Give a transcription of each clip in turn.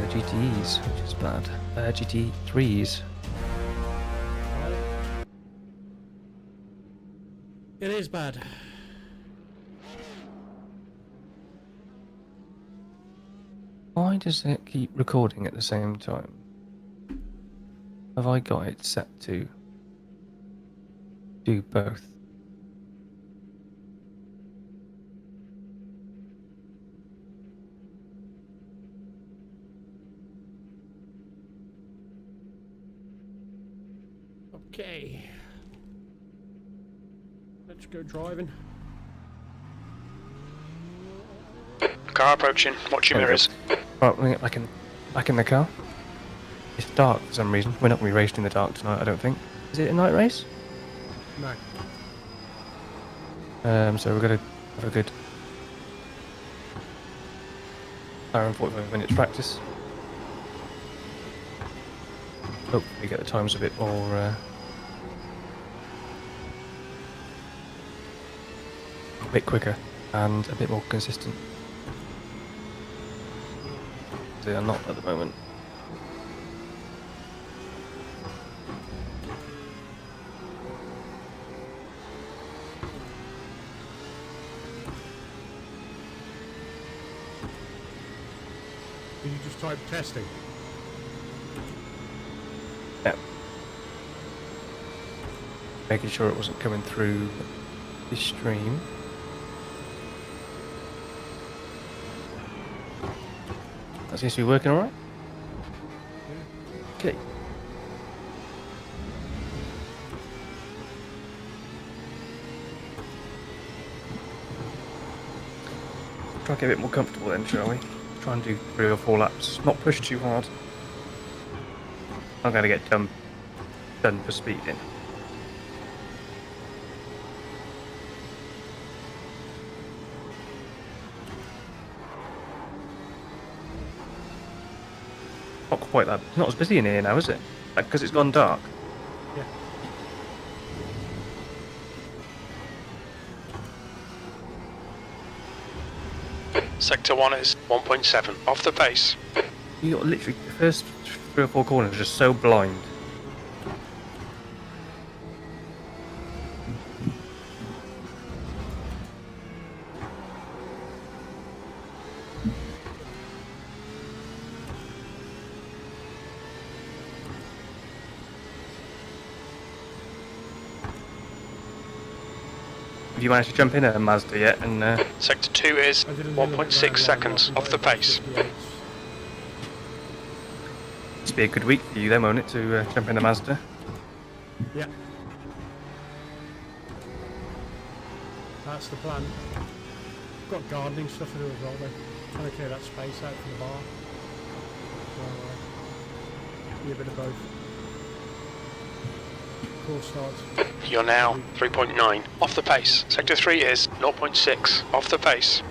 GTEs, which is bad. GT3s. It is bad. Why does it keep recording at the same time? Have I got it set to do both? Okay. Let's go driving. Car approaching. Watch your mirrors. Right, we'll get back in the car. It's dark for some reason. We're not going to be racing in the dark tonight, I don't think. Is it a night race? No. So we're going to have a good hour and 45 minutes practice. Hopefully get the times a bit more a bit quicker and a bit more consistent. They are not at the moment. Did you just type testing? Yeah. Making sure it wasn't coming through the stream. That seems to be working alright. Okay. Try and get a bit more comfortable then, shall we? Try and do 3 or 4 laps. Not push too hard. I'm going to get done for speeding. Not quite that. It's not as busy in here now, is it? Like, because it's gone dark. Yeah. Sector 1 is 1.7 off the pace. You got literally the first 3 or 4 corners are just so blind. Have you managed to jump in a Mazda yet? And Sector 2 is 1.6 seconds off the pace. it's be a good week for you then, won't it, to jump in a Mazda? Yeah. That's the plan. Got gardening stuff to do as well, though. Trying to clear that space out from the bar. So, be a bit of both. Course starts. You're now 3.9 off the pace. Sector 3 is 0.6 off the pace.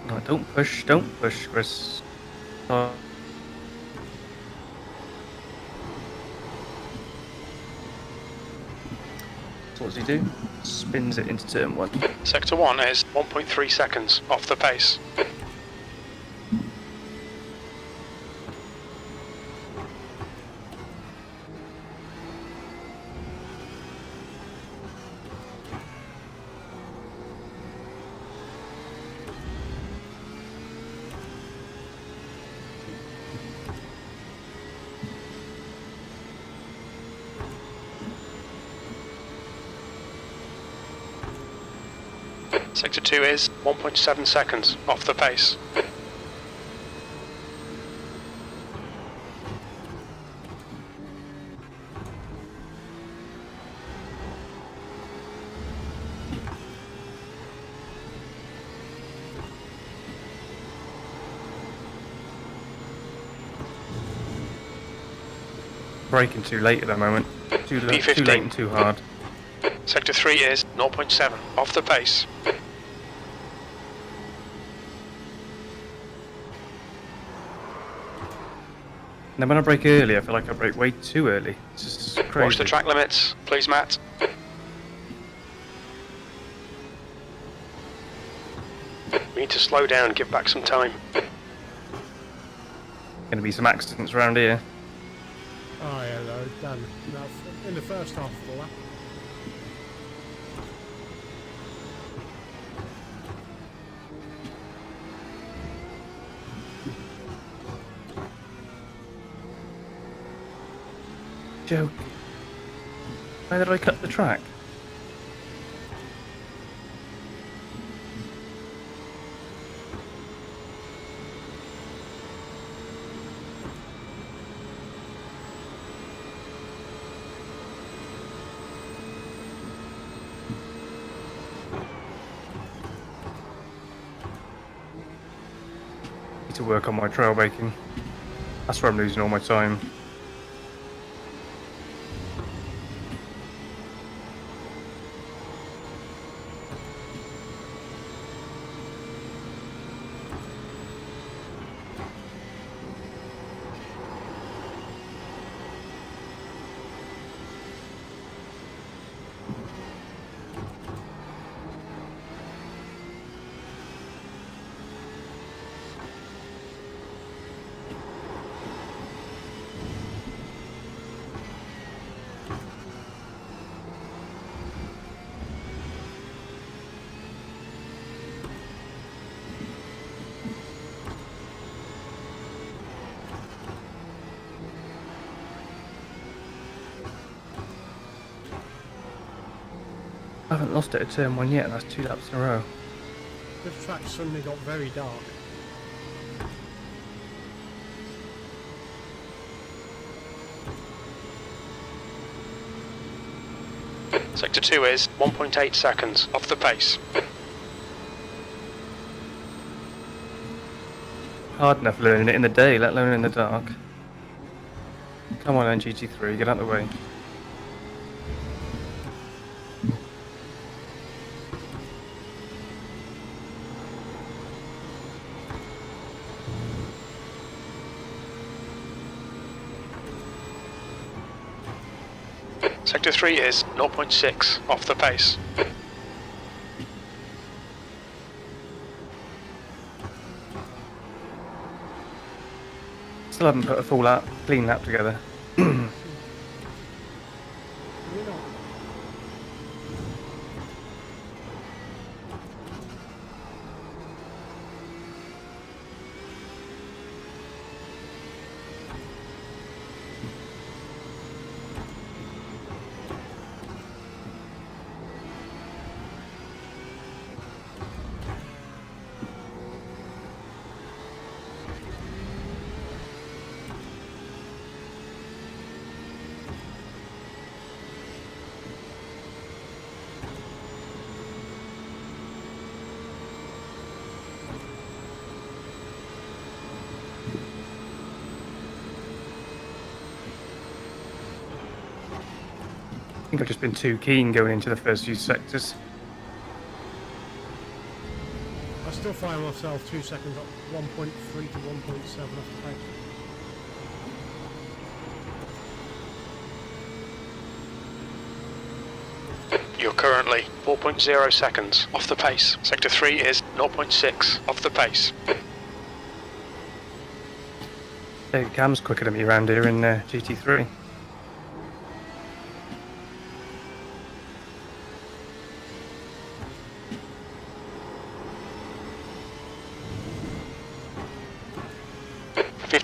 No, don't push, Chris. So what does he do? Spins it into turn 1. Sector 1 is 1.3 seconds off the pace. Sector 2 is 1.7 seconds off the pace. Braking too late at the moment. Too late and too hard. Sector 3 is 0.7 off the pace. And then when I brake early, I feel like I brake way too early. It's just crazy. Watch the track limits, please, Matt. need to slow down, give back some time. Going to be some accidents around here. Oh yeah, no, done. No, in the first half of the lap. Joke. Why did I cut the track? Need to work on my trail braking. That's where I'm losing all my time. I haven't lost it at turn 1 yet, and that's 2 laps in a row. This track suddenly got very dark. Sector 2 is 1.8 seconds off the pace. Hard enough learning it in the day, let alone in the dark. Come on then, GT3, get out of the way. Sector 3 is 0.6 off the pace. Still haven't put a full lap, clean lap together. You know, I think I've just been too keen going into the first few sectors. I still find myself 2 seconds up 1.3 to 1.7 off the pace. You're currently 4.0 seconds off the pace. Sector 3 is 0.6 off the pace. David Cam's quicker than me around here in GT3.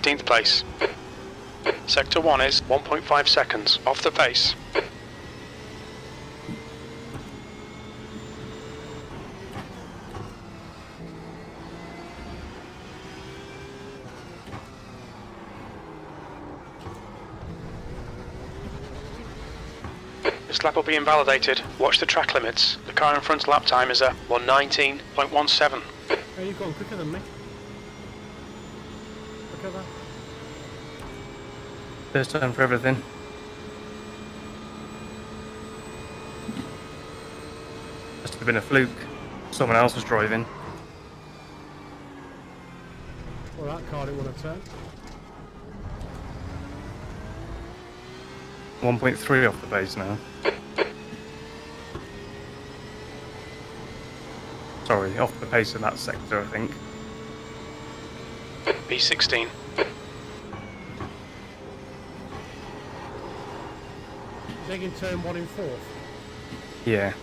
th place. Sector 1 is 1.5 seconds off the pace. This lap will be invalidated. Watch the track limits. The car in front's lap time is a 1:19.17. Hey, you've gone quicker than me. Look at that. First time for everything. Must have been a fluke. Someone else was driving. Well, that car didn't want to turn. 1.3 off the base now. Sorry, off the pace in that sector, I think. B16. Taking turn 1 in 4th. Yeah.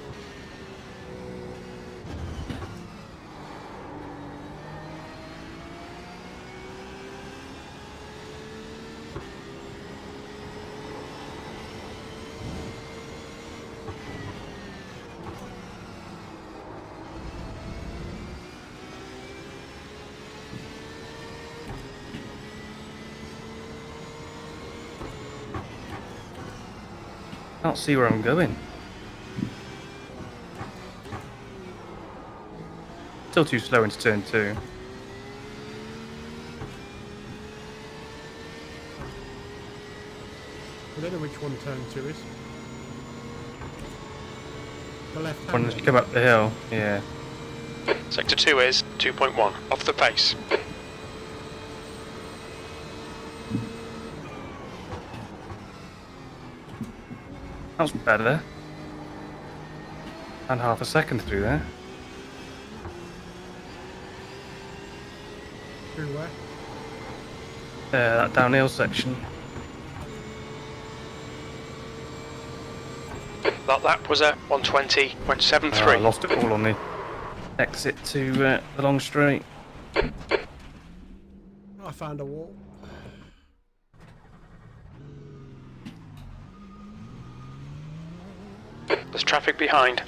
Can't see where I'm going. Still too slow into turn 2. I don't know which one turn 2 is. The left When hand. you come up the hill, yeah. Sector 2 is 2.1, off the pace. That was better. And half a second through there. Through where? That downhill section. That lap was at 120, went 7.3. I lost it all on the exit to the long straight. I found a wall. There's traffic behind.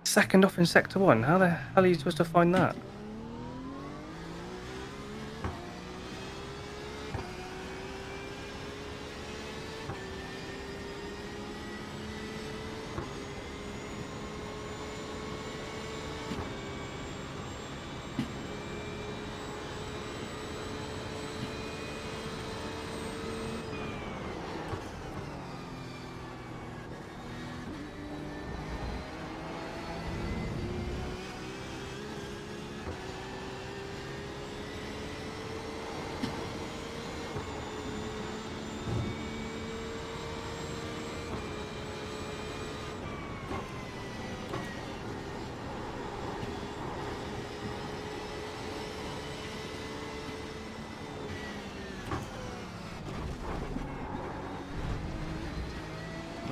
Second off in sector 1. How the hell are you supposed to find that?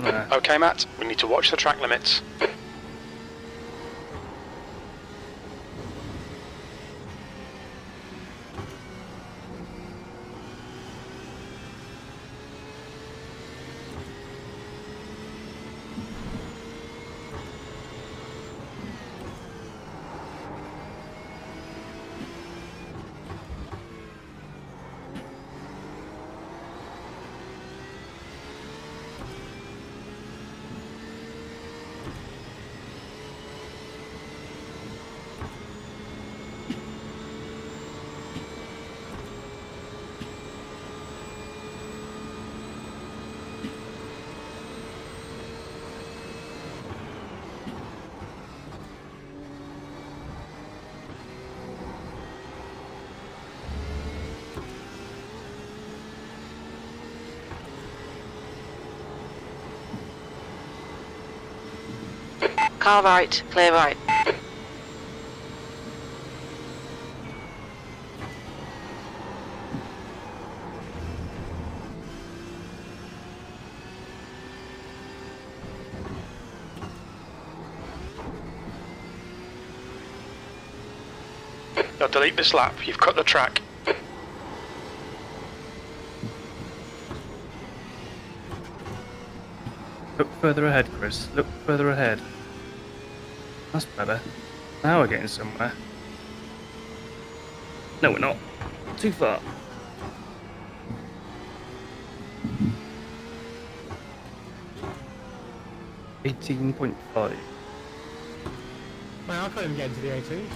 Nah. Okay, Matt, we need to watch the track limits. Car right, clear right. Now delete this lap, you've cut the track. Look further ahead, Chris. Look further ahead. That's better. Now we're getting somewhere. No, we're not. Too far. $18.5. Man, I can't even get into the 18.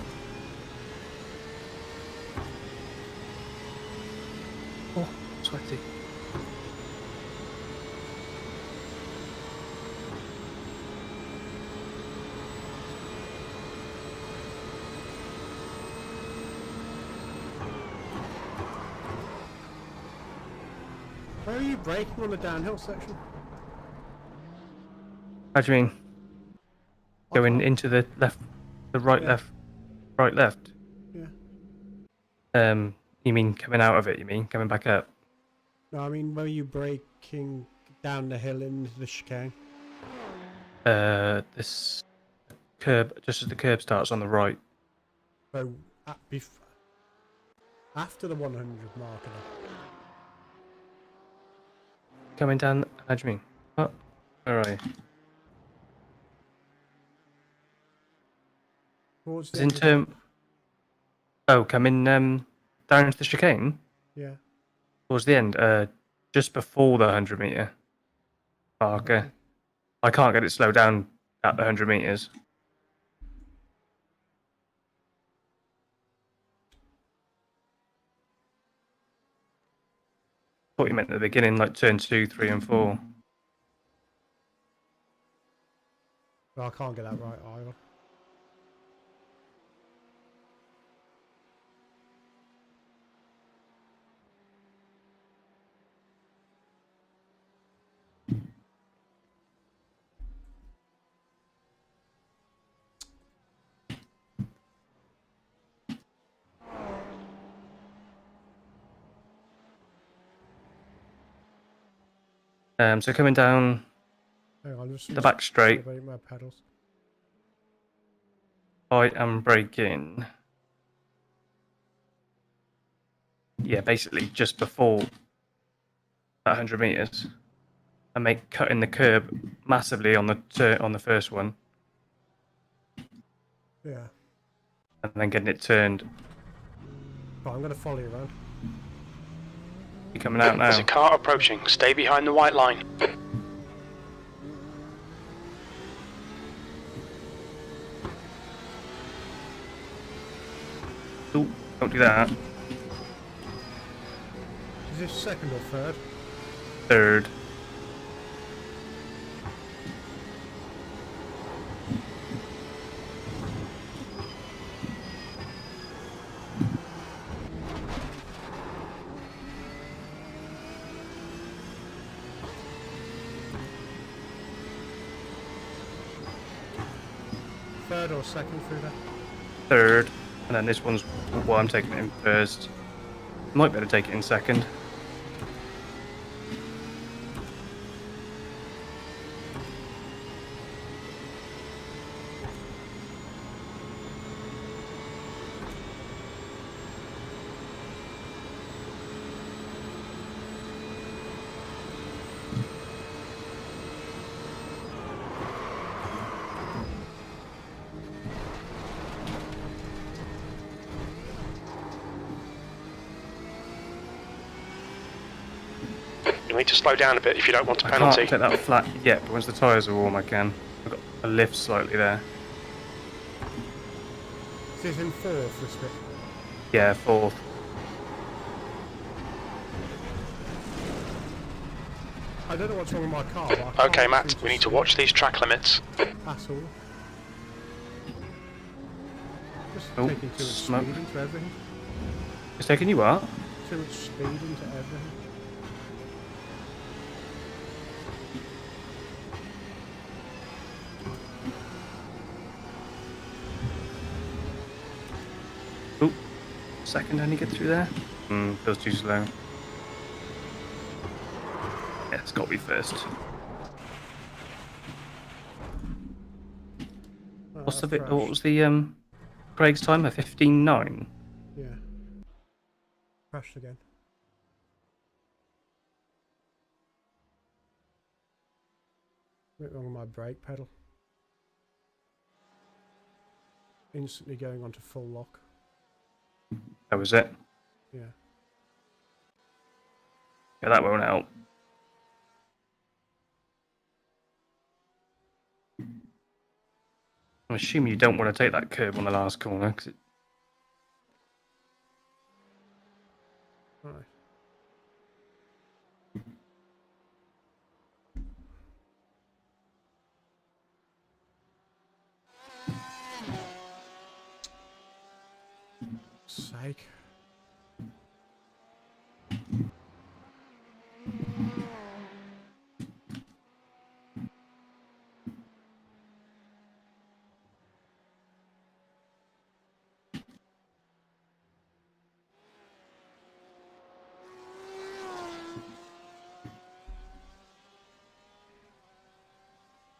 Oh, sweaty. Where are you braking on the downhill section? How do you mean? I Going can't- into the left, the right, Yeah. left, right, left. Yeah. You mean coming out of it? You mean coming back up? No, I mean, where are you braking down the hill into the chicane? This curb, just as the curb starts on the right. So, after the 100 marker. Coming down. How do you mean? Oh, all right. Towards the As end in of the hill. Oh, coming down into the chicane Yeah. towards the end. Just before the 100 meter marker. I can't get it slowed down at the 100 meters. Thought you meant at the beginning, like turn 2, 3, and 4. Well, I can't get that right either. So coming down Hang on, just the back straight, celebrating my pedals. I am braking. Yeah, basically just before that 100 meters, and cutting the curb massively on the first one, Yeah. and then getting it turned. Right, I'm going to follow you around. You're coming out There's a now. car approaching. Stay behind the white line. Ooh, don't do that. Is this second or third? Third. Third or second through there? Third. And then this one's what I'm taking it in first. Might better take it in second. You need to slow down a bit if you don't want a I penalty. can't take that flat yet, but once the tyres are warm I can. I've got a lift slightly there. Is this in fourth, this bit? Yeah, fourth. I don't know what's wrong with my car. But I can't Okay, Matt, seem we need to see watch these track limits. Pass all. Just Oh, taking too much smoke. speed into everything. It's taking you what? Too much speed into everything. Oh, second only get through there? Feels too slow. Yeah, it's got to be first. What's the I've what was the Craig's time? A 15.9. Yeah. Crashed again. Went wrong on my brake pedal. Instantly going onto full lock. That was it. Yeah. Yeah, that won't help. I'm assuming you don't want to take that curb on the last corner, because Right. Sake.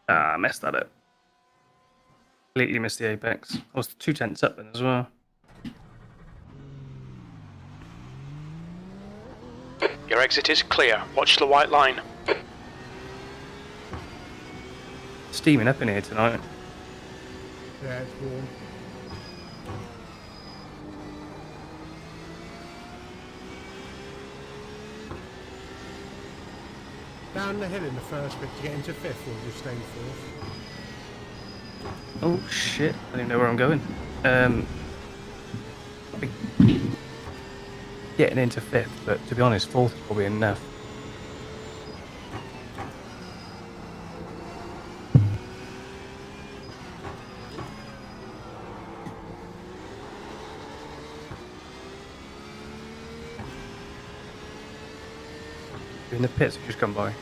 I messed that up. Completely missed the apex. I was 2/10 up then as well. Your exit is clear. Watch the white line. Steaming up in here tonight. Yeah, it's warm. Down the hill in the first bit to get into fifth, or just stay in fourth? Oh shit, I don't even know where I'm going. Getting into fifth, but to be honest, fourth is probably enough. In the pits, just come by.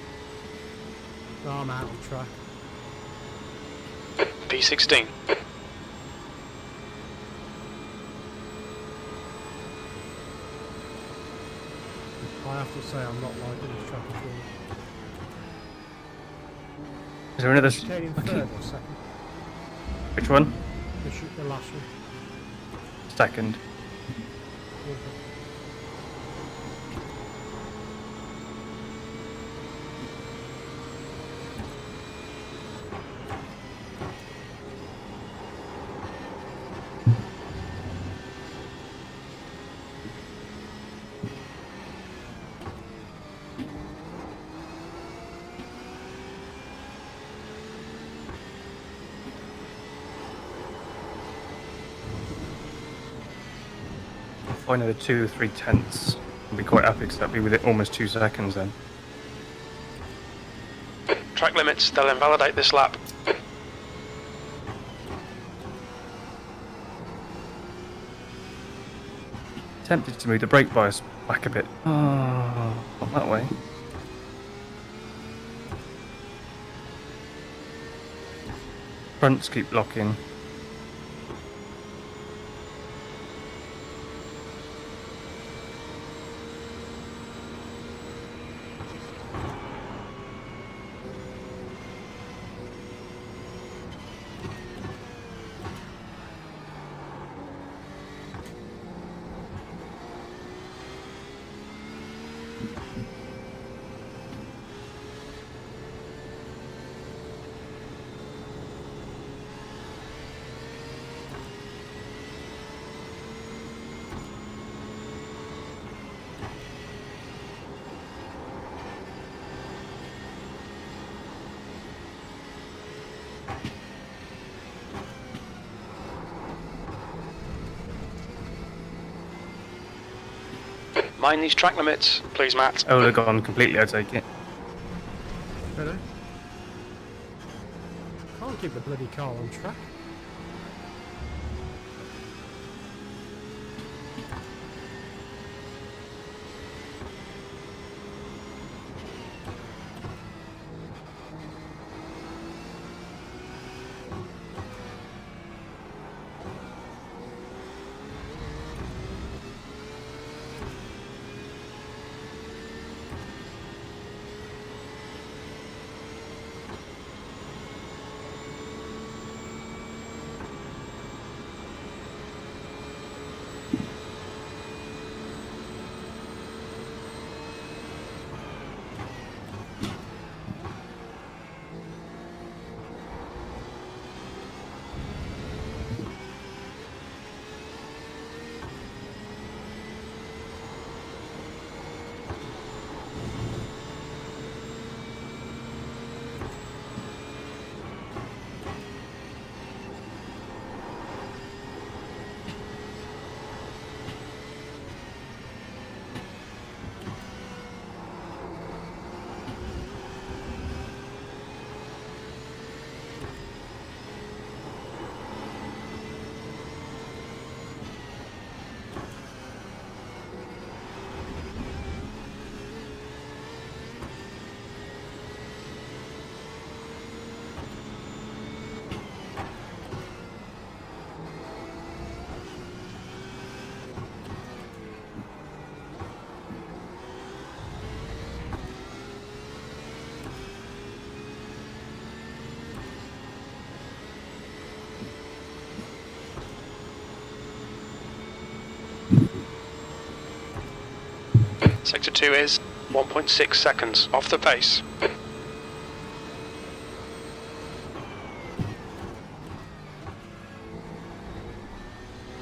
No, I'm out of track. P16. I have to say I'm not liking this track at all. Is there another? Came in third or second? Which one? The last one. Second. Okay. If I know the 2 or 3 tenths, I'll be quite happy because that'd be within almost 2 seconds then. Track limits. They'll invalidate this lap. Tempted to move the brake bias back a bit. Oh, not that way. Fronts keep locking. Mind these track limits, please, Matt. Oh, they're gone completely, I take it. Really? Can't keep the bloody car on track. Sector 2 is 1.6 seconds off the pace.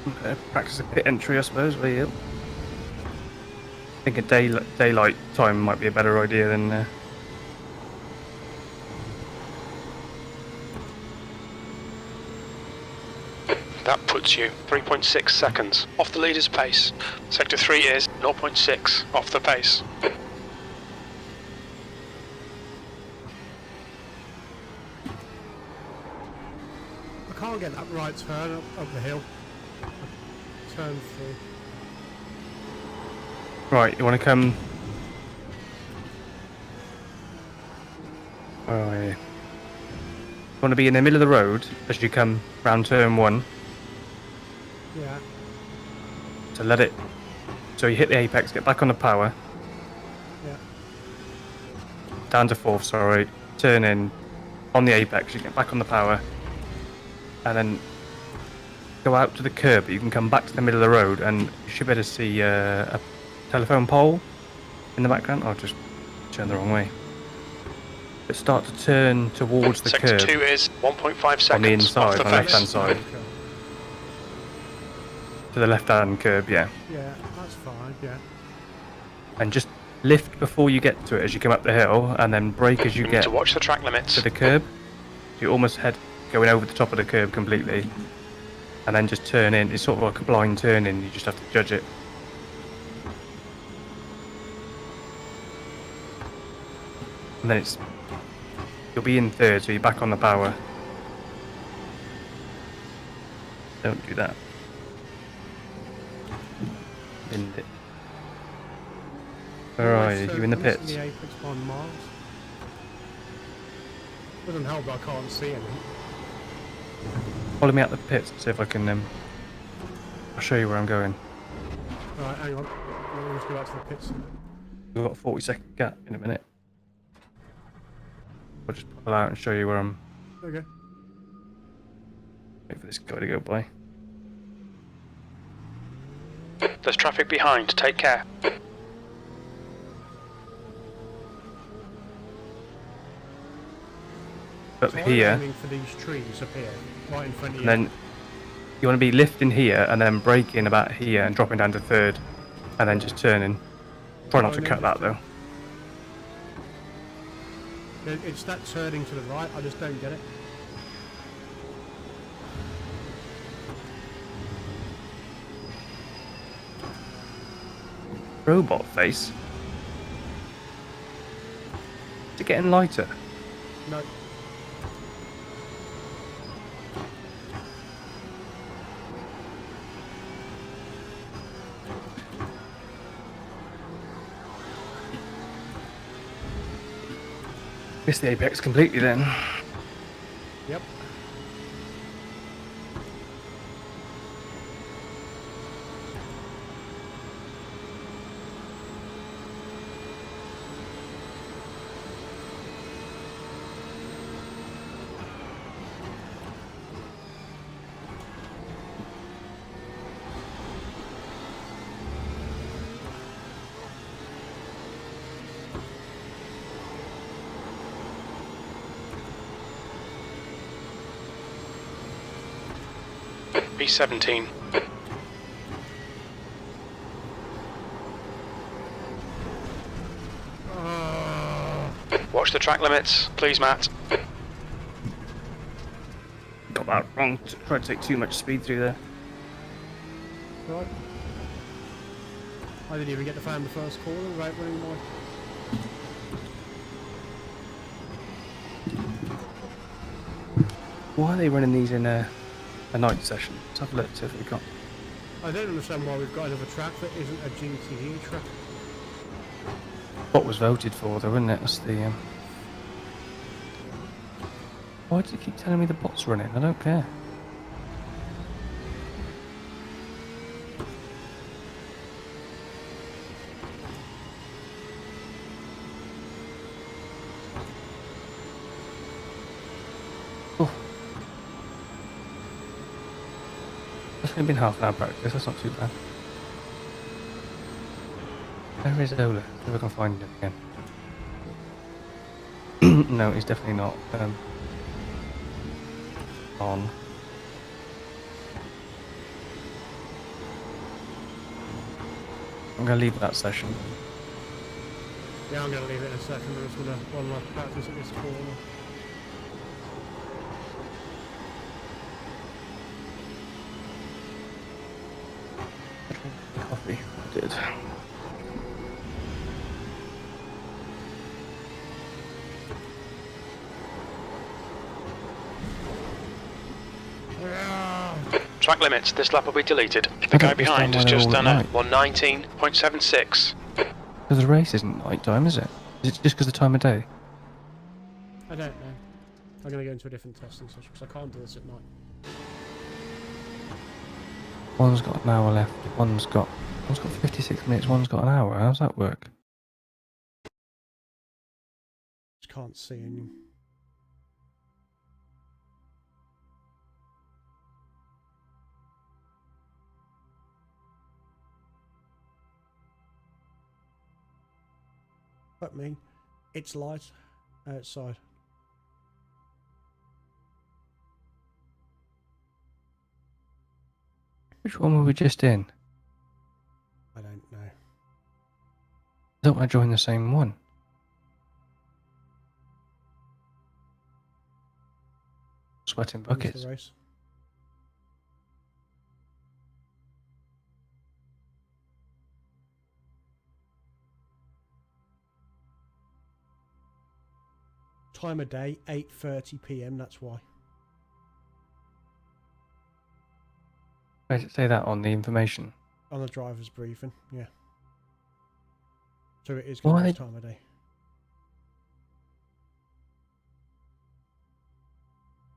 Okay, practice a pit entry, I suppose. But yeah. I think a daylight time might be a better idea than. That puts you 3.6 seconds off the leader's pace. Sector 3 is 0.6 off the pace. I can't get that right turn up the hill. Turn 3. Right, you want to come. Oh, yeah. You want to be in the middle of the road as you come round turn 1. Yeah. To let it. So you hit the apex, get back on the power. Yeah. Down to 4th, sorry. Turn in on the apex, you get back on the power. And then go out to the curb. You can come back to the middle of the road and you should be able to see a telephone pole in the background. I'll just turn the wrong way. But start to turn towards the Sector curb 2 is 1.5 seconds on the off inside, the on the left hand pace. side. Okay. To the left hand curb, yeah. Yeah, that's fine, yeah. And just lift before you get to it as you come up the hill, and then brake as you You need get to watch the track limits. to the curb. You almost head going over the top of the curb completely, and then just turn in. It's sort of like a blind turn in. You just have to judge it. And then you'll be in 3rd, so you're back on the power. Don't do that. Binned it. Where are you? You in the pits? The apex on Mars. Doesn't help that I can't see anything. Follow me out the pits. See if I can. I'll show you where I'm going. Right, hang on. We'll just go back to the pits. We've got a 40-second gap in a minute. I'll just pull out and show you where I'm. Okay. Wait for this guy to go by. There's traffic behind, take care. Up So I'm here, aiming for these trees up here, right in front of you. and then you want to be lifting here and then braking about here and dropping down to 3rd, and then just turning. Try not to cut that though. It's that turning to the right, I just don't get it. Robot face. Is it getting lighter? No. Missed the apex completely then. Yep. B17. Watch the track limits, please, Matt. Got that wrong. Tried to take too much speed through there. Right. I didn't even get to find the first corner without running my... Why are they running these in a night session? Let's have a look, see if we've got. I don't understand why we've got another track that isn't a GTE track. What was voted for though, isn't it? That's the. Why do you keep telling me the bot's running? I don't care. Oh. That's only been half an hour practice, that's not too bad. Where is Ola? See if I can find him again. No, he's definitely not on. I'm going to leave that session. Yeah, I'm going to leave it in a second. I'm just going to one last practice at this corner. Coffee. I did. Track limits, this lap will be deleted. The guy behind has just done a 119.76. Because the race isn't night time, is it? Is it just because of the time of day? I don't know. I'm going to go into a different testing session because I can't do this at night. One's got an hour left. One's got 56 minutes. One's got an hour. How's that work? Just can't see any. But me, it's light outside. Which one were we just in? I don't know. I don't want to join the same one. Sweating When's buckets. the race? Time of day, 8:30 PM, that's why. Where does it say that on the information? On the driver's briefing, yeah. So it is going to be this time of day.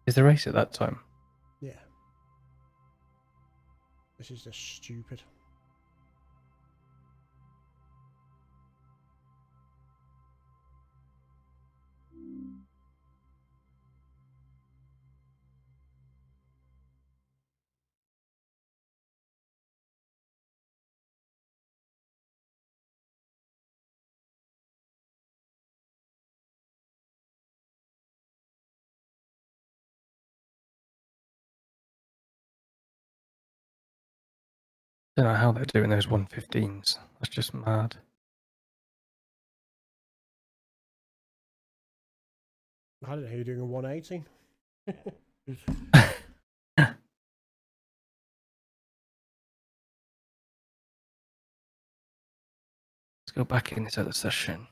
Is the race at that time? Yeah. This is just stupid. I don't know how they're doing those 115s. That's just mad. I don't know who you're doing a 180. Let's go back in this other session.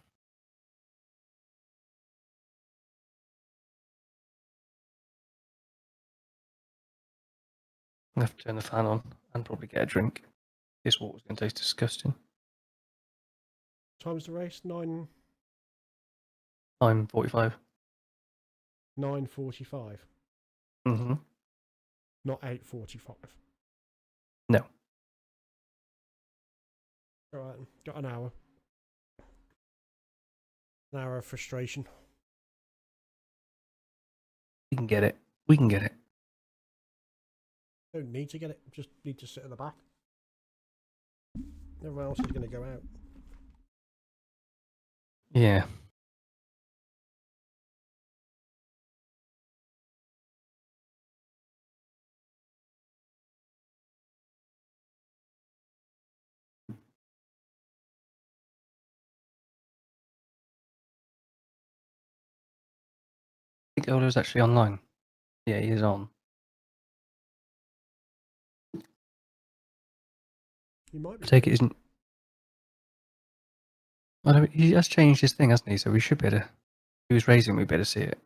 I'm going to have to turn the fan on and probably get a drink. This water's going to taste disgusting. Time's the race? 9:45. I'm 45. Mm-hmm. Not 8:45. No. Alright, got an hour. An hour of frustration. We can get it. We can get it. Don't need to get it, just need to sit at the back. Everyone else is going to go out. Yeah. I think Ola's actually online. Yeah, he is on. You might be. I take it isn't. I don't, he has changed his thing, hasn't he? So we should be able to. He was raising, we better see it.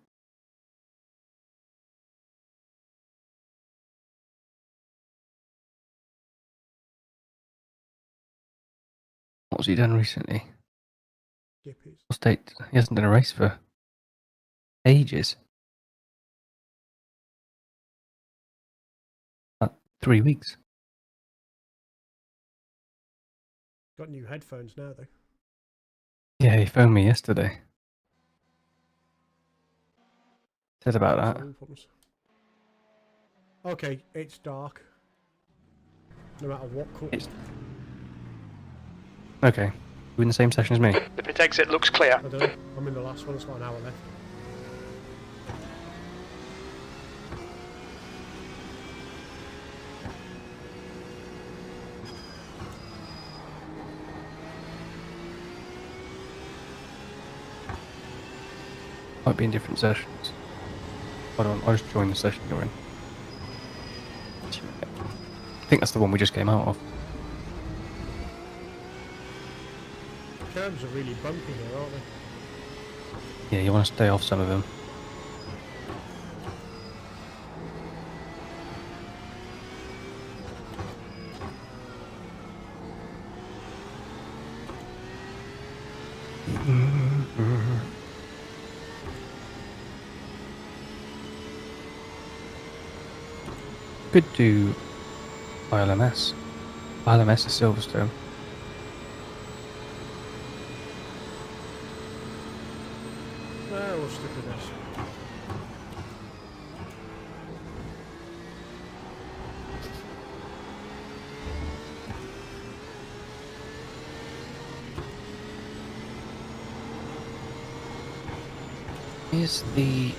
What's he done recently? Dippies. State. He hasn't done a race for ages. Like 3 weeks. Got new headphones now, though. Yeah, he phoned me yesterday. Said about that. Okay, it's dark. No matter what. It's... Okay. You in the same session as me? The pit exit looks clear. I don't know. I'm in the last one. It's got an hour left. Might be in different sessions. Hold on, I'll just join the session you're in. I think that's the one we just came out of. Curbs are really bumpy here, aren't they? Yeah, you want to stay off some of them. Could do ILMS. ILMS is Silverstone. No, we'll stick with this. Is the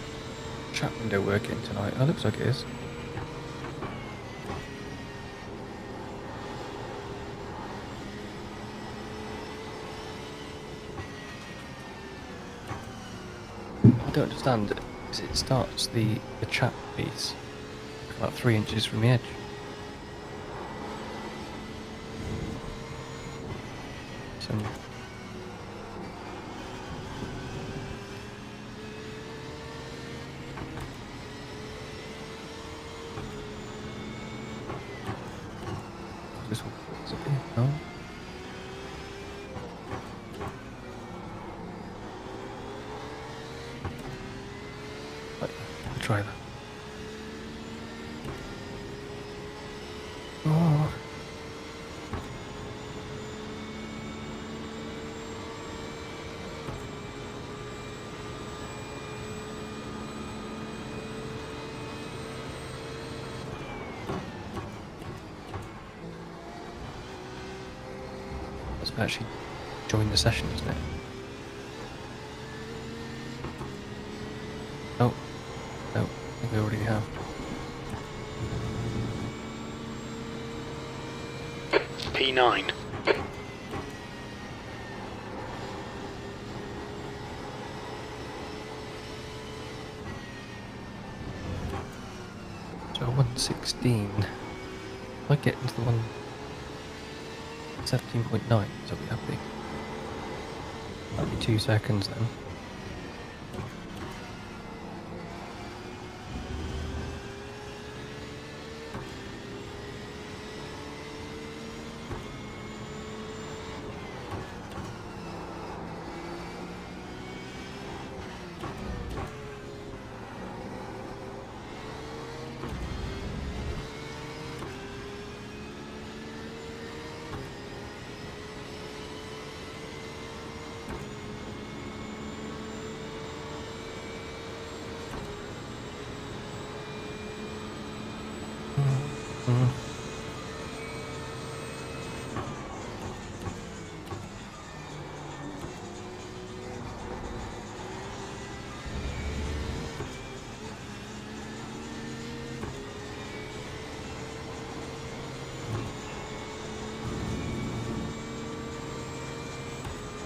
chat window working tonight? Oh, looks like it is. I don't understand. Is it starts the chat piece about 3 inches from the edge? Some this one is it? No. Right, I'll try that. Oh. Let's actually join the session, isn't it? Oh, no, I think we already have. P9. So 116. If I get into the 117.9, so I'll be happy. That'll be 2 seconds then.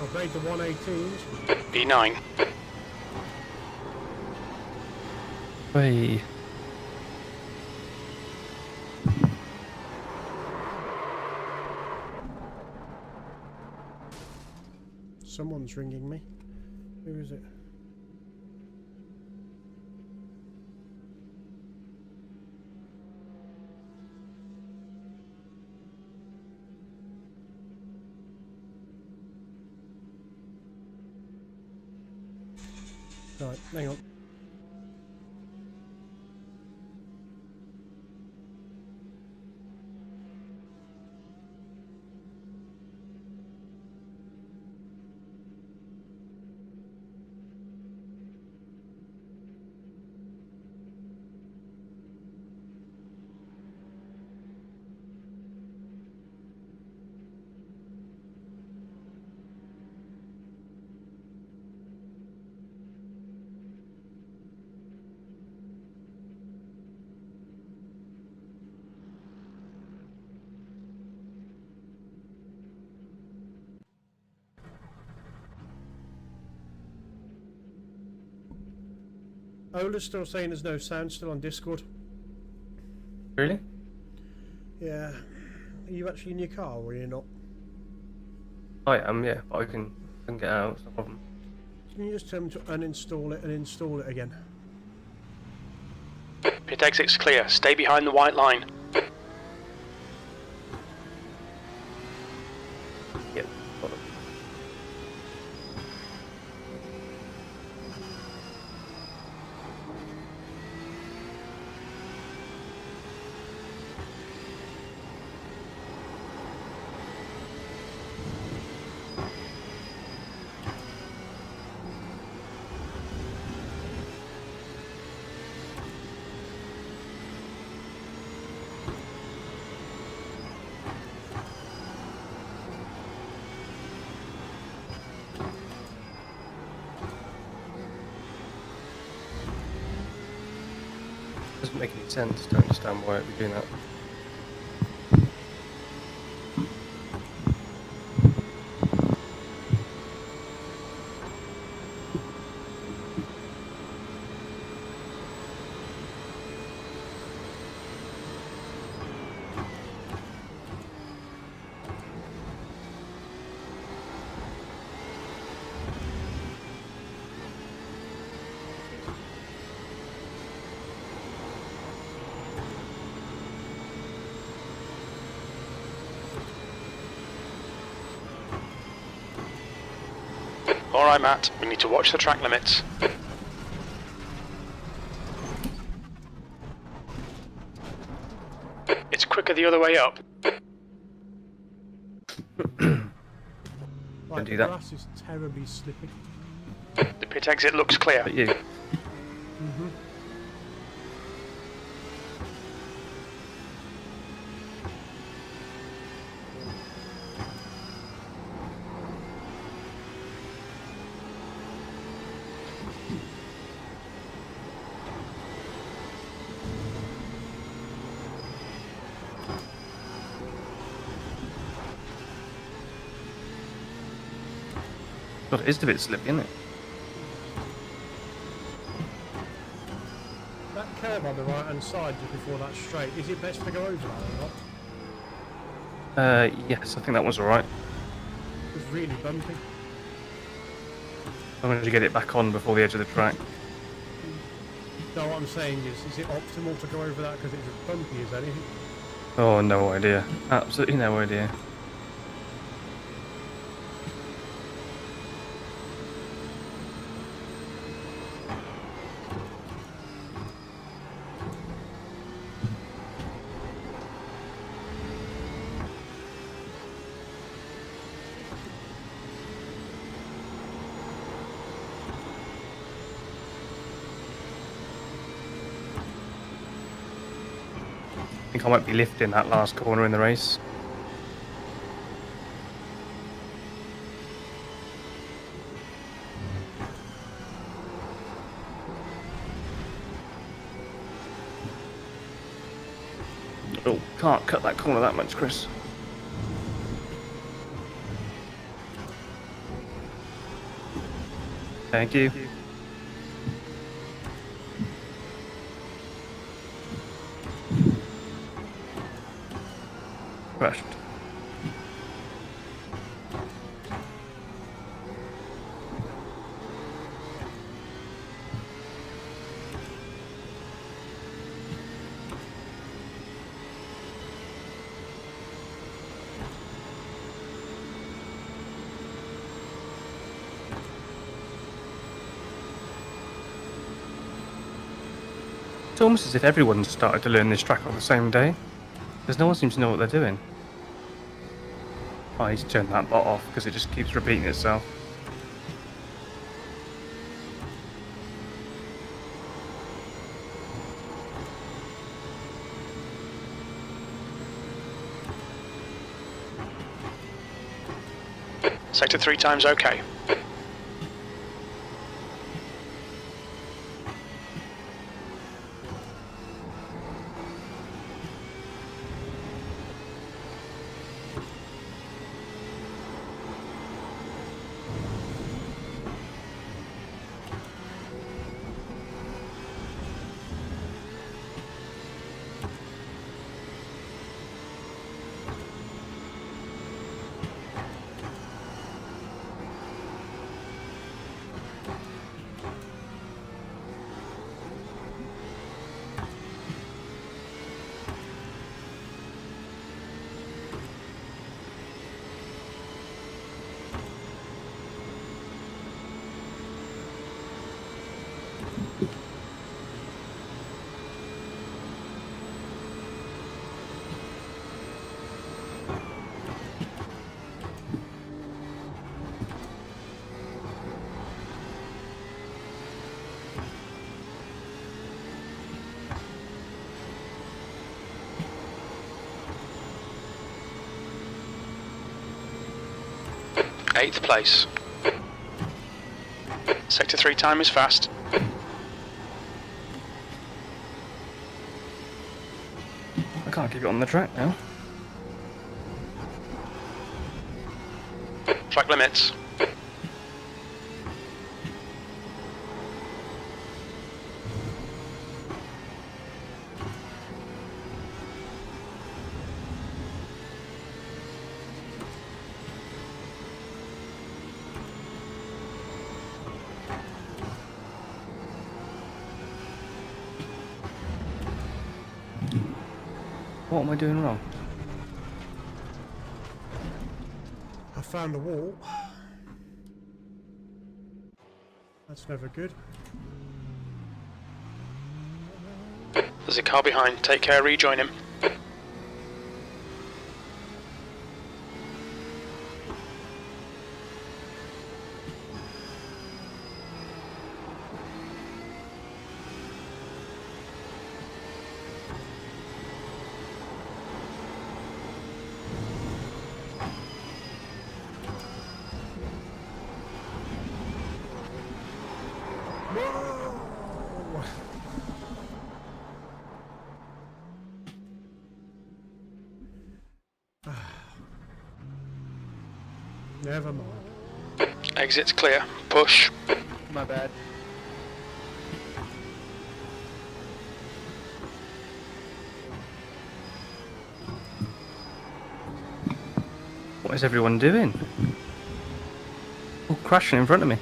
I've made the 118s. P9. Hey. Someone's ringing me. Who is it? Right, hang on. Ola's still saying there's no sound still on Discord. Really? Yeah. Are you actually in your car or are you not? I am, yeah, but I can get out, it's no problem. Can you just tell them to uninstall it and install it again? Pit exit's clear. Stay behind the white line. Yep, got it. Doesn't make any sense, don't understand why it'd be doing that. Alright, Matt. We need to watch the track limits. It's quicker the other way up. Right, do the that. grass is terribly slippy. The pit exit looks clear. But you, Mm-hmm. God, it is a bit slippy, isn't it? That curve on the right hand side just before that straight, is it best to go over that or not? Yes, I think that was alright. It's really bumpy. I'm going to get it back on before the edge of the track. No, what I'm saying is it optimal to go over that because it's as bumpy as anything? Oh, no idea. Absolutely no idea. I think I might be lifting that last corner in the race. Oh, can't cut that corner that much, Chris. Thank you. Crushed. It's almost as if everyone's started to learn this track on the same day, because no one seems to know what they're doing. Oh, he's turned that bot off because it just keeps repeating itself. Sector 3 times okay. 8th place. Sector 3 time is fast. I can't keep it on the track now. Track limits. What am I doing wrong? I found a wall. That's never good. There's a car behind. Take care, rejoin him. Never mind. Exit's clear. Push. My bad. What is everyone doing? All crashing in front of me.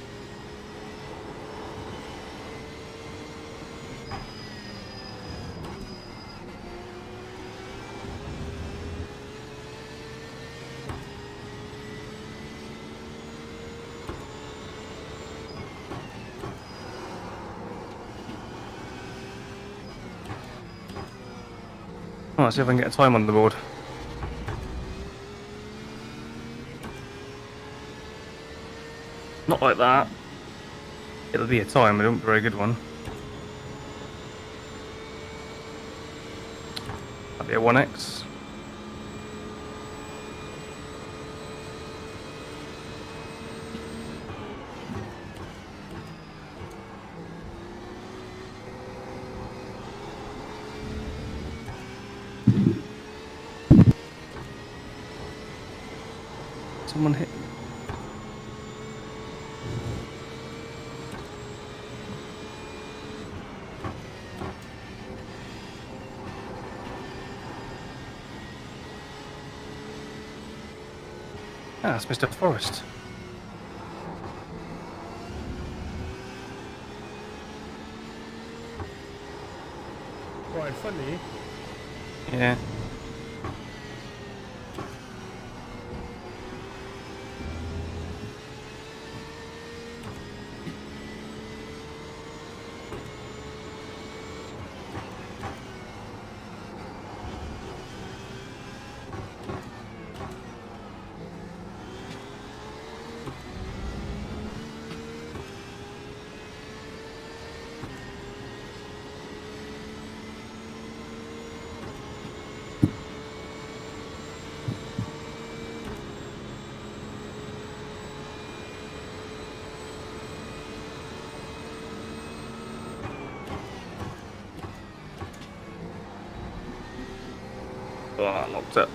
Oh, let's see if I can get a time on the board. Not like that. It'll be a time, but it won't be a very good one. That'll be a 1x. Someone hit me. Ah, it's Mr. Forrest. Right in front of you. Yeah. Oh, I locked up.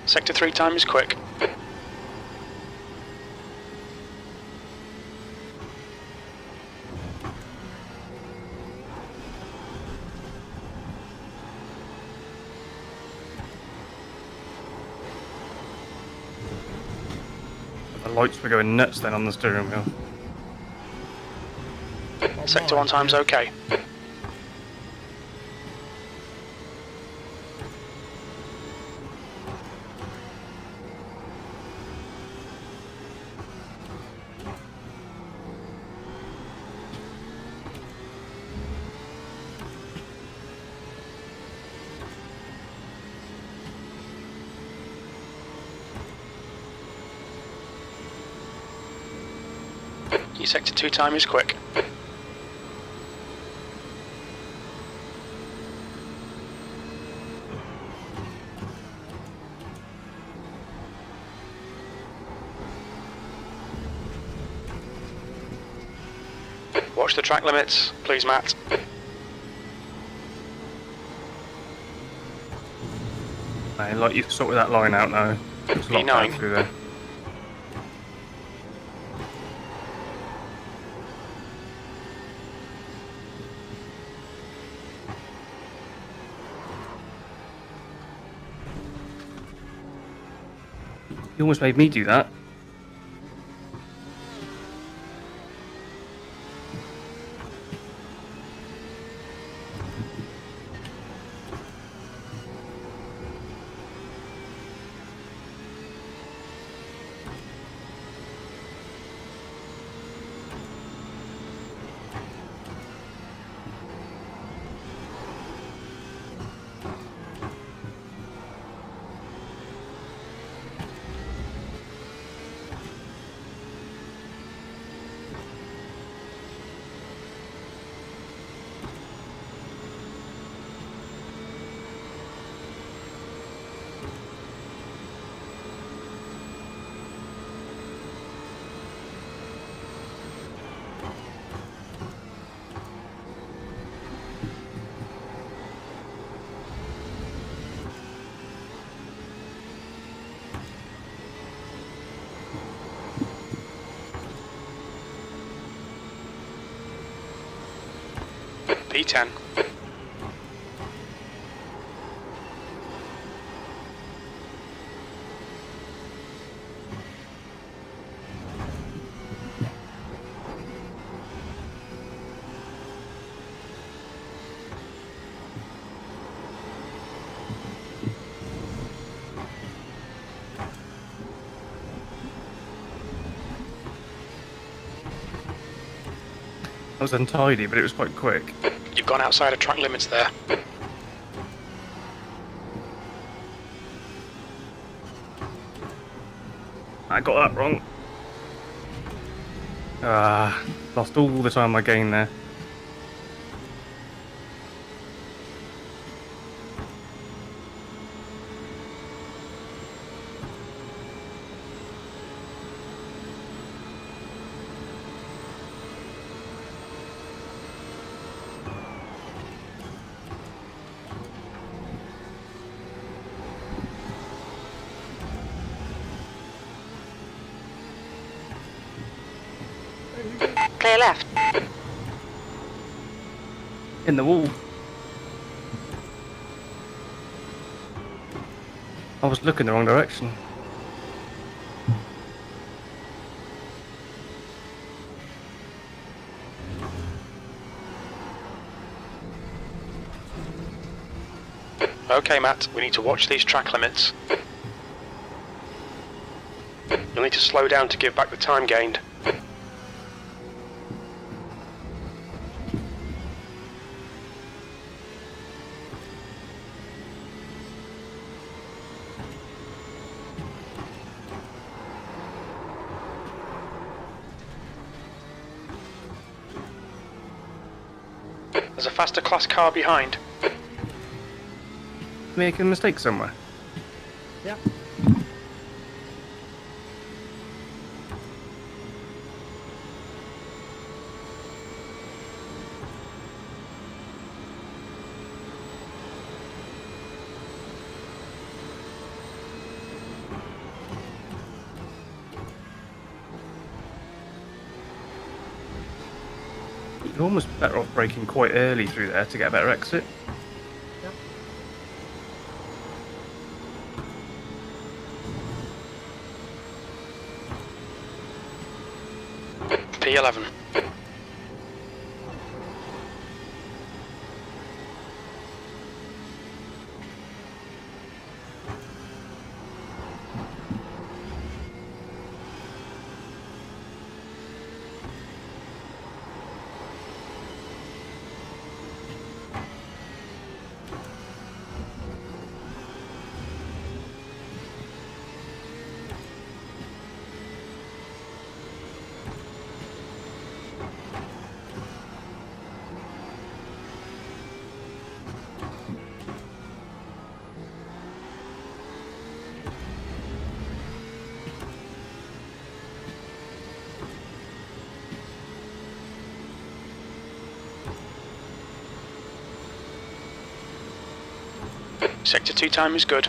Sector 3 time is quick. The lights were going nuts then on the steering wheel. Sector 1 time's okay. Your sector 2 time is quick. Watch the track limits, please, Matt. I'd like you to sort that line out now. It's locked E9. out through there. You almost made me do that. P10. That was untidy, but it was quite quick. You've gone outside of track limits there. I got that wrong. Lost all the time I gained there. Clear left. In the wall. I was looking the wrong direction. Okay, Matt, we need to watch these track limits. You'll need to slow down to give back the time gained. There's a faster class car behind. Making a mistake somewhere. Yeah. You're almost better off braking quite early through there to get a better exit. P11. Sector 2 time is good.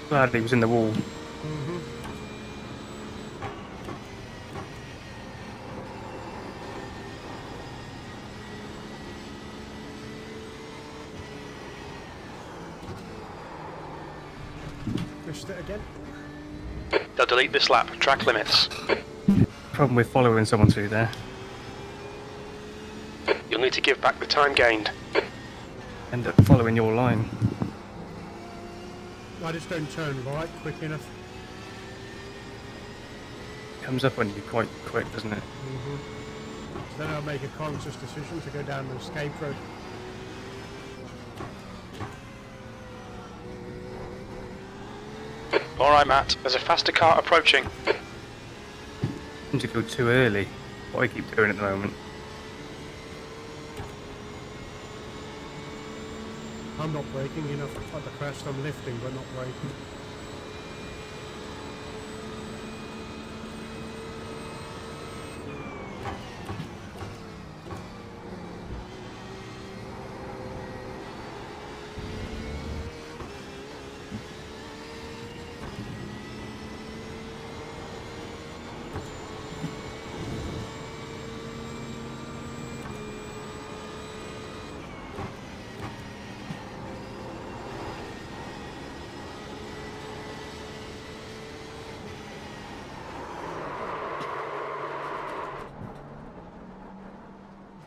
Glad he was in the wall. Mm-hmm. Missed it again. They'll delete this lap. Track limits. Problem with following someone through there. You'll need to give back the time gained. End up following your line. I just don't turn right quick enough. Comes up on you quite quick, doesn't it? Mm-hmm. So then I'll make a conscious decision to go down the escape road. Alright, Matt. There's a faster car approaching. Seems to go too early. What I keep doing at the moment. I'm not braking enough at the crest. I'm lifting but not braking.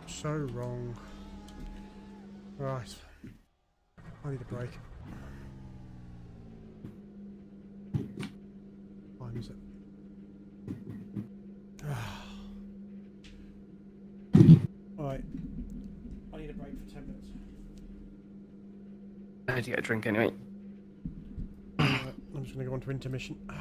So wrong. Right. I need a break. What time is it? Right. I need a break for 10 minutes. I need to get a drink anyway. Right, I'm just going to go on to intermission. Right.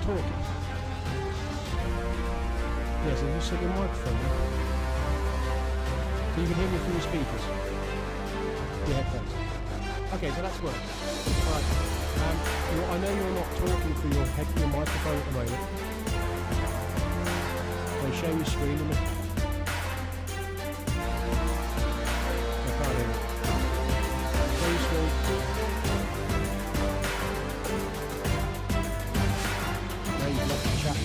talking? Yes, have you set your microphone on? So you can hear me through your speakers? Your headphones. Okay, so that's worked. Right. I know you're not talking through your microphone at the moment. So show your screen to me. I can't hear it. Show your screen. Now you've left the chat.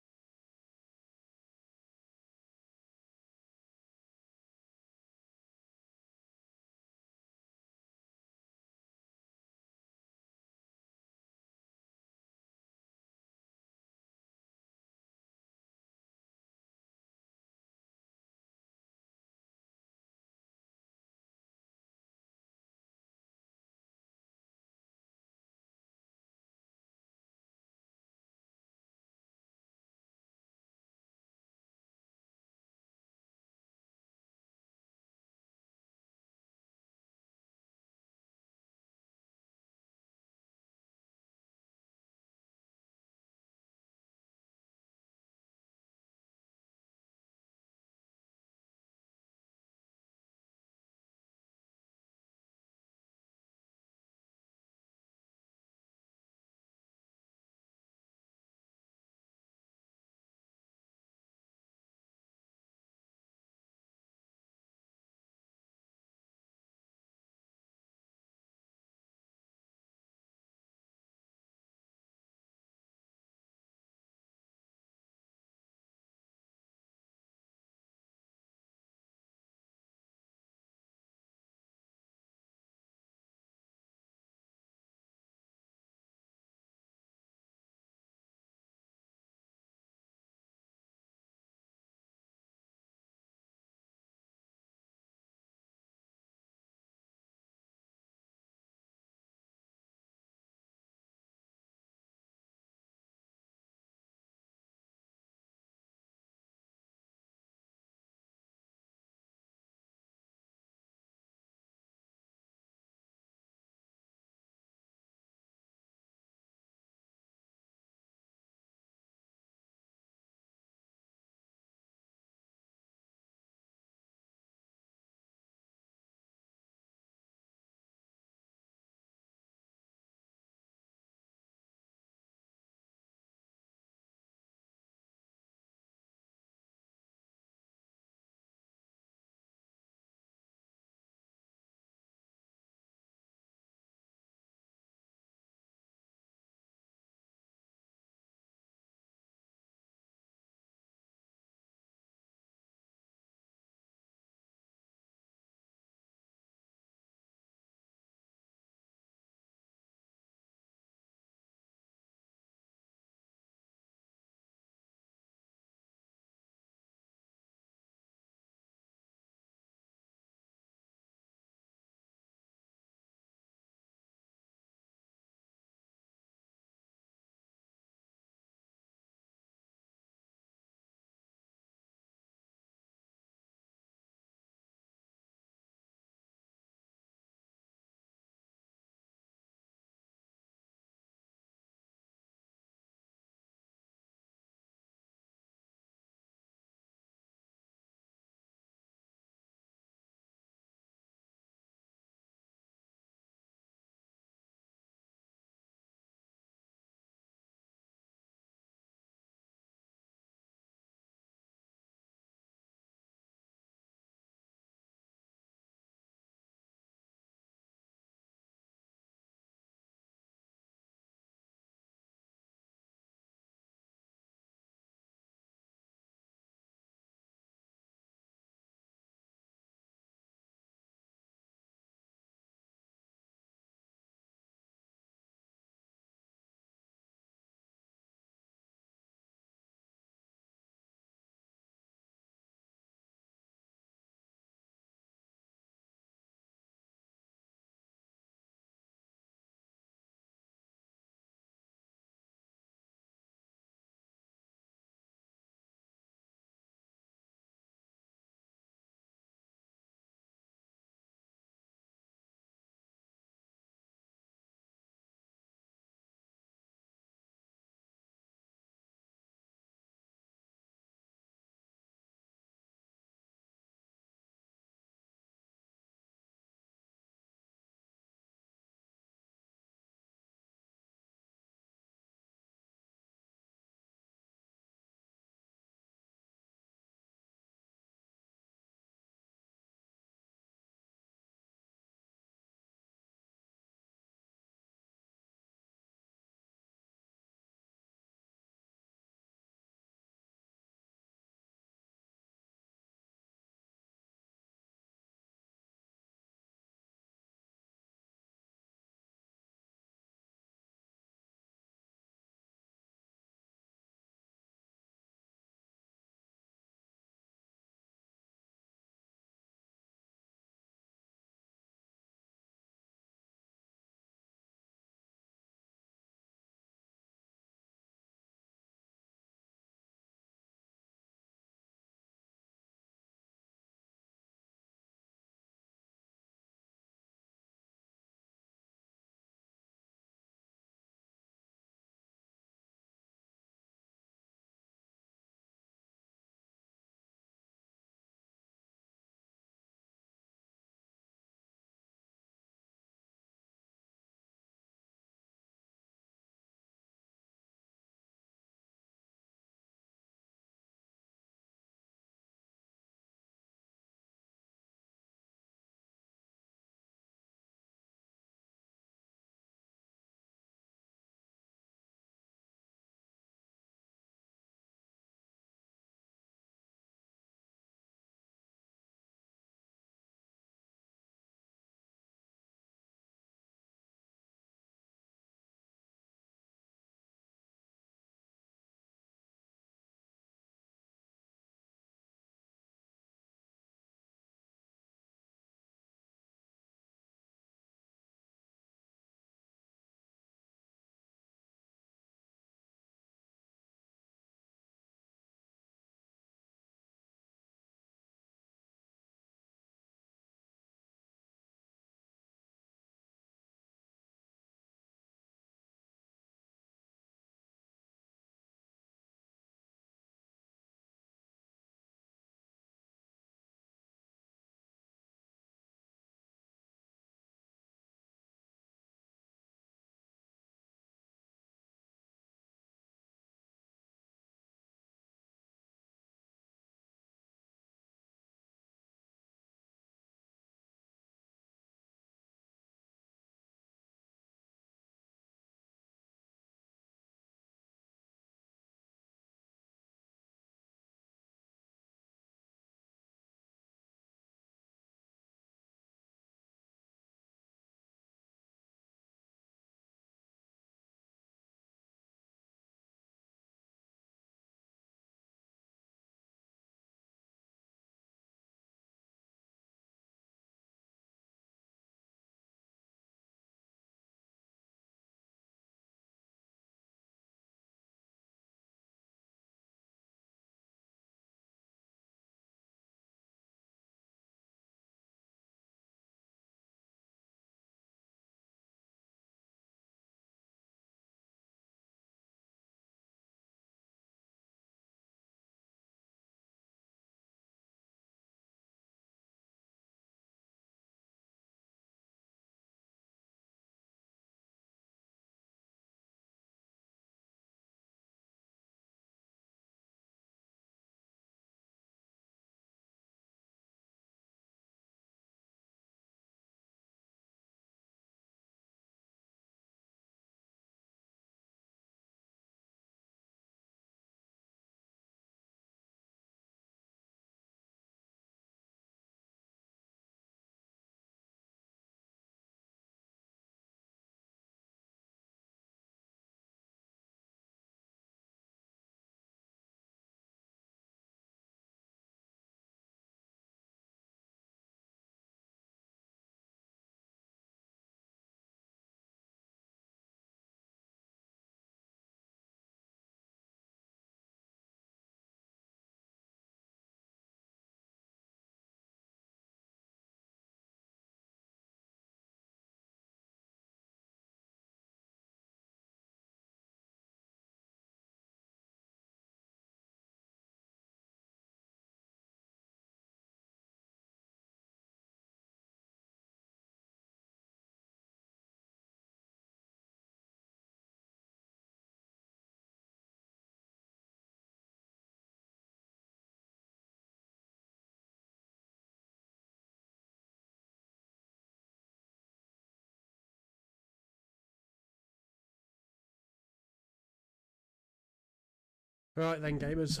Right then, gamers.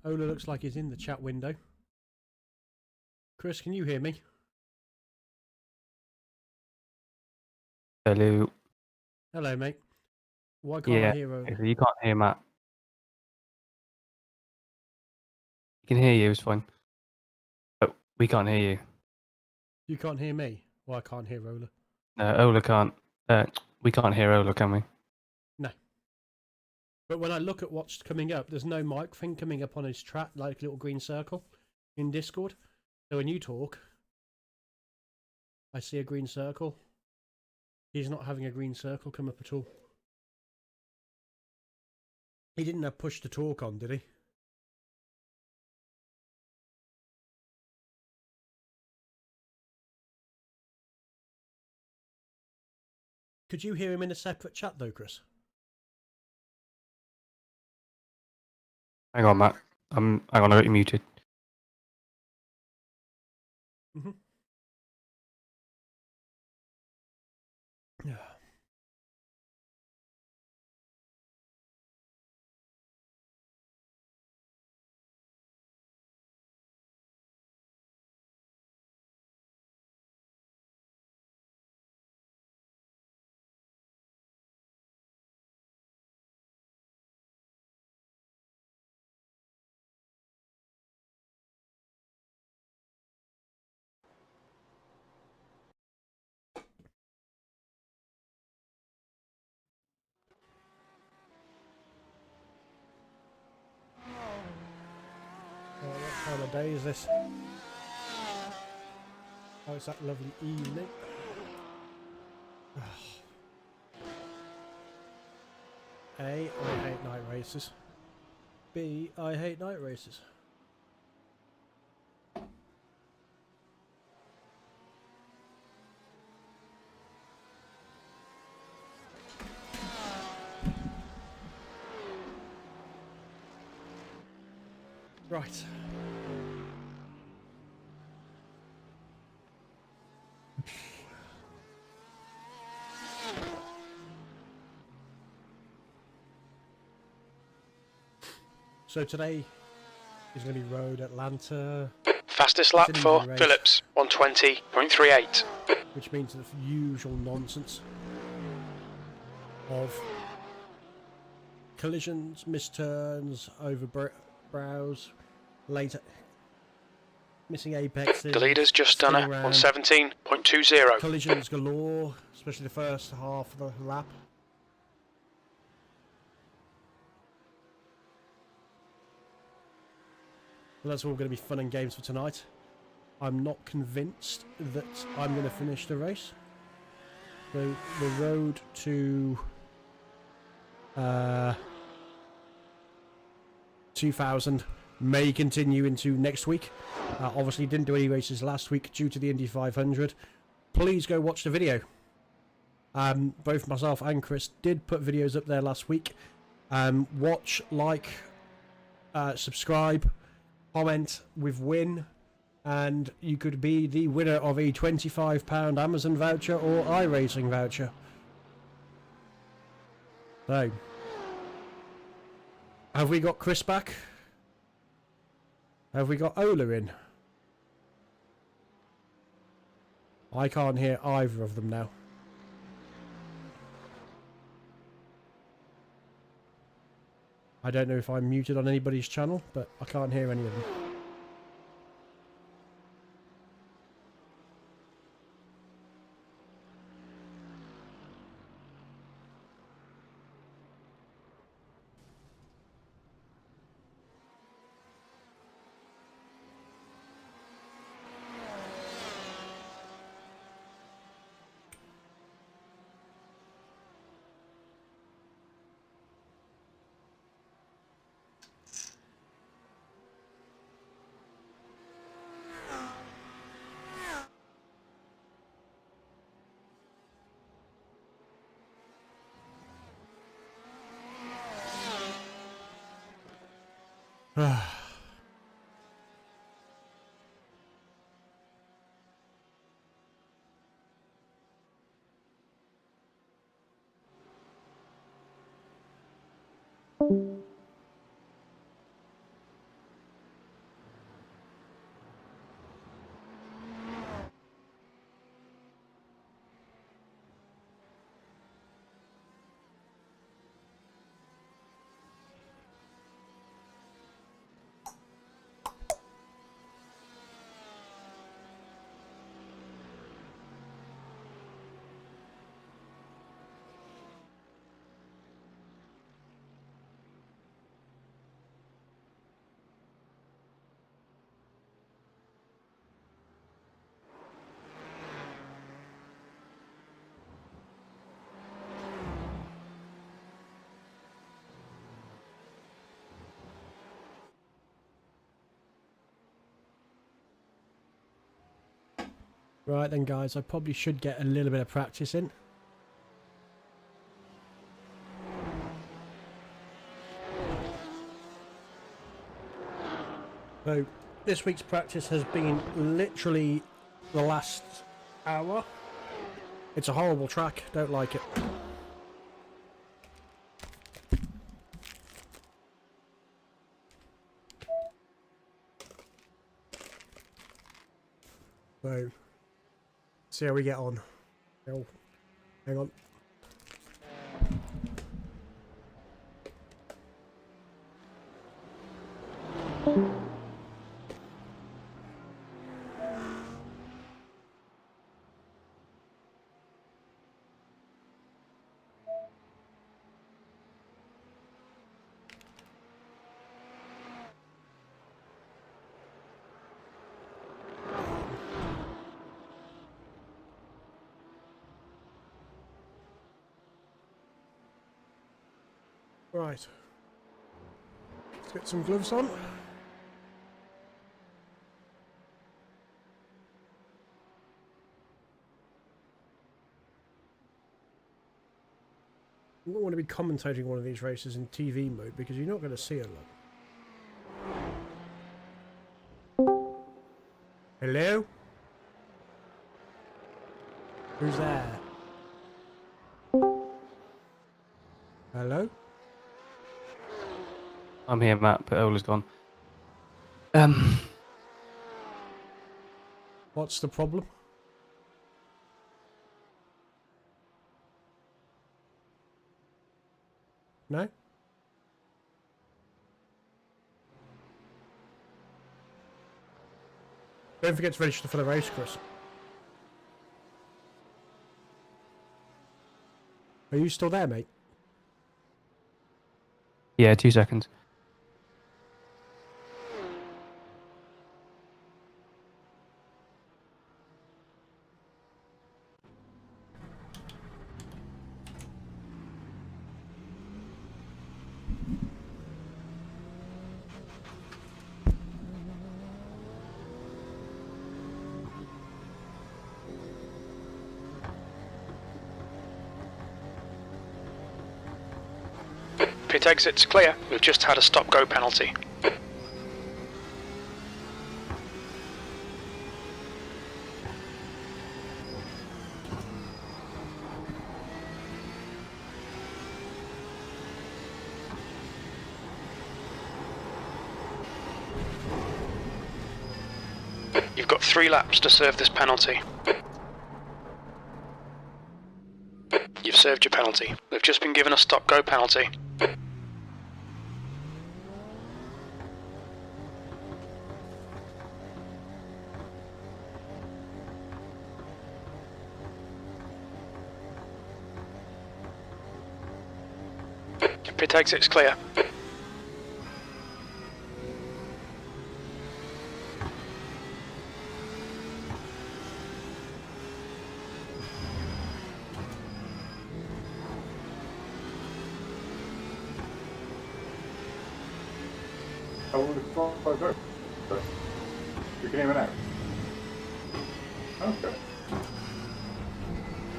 Ola looks like he's in the chat window. Chris, can you hear me? Hello. Hello, mate. Why can't I Yeah, hear Ola? you can't hear Matt. You can hear you, it's fine. But we can't hear you. You can't hear me? Well, I can't hear Ola. Ola can't. We can't hear Ola, can we? No. But when I look at what's coming up, there's no mic thing coming up on his chat, like a little green circle in Discord. So when you talk, I see a green circle. He's not having a green circle come up at all. He didn't have push to talk on, did he? Could you hear him in a separate chat though, Chris? Hang on, Matt. Hang on, I got you muted. Mm-hmm. Yeah. What time of day is this? Oh, it's that lovely evening. A, I hate night races. B, I hate night races. Right. So today is going to be Road Atlanta, Fastest It's lap an easy for race. Phillips, 120.38. which means the usual nonsense of collisions, misturns, over brows, later missing apexes. The leader's just done spin it, around, 117.20. collisions galore, especially the first half of the lap. Well, that's all going to be fun and games for tonight. I'm not convinced that I'm going to finish the race. So the road to 2000 may continue into next week. Obviously didn't do any races last week due to the Indy 500. Please go watch the video. Both myself and Chris did put videos up there last week. Watch, like, subscribe, comment with win, and you could be the winner of a £25 Amazon voucher or iRACING voucher. So, have we got Chris back? Have we got Ola in? I can't hear either of them now. I don't know if I'm muted on anybody's channel, but I can't hear any of them. Right then, guys, I probably should get a little bit of practice in. So, this week's practice has been literally the last hour. It's a horrible track, don't like it. So, see how we get on. Oh, hang on. Right. Let's get some gloves on. You don't want to be commentating one of these races in TV mode because you're not going to see a lot. Hello? Who's there? Hello? I'm here, Matt, but Ola's gone. What's the problem? No? Don't forget to register for the race, Chris. Are you still there, mate? Yeah, 2 seconds. Pit exit's clear. We've just had a stop-go penalty. You've got 3 laps to serve this penalty. You've served your penalty. We've just been given a stop-go penalty. Pit exit's clear. You can hear me now? Okay.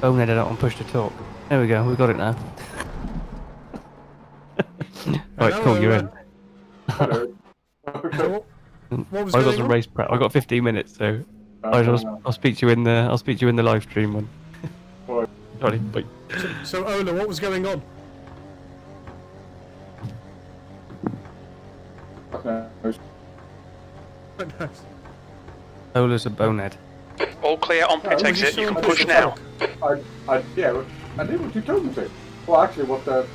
Phone editor on push to talk. There we go, we got it now. Right, Hello, cool, you're in. Hello. So what was I got going some on? race prep. I got 15 minutes, so I'll speak to you in the live stream one. Alright. Sorry, bye. So Ola, what was going on? Ola's a bonehead. All clear on pit was exit. he You can still push on now. Yeah, I did what you told me to. Well, actually, what the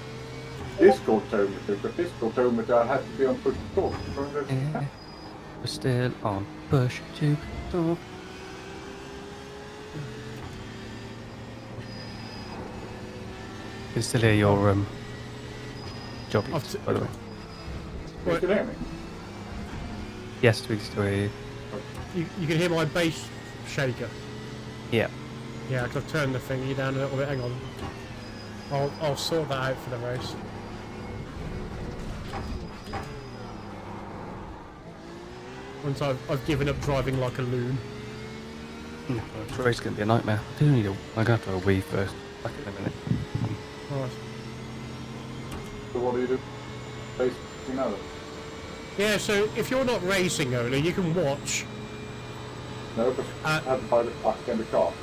Discord told me to, but Discord told me that I had to be on push to talk. Yeah, we're still on push to talk. You can still hear your jobbies, by the way. You can hear me? Yes, we can still hear you. You can hear my bass shaker. Yeah. Yeah, 'cause I've turned the thingy down a little bit. Hang on. I'll sort that out for the race. Once I've given up driving like a loon. This race is going to be a nightmare. I do need a... I'm going to have to have a wee first. Back in a minute. Right. So what do you do? Basically now then? Yeah, so if you're not racing, Ola, you can watch. No, because I had to buy the back in the car.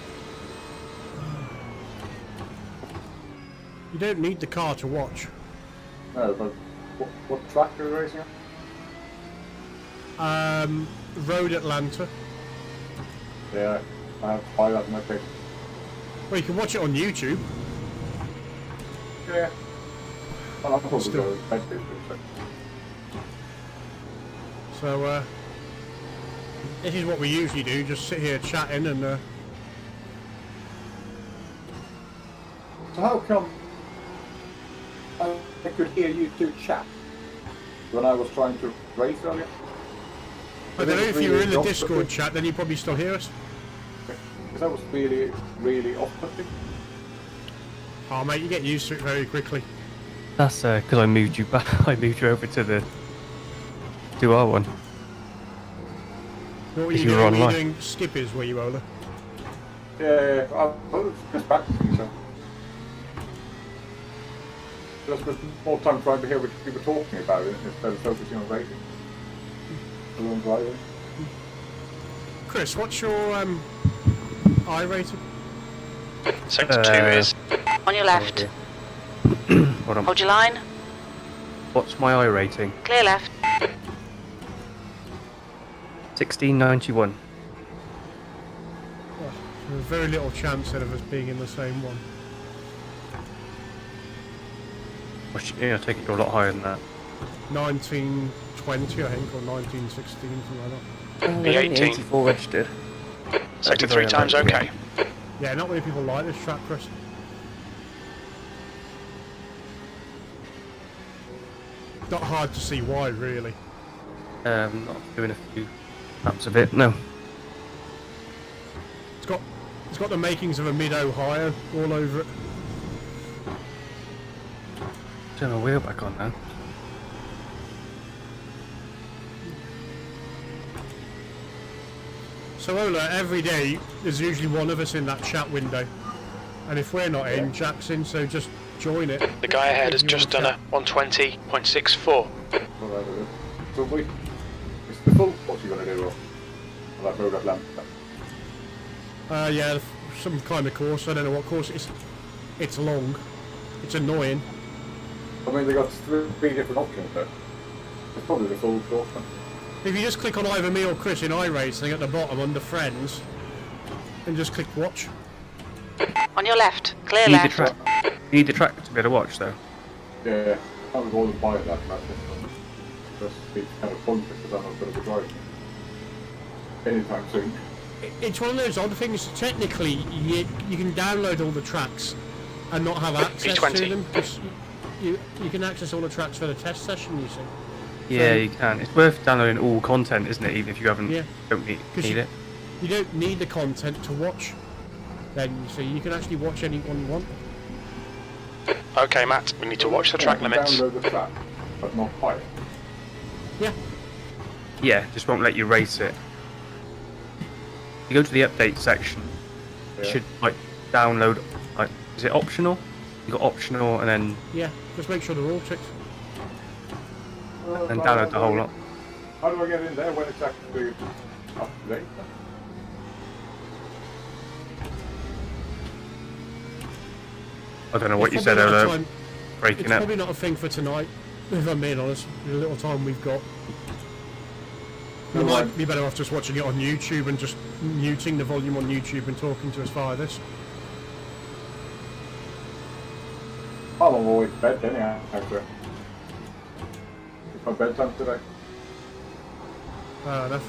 You don't need the car to watch. No, but what track are you racing on? Road Atlanta. Yeah, I have to buy that in my case. Well, you can watch it on YouTube. Yeah. Well, I'm probably Still. going to bed this week, So, this is what we usually do, just sit here chatting and, So how come I could hear you two chat when I was trying to race earlier? I don't know if you were in the Discord chat, then you probably still hear us. Because that was really, really off-putting. Oh, mate, you get used to it very quickly. That's because I moved you back. I moved you over to the 2R1. What were If you you doing? were Were you online. doing skippies, were you, Ola? Yeah, I was just practicing, so. Just spent more time trying to hear what you were talking about it instead of focusing on racing. Along driving. Chris, what's your I rating? Sector 2 is On your left. Hold on. Hold your line. What's my I rating? Clear left. 1691. Oh, there's very little chance then of us being in the same one. Yeah, I take it you're a lot higher than that. 1920, I think, or 1916, something like that. B18. 84 registered. Sector That'd be 3 very times unlikely. okay. Yeah, not many people like this track, Chris. Not hard to see why, really. Not doing a few laps of it. No. It's got the makings of a mid-Ohio all over it. Turn my wheel back on now. So Ola, every day there's usually one of us in that chat window, and if we're not in, Jack's in, so just join it. The guy ahead has If you just want done to a 120.64. Whatever it is. So wait, it's the full what you're going to do, or like Road Atlanta? Yeah, some kind of course. I don't know what course it is. It's long. It's annoying. I mean, they got three different options there. It's probably the full course then. If you just click on either me or Chris in iRacing at the bottom under Friends, and just click Watch. On your left. Clear You need the left. track. You need the track to be able to watch, though. Yeah, I was always buying that match. Just it's kind of pointless because I'm not going to be driving anytime soon. It's one of those odd things. Technically, you can download all the tracks and not have access B20. to them. 'Cause you can access all the tracks for the test session, you see. Yeah, you can. It's worth downloading all content, isn't it? Even if you haven't, Yeah. don't need 'Cause it. You don't need the content to watch. Then you see, you can actually watch anyone you want. Okay, Matt, we need to watch the track You can limits. Download the track, but not buy it. Yeah. Yeah, just won't let you race it. You go to the update section. Yeah. You should like download. Like, is it optional? You got optional, and then Yeah. Just make sure they're all ticked. download the whole lot. How do I get in there when it's actually up to date? I don't know what It's you said probably not a earlier. time- Breaking It's up. probably not a thing for tonight, if I'm being honest. The little time we've got. We No, might be better off just watching it on YouTube and just muting the volume on YouTube and talking to us via this. I'm always in bed anyhow, actually. It's my bedtime today. Fair enough.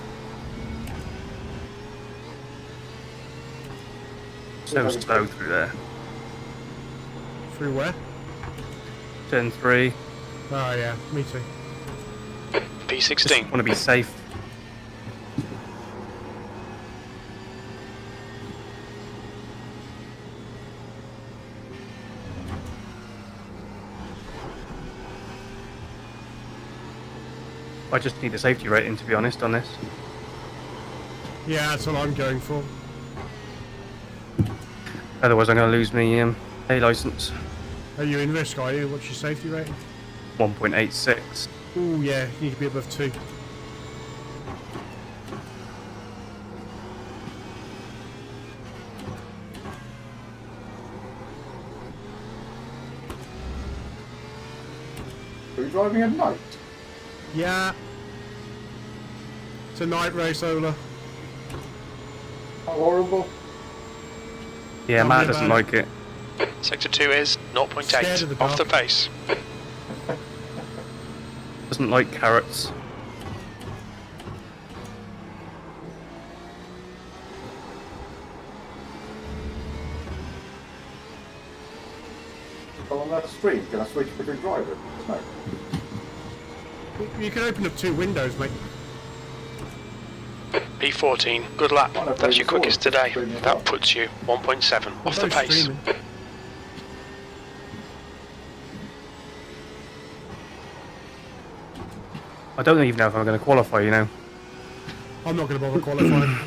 So slow through there. Through where? Turn 3. Oh yeah, me too. Just P16. want to be safe. I just need a safety rating, to be honest, on this. Yeah, that's what I'm going for. Otherwise, I'm going to lose my A license. Are you in risk, are you? What's your safety rating? 1.86. Ooh, yeah, you need to be above 2. Are you driving at night? Yeah. It's a night race, Ola. How horrible. Yeah, Tell me Matt doesn't about like it. Sector 2 is Scared of the 0.8 off the dark. pace. Doesn't like carrots. So on that stream, can I switch between drivers? No. You can open up 2 windows, mate. P14, good lap. Well, I've That's your played quickest before. today. Streaming as That well. puts you 1.7 off the Both pace. streaming. I don't even know if I'm going to qualify, you know. I'm not going to bother qualifying.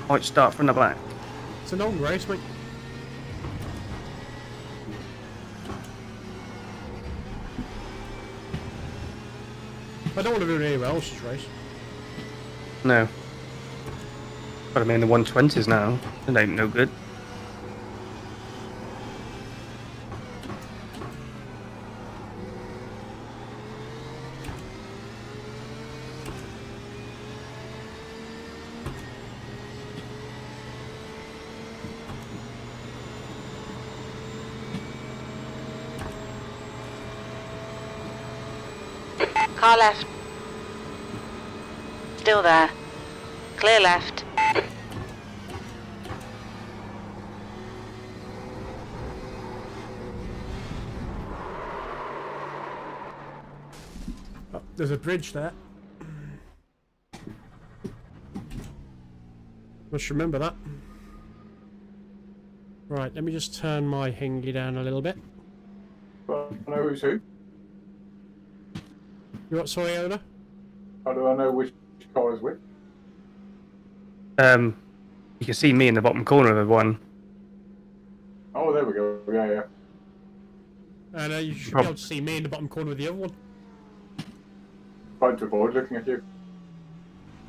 Might start from the back. It's an old race, mate. I don't want to do anyone else's race. No. But I'm in the 120s now. It ain't no good. Car left. Still there. Clear left. Oh, there's a bridge there. Must remember that. Right, let me just turn my hingy down a little bit. But I know who's who. You what, sorry, Ola? How do I know which car is which? You can see me in the bottom corner of the one. Oh, there we go. Yeah, yeah. And you should be able to see me in the bottom corner of the other one. Trying to avoid looking at you.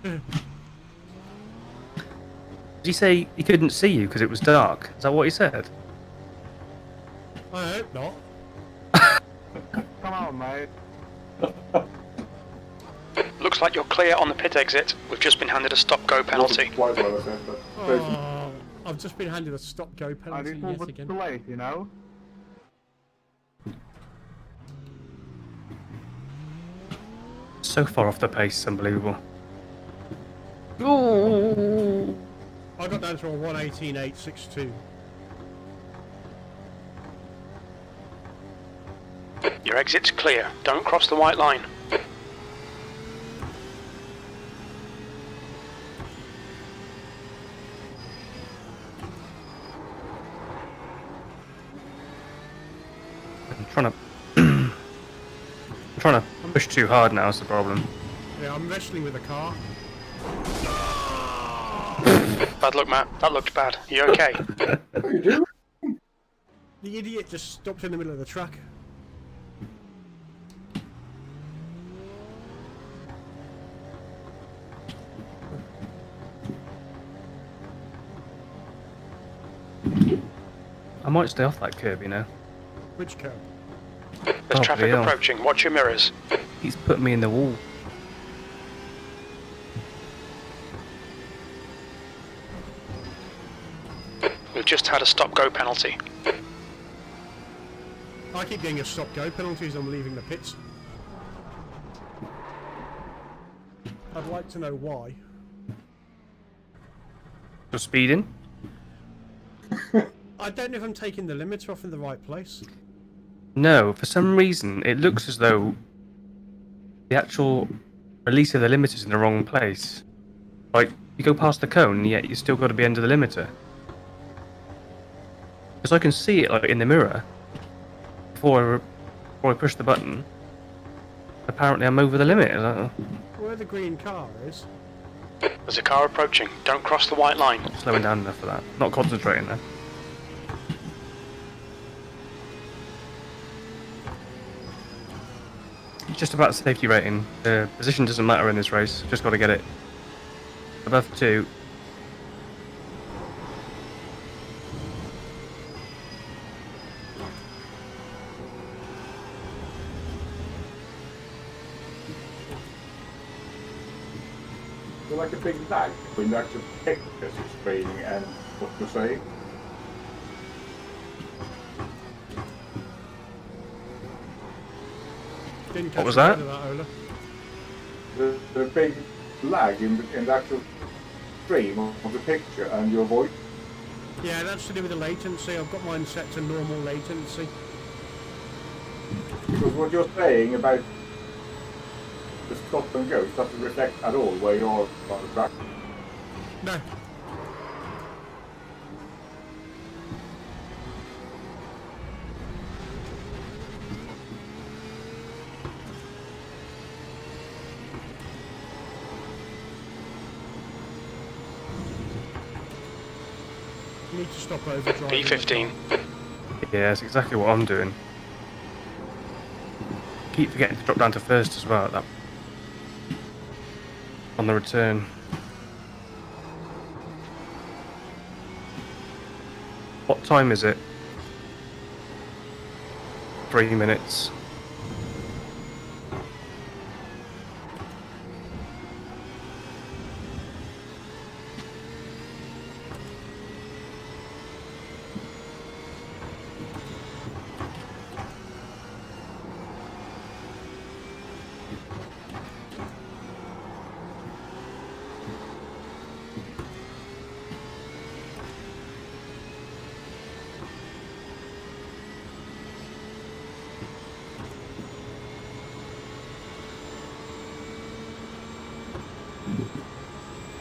Did he say he couldn't see you because it was dark? Is that what he said? I hope not. Come on, mate. Looks like you're clear on the pit exit. We've just been handed a stop-go penalty. Quite well, I said, but Oh, I've just been handed a stop-go penalty yet again. late, you know. So far off the pace, unbelievable. Ooh. I got down to a 1:18.862. Your exit's clear. Don't cross the white line. I'm trying to... I'm trying to push too hard now, is the problem. Yeah, I'm wrestling with a car. Bad luck, Matt. That looked bad. You okay? What are you doing? The idiot just stopped in the middle of the track. I might stay off that curb, you know. Which curb? There's Oh, traffic hell. approaching. Watch your mirrors. He's put me in the wall. We've just had a stop-go penalty. I keep getting a stop-go penalty as I'm leaving the pits. I'd like to know why. For speeding? I don't know if I'm taking the limiter off in the right place. No, for some reason it looks as though the actual release of the limiter's in the wrong place. Like, you go past the cone, yet you still got to be under the limiter. Because I can see it like in the mirror before I push the button. Apparently I'm over the limit. I don't know. Where the green car is, There's a car approaching. Don't cross the white line. Not slowing down enough for that. Not concentrating there. Just about safety rating. The position doesn't matter in this race. Just got to get it above 2. There's like a big lag between the actual pictures screen and what you're saying. Didn't catch What was the that? end of Ola. The big lag in the actual stream of the picture and your voice. Yeah, that's to do with the latency. I've got mine set to normal latency. Because what you're saying about the stop and go doesn't reflect at all where you are on the track. No. You need to stop overdriving. P15. Yeah, that's exactly what I'm doing. Keep forgetting to drop down to first as well at that. On the return. What time is it? 3 minutes.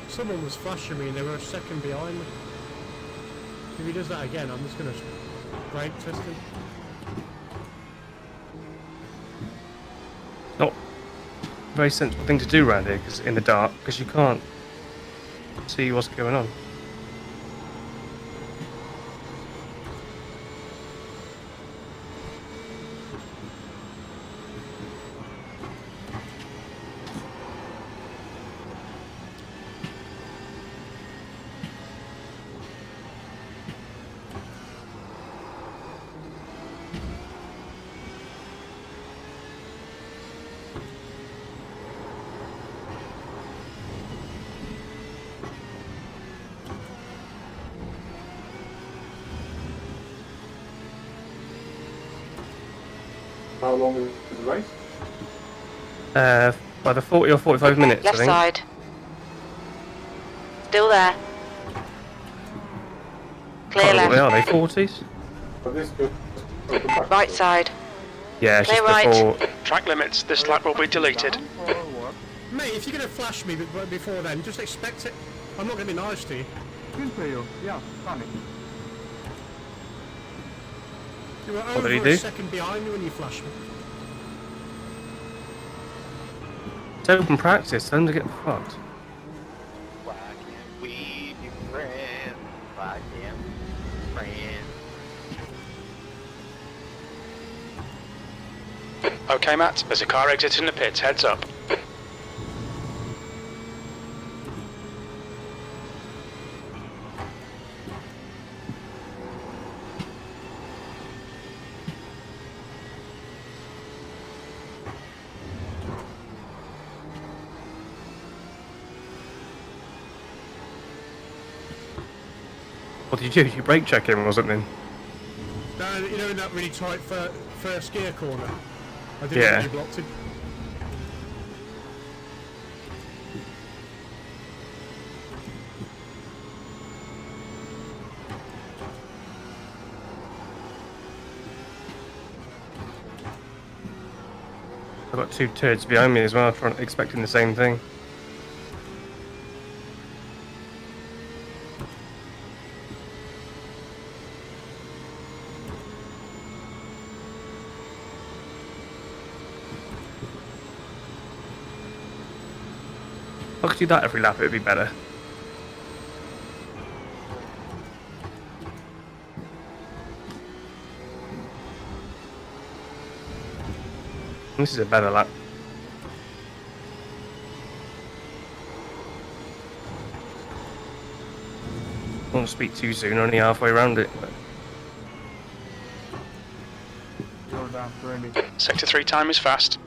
Someone was flashing me and they were a second behind me. If he does that again, I'm just going to brake test him. Not a very sensible thing to do around here, because in the dark, because you can't see what's going on. How long is the race? By the 40 or 45 minutes, Left I think. side. Still there. Clear Can't remember what they left. are, they 40s? But this just open back. Right side. Yeah, it's Clear just right. before. Track limits. This lap will be deleted. Mate, if you're going to flash me before then, just expect it. I'm not going to be nice to you. Yeah, funny. You were did over he a do? second behind me when you flashed me. It's open practice, tell them to get fucked. Why can't we be friends? Why can't we be friends? Okay, Matt. There's a car exiting the pits. Heads up. What did you do? You brake check him or something? No, you know, in that really tight first gear corner. I didn't Yeah. know you blocked him. I've got 2 turds behind me as well, expecting the same thing. I could do that every lap, it'd be better. This is a better lap. I won't speak too soon, only halfway around it. But... Going down for me. Sector 3 time is fast.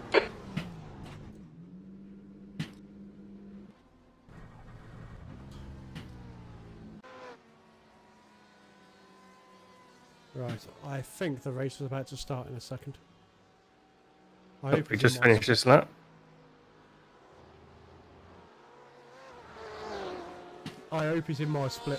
Right, I think the race is about to start in a second. I hope we it's just in my finished this lap. I hope he's in my split.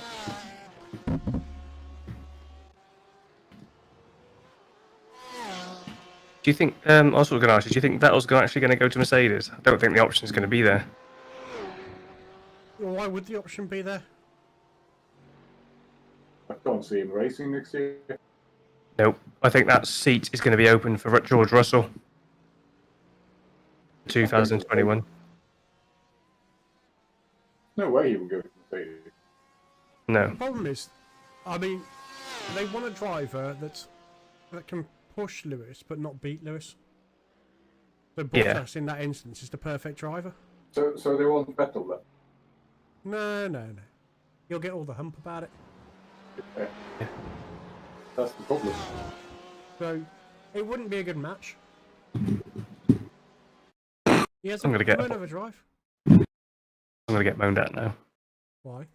Do you think, I was going to ask you, do you think Vettel's actually going to go to Mercedes? I don't think the option's going to be there. Well, why would the option be there? I can't see him racing next year. Nope. I think that seat is going to be open for George Russell. 2021. No way he will go to Mercedes. No. The problem is, I mean, they want a driver that can push Lewis but not beat Lewis. So Bottas in that instance is the perfect driver. So they want Vettel then? No. You'll get all the hump about it. Yeah. That's the problem. So it wouldn't be a good match. He has a I'm gonna of a drive. I'm going to get moaned at now. Why?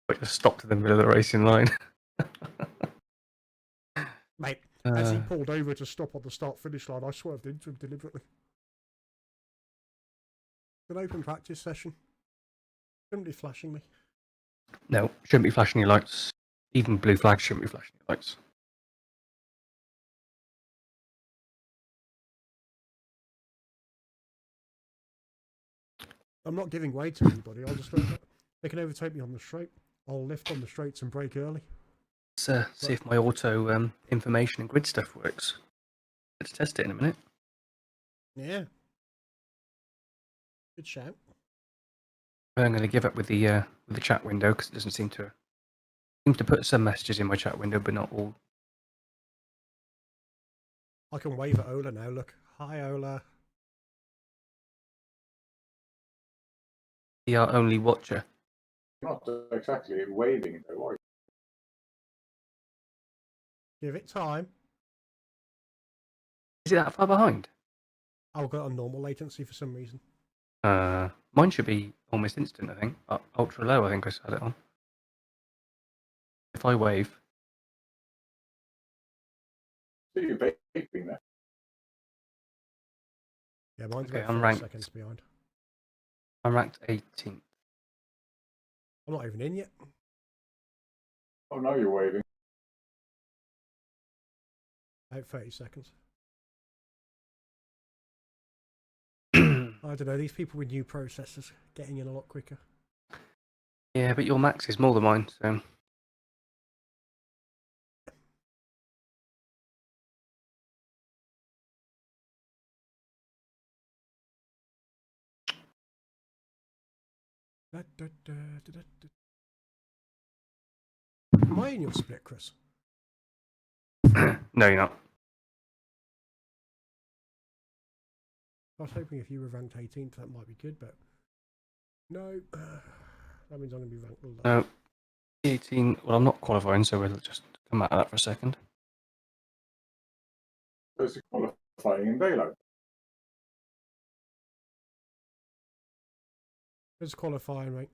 But just stop to the middle of the racing line. Mate, as he pulled over to stop on the start-finish line, I swerved into him deliberately. An open practice session. Shouldn't be flashing me. No, shouldn't be flashing your lights. Even blue flags shouldn't be flashing your lights. I'm not giving way to anybody. I'll just they can overtake me on the straight. I'll lift on the straights and brake early. Let's see if my auto information and grid stuff works. Let's test it in a minute. Yeah. Good shout. I'm going to give up with the chat window because it doesn't seem to put some messages in my chat window, but not all. I can wave at Ola now. Look, hi Ola. The our only watcher. Not exactly waving though, are you? Give it time. Is it that far behind? I've got a normal latency for some reason. Mine should be almost instant, I think. Ultra low, I think I set it on. If I wave. So you're vaping there. Yeah, mine's Okay, about I'm 5 ranked. seconds behind. I'm ranked 18th. I'm not even in yet. Oh, now you're waving. About 30 seconds. I don't know, these people with new processors getting in a lot quicker. Yeah, but your max is more than mine, so. Am I in your split, Chris? No, you're not. I was hoping if you were ranked 18th, that might be good, but no. That means I'm going to be ranked low. No. 18. Well, I'm not qualifying, so we'll just come out of that for a second. There's qualifying in daylight. It's qualifying, mate.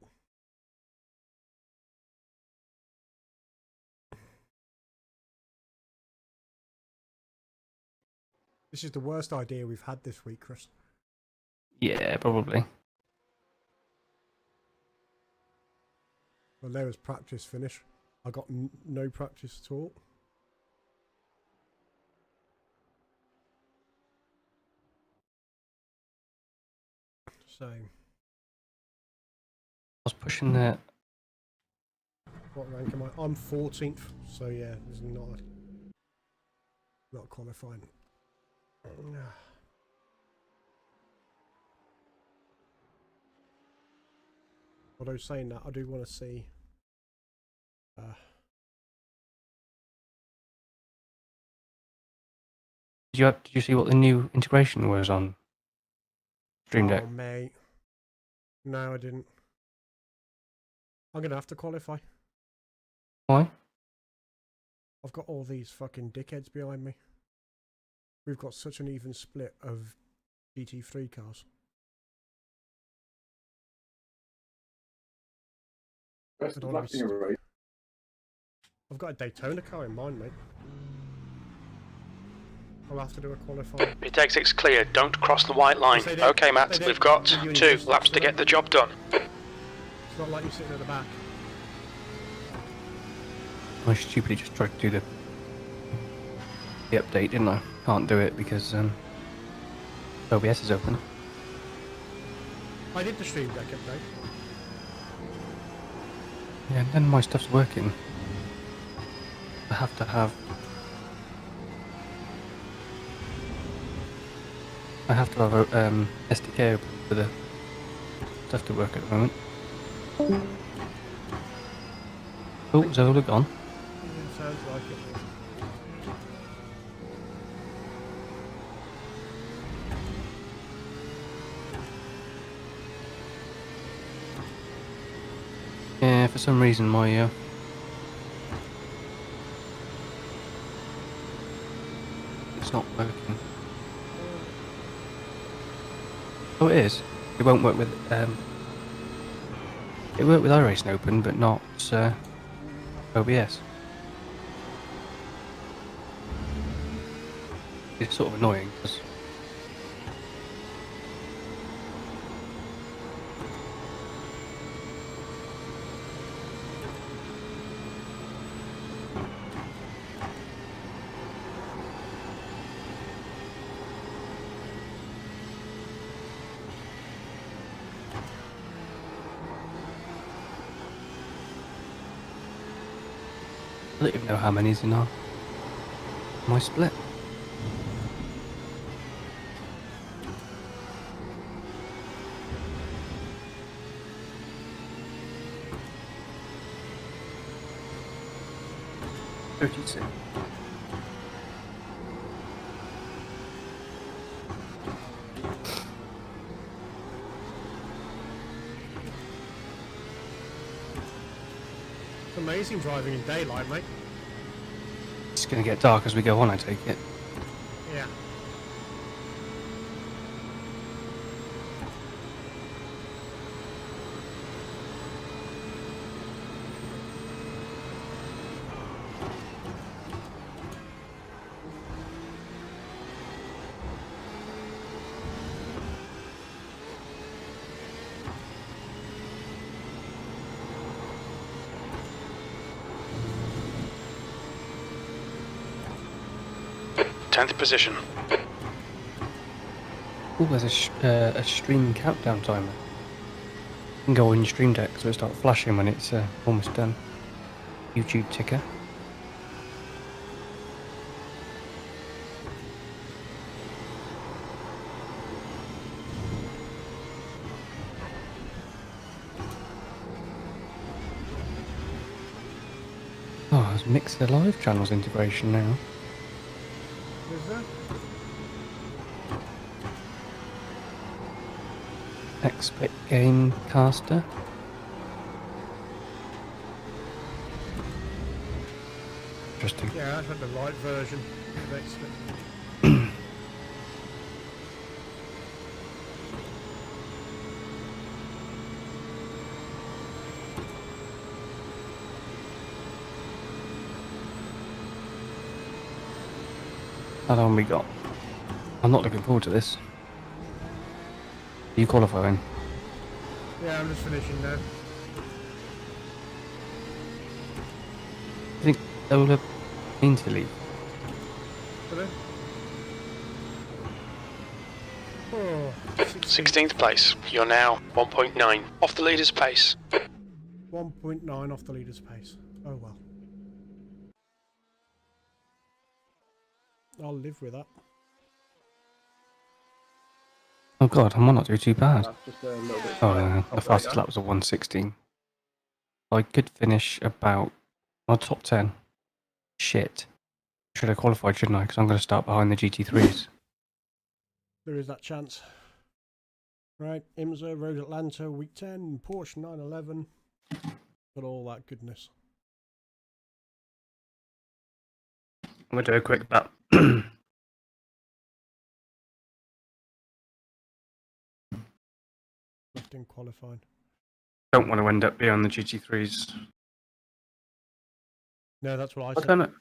This is the worst idea we've had this week, Chris. Yeah, probably. Well, there was practice finish. I got no practice at all. So, I was pushing the. what rank am I? I'm 14th. So yeah, there's not qualifying. Although saying that, I do want to see. Did you see what the new integration was on Stream Deck? Oh, mate. No, I didn't. I'm going to have to qualify. Why? I've got all these fucking dickheads behind me. We've got such an even split of GT3 cars. Best I of don't luck wanna in be your race. I've got a Daytona car in mind, mate. I'll have to do a qualifying. Pit exit's clear, don't cross the white line. They don't- Okay, Matt, they don't we've got give you any 2 distance laps for to get that. the job done. It's not like you're sitting at the back. I stupidly just tried to do the update, didn't I? Can't do it because OBS is open. I did the Stream Deck update. Yeah, and then my stuff's working. I have to have a SDK open for the stuff to work at the moment. Oh, Zola gone. Sounds like it. Yeah, for some reason my it's not working. Oh, it is. It won't work with it worked with iRACING open, but not OBS. It's sort of annoying because I don't even know how many's in my split. $32. It's amazing driving in daylight, mate. It's going to get dark as we go on, I take it. Yeah. Tenth position. Oh, there's a stream countdown timer. You can go on your stream deck so it starts flashing when it's almost done. YouTube ticker. Oh, there's Mixer Live channels integration now. Is there? Expect Game Caster. Interesting. Yeah, I've had the light version of Extra. How long we got? I'm not looking forward to this. Are you qualifying? Yeah, I'm just finishing now. I think Ola means to leave. Hello? Oh, 16th place. You're now 1.9 off the leader's pace. 1.9 off the leader's pace. Oh well. I'll live with that. Oh god, I might not do too bad. That's just a little bit Oh, slow. the fastest lap was a 1:16. I could finish about top 10. Shit. Should have qualified, shouldn't I? Because I'm going to start behind the GT3s. There is that chance. Right, IMSA, Road Atlanta, Week 10, Porsche 911. Got all that goodness. I'm going to do a quick lap. Left in qualifying. Don't want to end up beyond the GT3s. No, that's what I I said. don't know.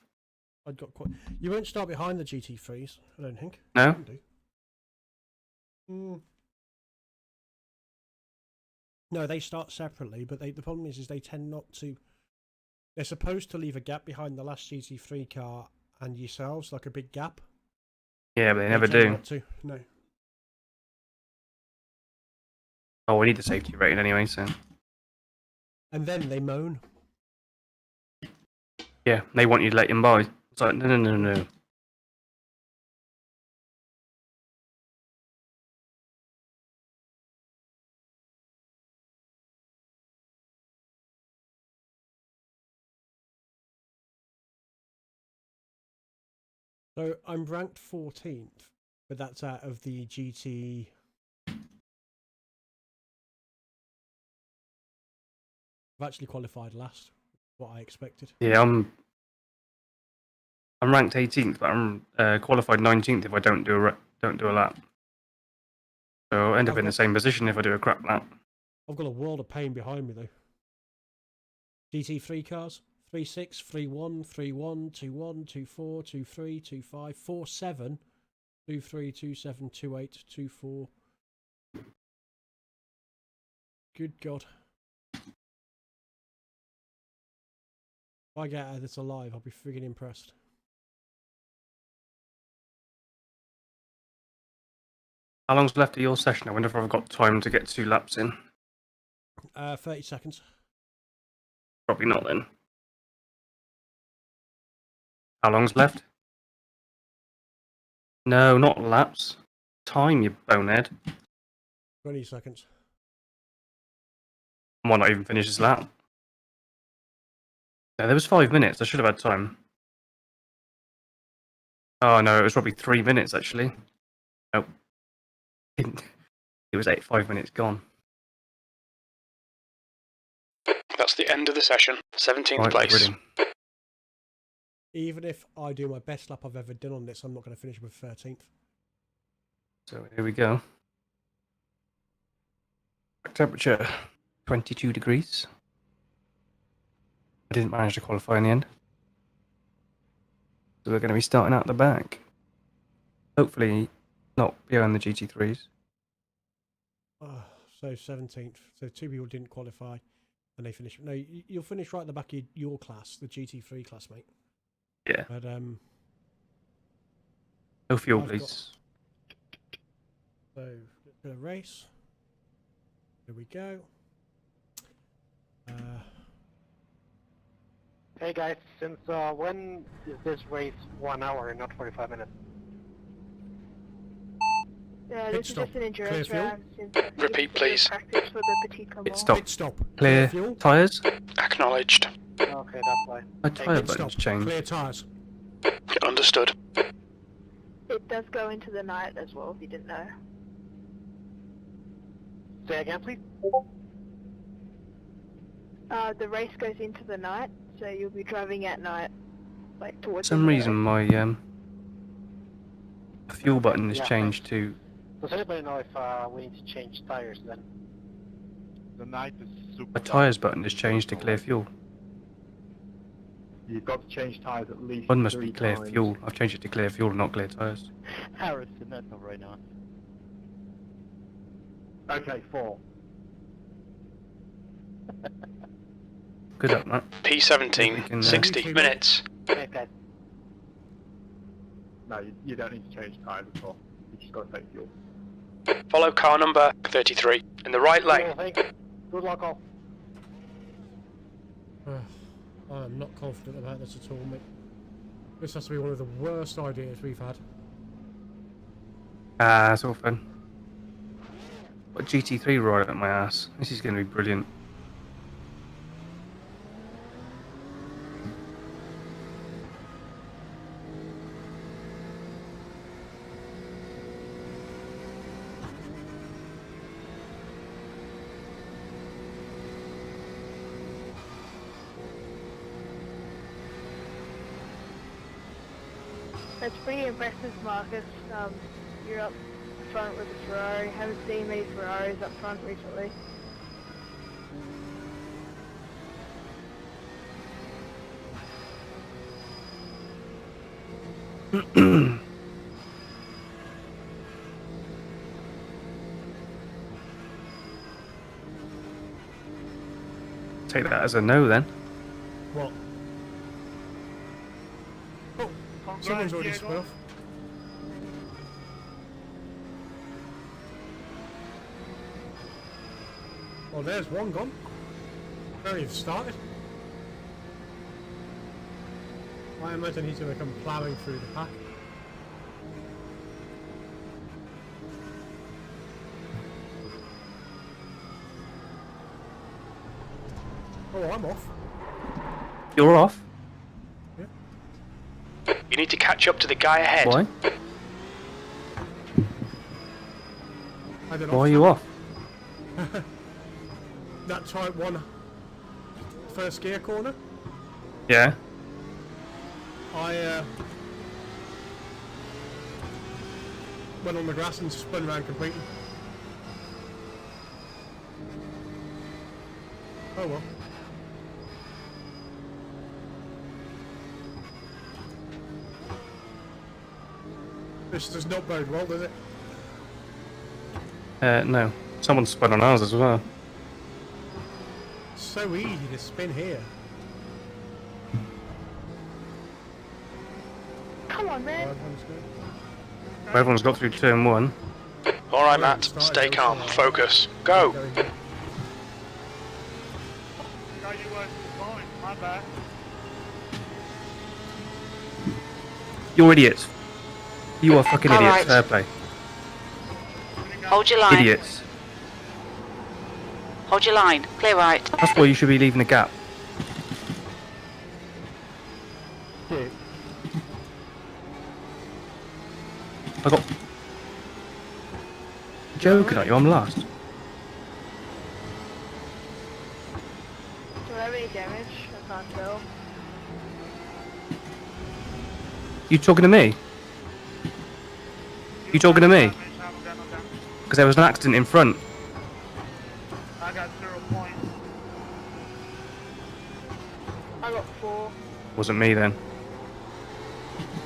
I'd got quite. You won't start behind the GT3s, I don't think. No? You can do. No, they start separately, but the problem is they tend not to. They're supposed to leave a gap behind the last GT3 car and yourselves, like a big gap. Yeah, but they never tend do. Not to. No. Oh, we need the safety rating anyway, so... And then they moan. Yeah, they want you to let him by. It's like, no. So I'm ranked 14th, but that's out of the GT. I've actually qualified last, what I expected. Yeah, I'm ranked 18th, but I'm qualified 19th if I don't do a lap. So I'll end up in the same position if I do a crap lap. I've got a world of pain behind me though. GT3 cars, 3.6, 3.1, 3.1, 2.1, 2.4, 2.3, 2.5, 4.7, 2.3, 2.7, 2.8, 2.4. Good God. If I get out of this alive, I'll be friggin' impressed. How long's left of your session? I wonder if I've got time to get 2 laps in. 30 seconds. Probably not then. How long's left? No, not laps. Time, you bonehead. 20 seconds. I might not even finish this lap. No, there was 5 minutes. I should have had time. Oh no, it was probably 3 minutes actually. Nope. It was 5 minutes gone. That's the end of the session. 17th Right, place. brilliant. Even if I do my best lap I've ever done on this, I'm not going to finish with 13th. So here we go. Temperature 22 degrees. I didn't manage to qualify in the end. So we're going to be starting out the back. Hopefully not behind the GT3s. So 17th. So 2 people didn't qualify and they finished. No, you'll finish right at the back of your class, the GT3 class, mate. Yeah. But No fuel, I've please. So let's go race. Here we go. Hey guys, since when is this race 1 hour and not 45 minutes? Yeah, Pit this is stop. just an endurance Clear fuel. round. Since Repeat, please. Practice for the Petit Le Pit Mans. stop. Pit stop. Clear fuel. tyres? Acknowledged. Okay, that's fine. My tyre Pit button's stop. changed. Clear tyres. Understood. It does go into the night as well, if you didn't know. Say again, please. The race goes into the night, so you'll be driving at night, like For towards. some the reason my fuel button is Yeah, changed to... Does anybody know if we need to change tires then? The night is super. My tyres button is changed to clear fuel. You've got to change tires at least. One must be 3 clear times. fuel. I've changed it to clear fuel, not clear tyres. Harrison, that's not right now. Okay, 4. Good luck, Matt. P17, We can, 60 minutes. Thanks guys. No, you don't need to change tires at all. You just got to take fuel. Follow car number 33 in the right lane. Cool, thanks. Good luck all. I'm not confident about this at all, mate. This has to be one of the worst ideas we've had. It's all fun. Got a GT3 right up my ass. This is going to be brilliant. That's pretty impressive, Marcus. You're up front with a Ferrari. Haven't seen many Ferraris up front recently. Take that as a no then. What? Oh, someone's already spun off. Well, there's one gone. Where you've started. I imagine he's going to come ploughing through the pack. Oh, I'm off. You're off? You need to catch up to the guy ahead. Why? I don't know. Why are you off? That type 1 first gear corner. Yeah. I went on the grass and spun around completely. Oh well. This does not bode well, does it? No. Someone spun on ours as well. So easy to spin here. Come on, man. Everyone's good. Everyone's got through turn 1. All right, Matt. Stay calm. Focus. Go. Going good. No, you weren't fine. My bad. You're idiots. You are fucking idiots. Alright. Fair play. Hold your line. Idiots. Hold your line. Clear right. That's why you should be leaving the gap. I got... Joking at you, I'm last. Do I have any damage? I can't tell. You talking to me? You talking to me? Because there was an accident in front. I got 0 points. I got 4. Wasn't me then.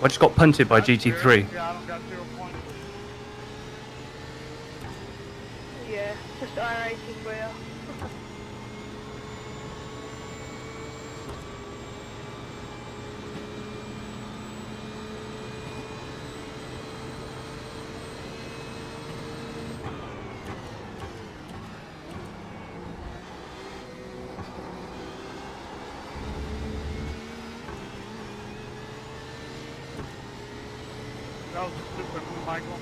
I just got punted by GT3. Yeah, I don't got 0 points. Yeah, just iRACING wheel. That was a super move, Michael.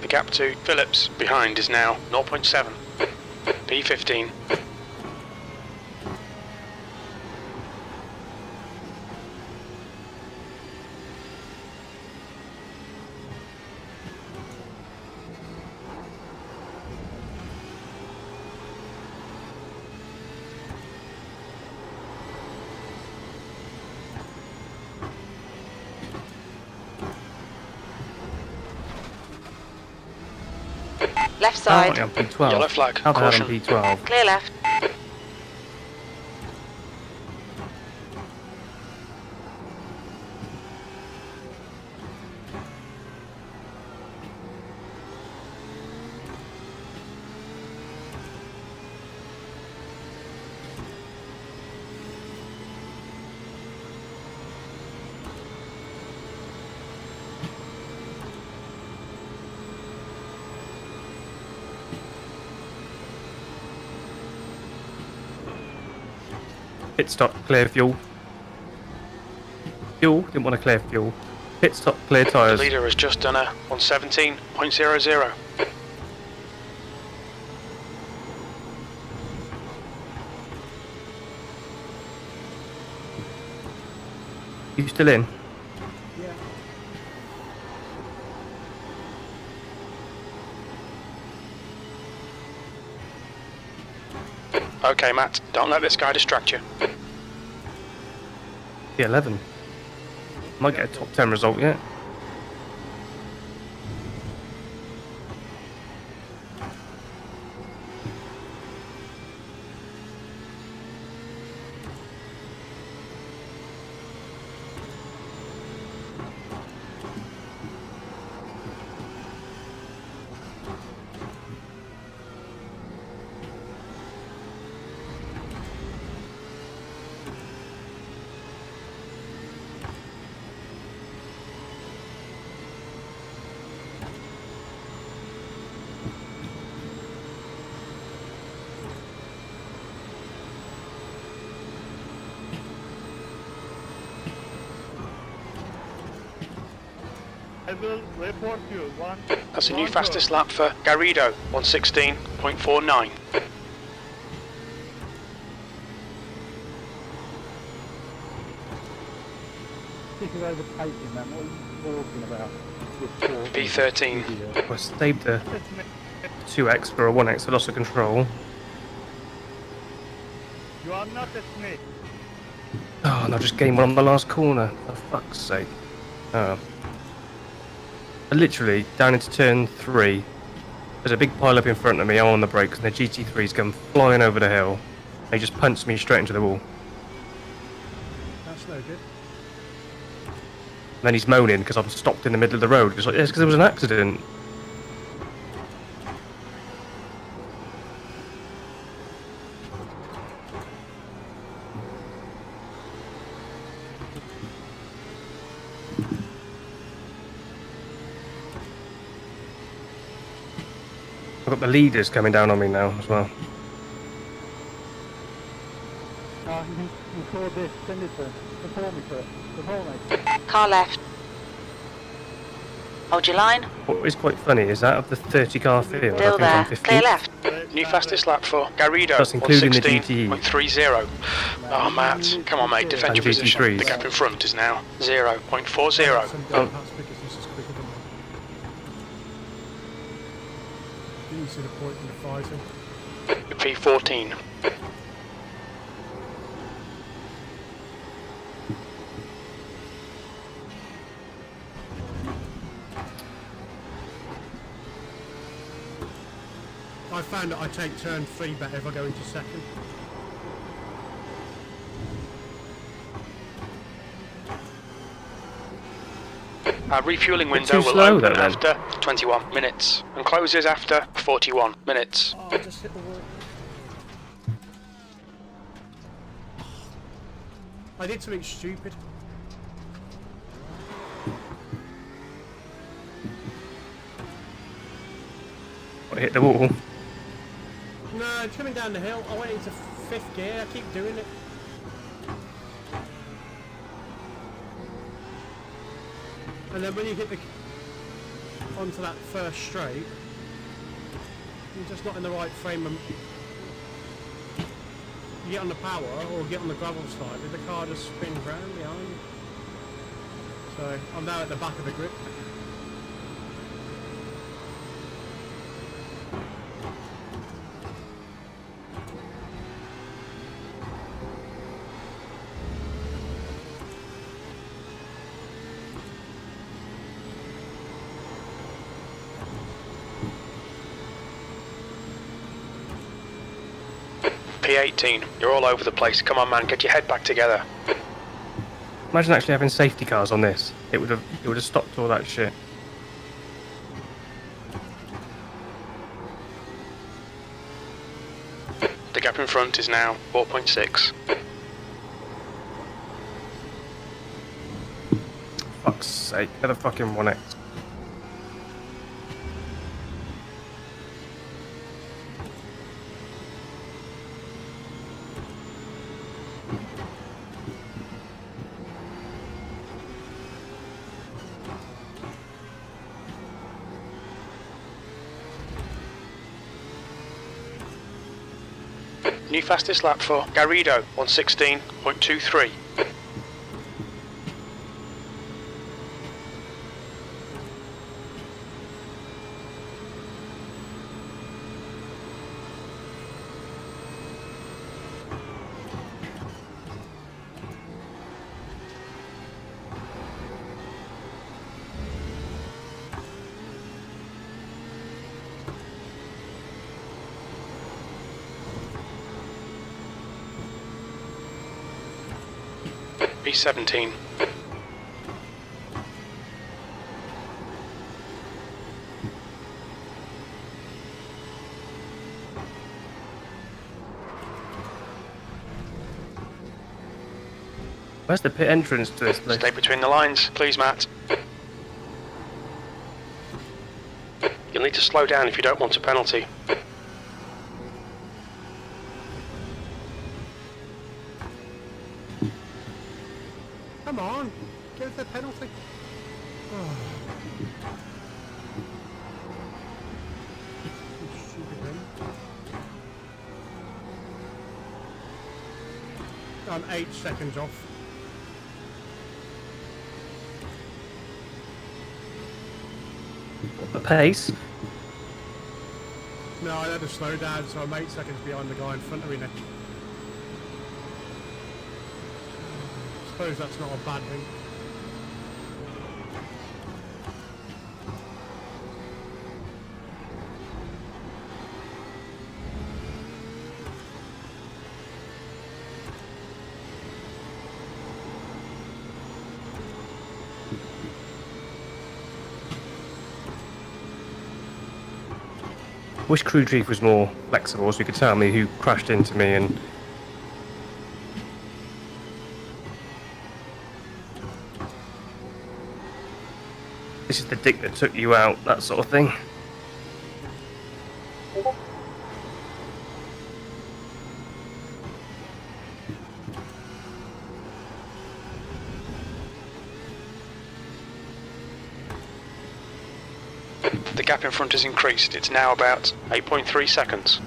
The gap to Phillips behind is now 0.7. P15. Left How am I side. on P12? Yellow flag. How the hell am Caution. P12? Clear left. Pit stop, clear fuel. Fuel, didn't want to clear fuel. Pit stop, clear The tyres. leader has just done a 117.00. You still in? Yeah. Okay, Matt, don't let this guy distract you. The 11. Might get a top 10 result yet. I will report you. One. That's a new fastest lap for Garrido, 116.49. Speaking of overtaking, man, what are you talking about? P13. I saved the 2x for a 1x, I lost the control. You are not a snake. Oh, and I just gained one on the last corner. For fuck's sake. Oh. I literally, down into turn 3, there's a big pile up in front of me, I'm on the brakes, and the GT3's come flying over the hill. They just punched me straight into the wall. That's no good. And then he's moaning because I'm stopped in the middle of the road. It's like, yes, because there was an accident. I've got the leaders coming down on me now as well. You record this, send it to him. Report me to it. Report me. Car left. Hold your line. What is quite funny is that of the 30 car field, I Still think I'm there. 15th. Clear left. New fastest lap for Garrido, That's including the GT. 116.30. Oh, Matt, come on, mate, defend And your position. GT3s. The gap in front is now 0.40. Some Oh. pass because this is quicker than me. Didn't see the point in the fighting. P14. I found that I take turn 3 better if I go into second. Our refueling window too will slow, open though, then. after 21 minutes and closes after 41 minutes. Oh, I just hit the wall. I did something stupid. I hit the wall. No, it's coming down the hill. I went into 5th gear. I keep doing it. And then when you hit the onto that first straight, you're just not in the right frame of... You get on the power or get on the gravel side, the car just spins round behind you. So I'm now at the back of the grip. P18, you're all over the place. Come on, man, get your head back together. Imagine actually having safety cars on this. It would have stopped all that shit. The gap in front is now 4.6. Fuck's sake, get the fucking 1x. New fastest lap for Garrido, 116.23. E17. Where's the pit entrance to this place? Stay between the lines, please, Matt. You'll need to slow down if you don't want a penalty. Come on, give us the penalty. Oh. Stupid thing. I'm 8 seconds off. The pace? No, I had to slow down, so I'm 8 seconds behind the guy in front of me now. Suppose that's not a bad thing. Wish Crew Chief was more flexible so he could tell me who crashed into me and... This is the dick that took you out, that sort of thing. The gap in front has increased. It's now about 8.3 seconds.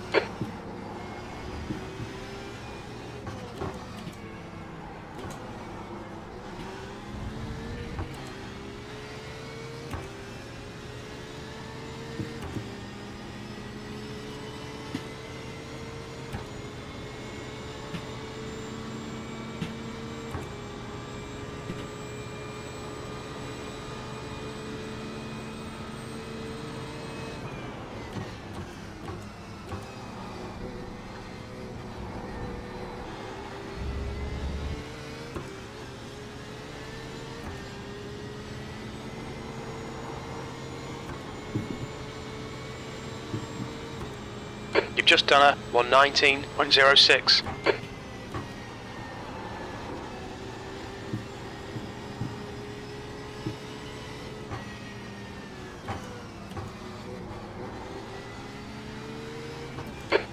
You've just done a 119.06.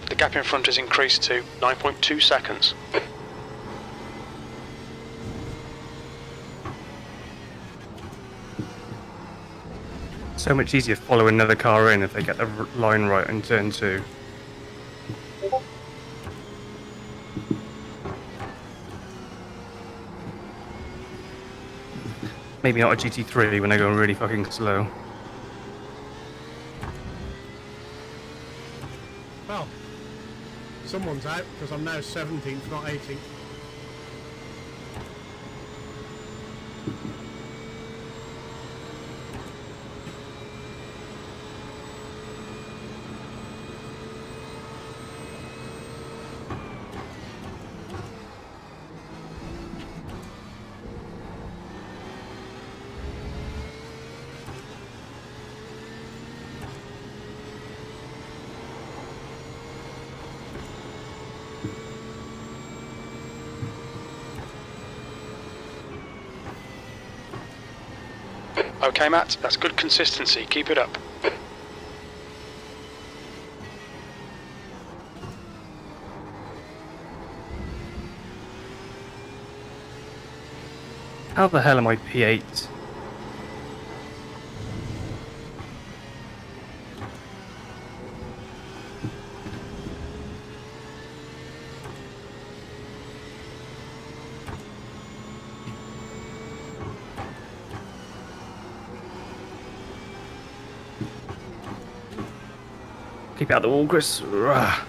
The gap in front has increased to 9.2 seconds. So much easier following another car in if they get the line right in turn 2. Maybe not a GT3 when they're going really fucking slow. Well, someone's out because I'm now 17th, not 18th. Okay, Matt, that's good consistency. Keep it up. How the hell am I P8? Keep out the wall, Chris. Rah.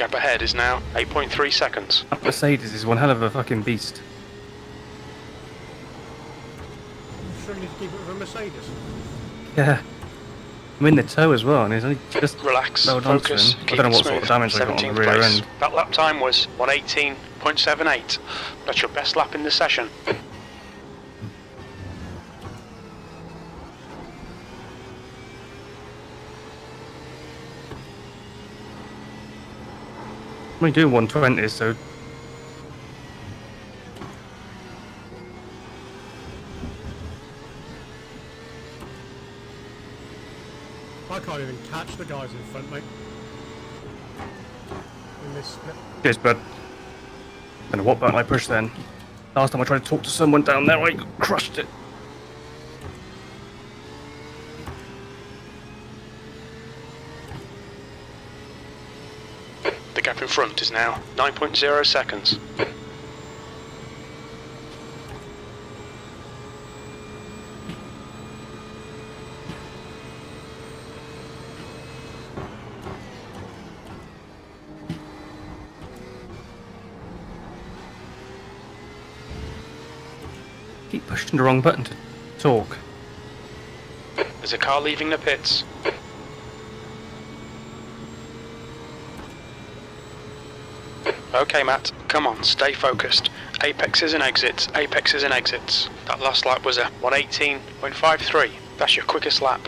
gap ahead is now 8.3 seconds. That Mercedes is one hell of a fucking beast. You're struggling to keep it with a Mercedes. Yeah. I'm in the toe as well, and he's only just Relax, lowered onto focus, him. I keep don't know it what sort smooth. of damage I got on the 17th rear place. end. That lap time was 118.78. That's your best lap in the session. I'm only doing 120, so I can't even catch the guys in front, mate. In this split. cheers, bud. Don't know what button I pushed then. Last time I tried to talk to someone down there, I crushed it. The gap in front is now 9.0 seconds. Keep pushing the wrong button to talk. There's a car leaving the pits. Okay, Matt, come on, stay focused. Apexes and exits, apexes and exits. That last lap was a 118.53. That's your quickest lap.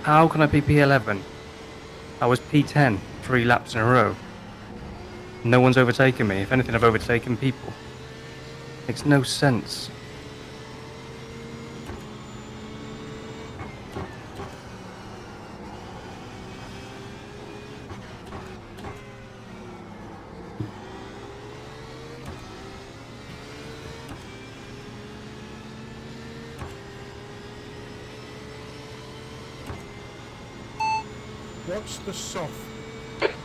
How can I be P11? I was P10 3 laps in a row. No one's overtaken me. If anything, I've overtaken people. Makes no sense. What's the soft?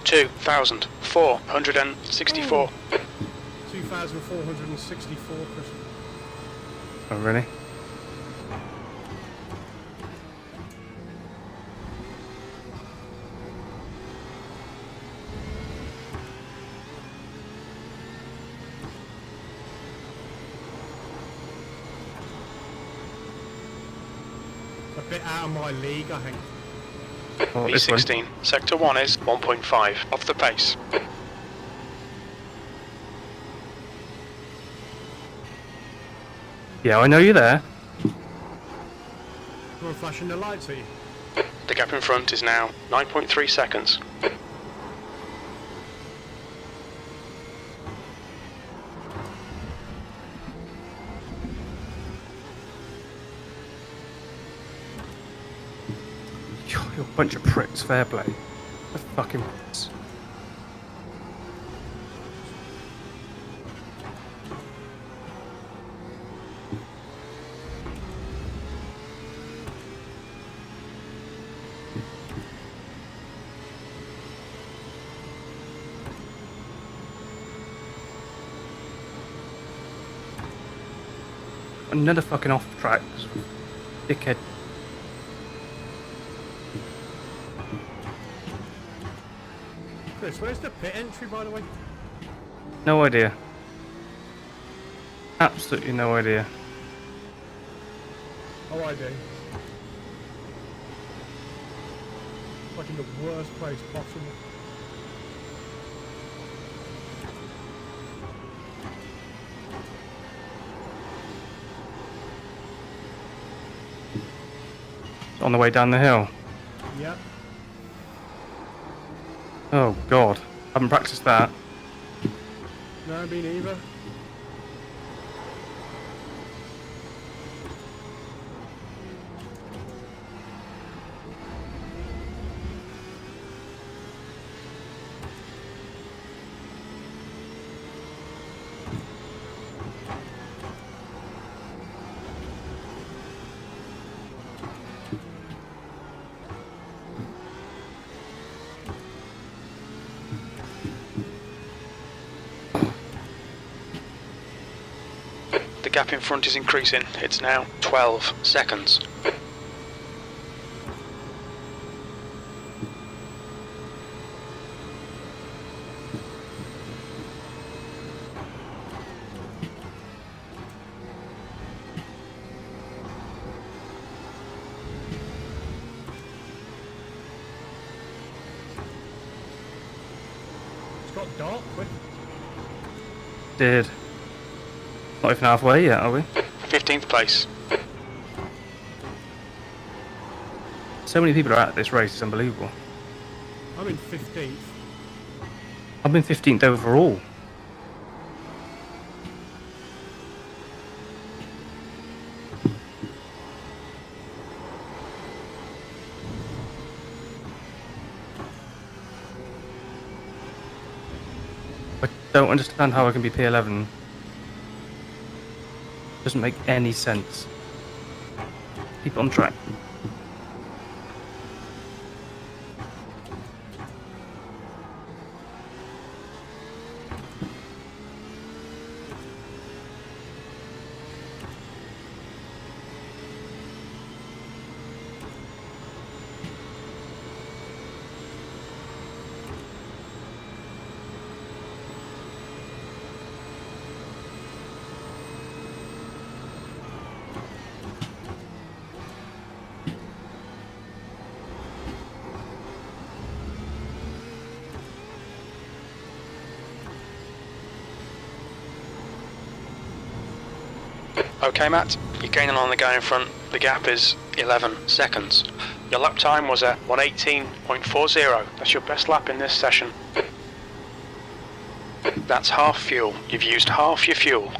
2,464. 2,464, Chris. Oh, really? A bit out of my league, I think. Oh, this one. B16, sector 1 is 1.5 off the pace. Yeah, I know you're there. We're flashing the lights at you. The gap in front is now 9.3 seconds. You're a bunch of pricks, fair play. The fucking pricks. Another fucking off track, dickhead. Chris, where's the pit entry, by the way? No idea. Absolutely no idea. Oh, I do. Like in the worst place possible. On the way down the hill. Yep. Oh god, haven't practiced that. No, me neither. The gap in front is increasing. It's now 12 seconds. It's got dark quick. Did. Not even halfway yet, are we? 15th place. So many people are at this race, it's unbelievable. I'm in 15th. I've been 15th overall. I don't understand how I can be P11. Doesn't make any sense. Keep on track. Okay, Matt, you're gaining on the guy in front. The gap is 11 seconds. Your lap time was at 118.40. That's your best lap in this session. That's half fuel. You've used half your fuel.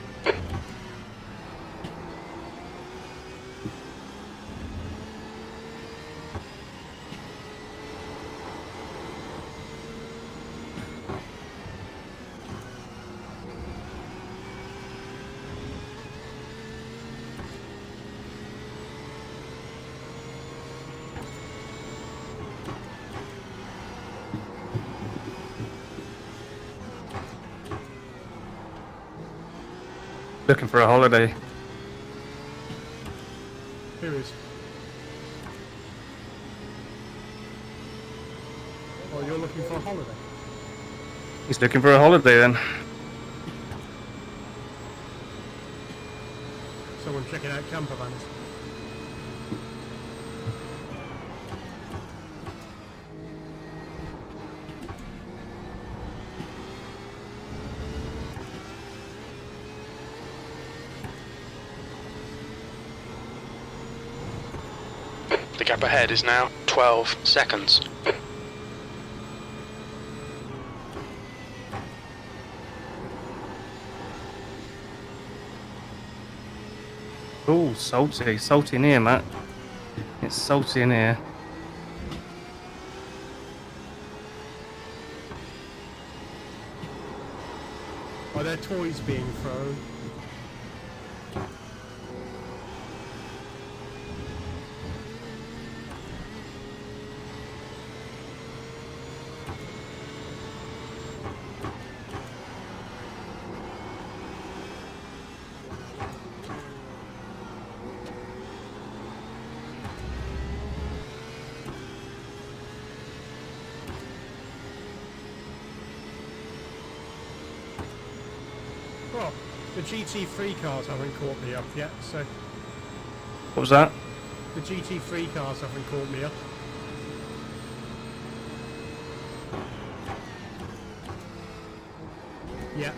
Looking for a holiday. Who is? Oh, you're looking for a holiday? He's looking for a holiday then. Someone checking out camper vans. The gap ahead is now 12 seconds. Oh, salty. Salty in here, Matt. It's salty in here. Are there toys being thrown? Well, the GT3 cars haven't caught me up yet, so What was that? the GT3 cars haven't caught me up. Yeah.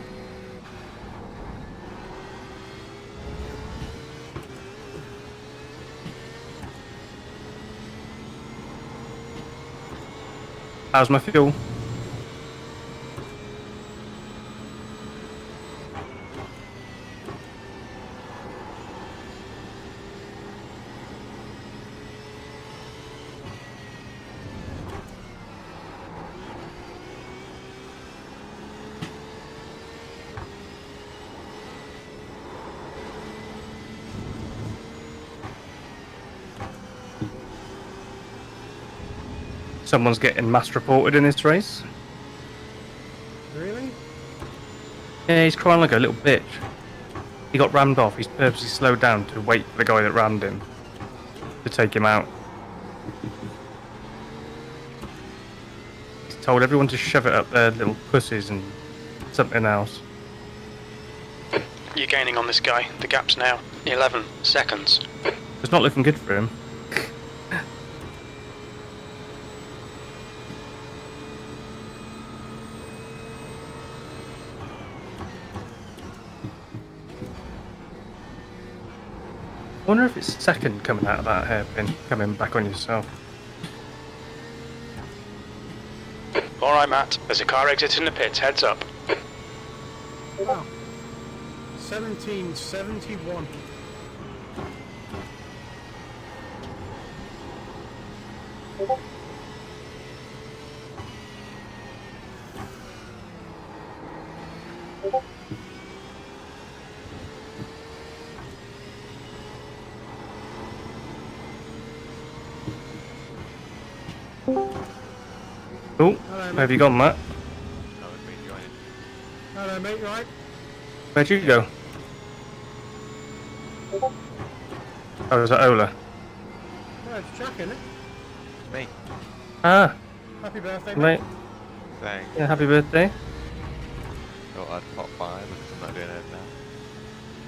How's my fuel? Someone's getting mass reported in this race. Really? Yeah, he's crying like a little bitch. He got rammed off. He's purposely slowed down to wait for the guy that rammed him to take him out. He's told everyone to shove it up their little pussies and something else. You're gaining on this guy. The gap's now 11 seconds. It's not looking good for him. I wonder if it's second coming out of that hairpin, coming back on yourself. Alright, Matt. There's a car exiting the pits. Heads up. Wow. 1771. Oh, Hello, where mate. have you gone, Matt? That was me joining. Hello, mate, you right? Where'd you go? Oh, was that Ola? No, it's Jack, isn't it? Me. Ah, Happy birthday, mate. Thanks. Yeah, happy birthday. Thought I'd pop by because I'm not doing it now.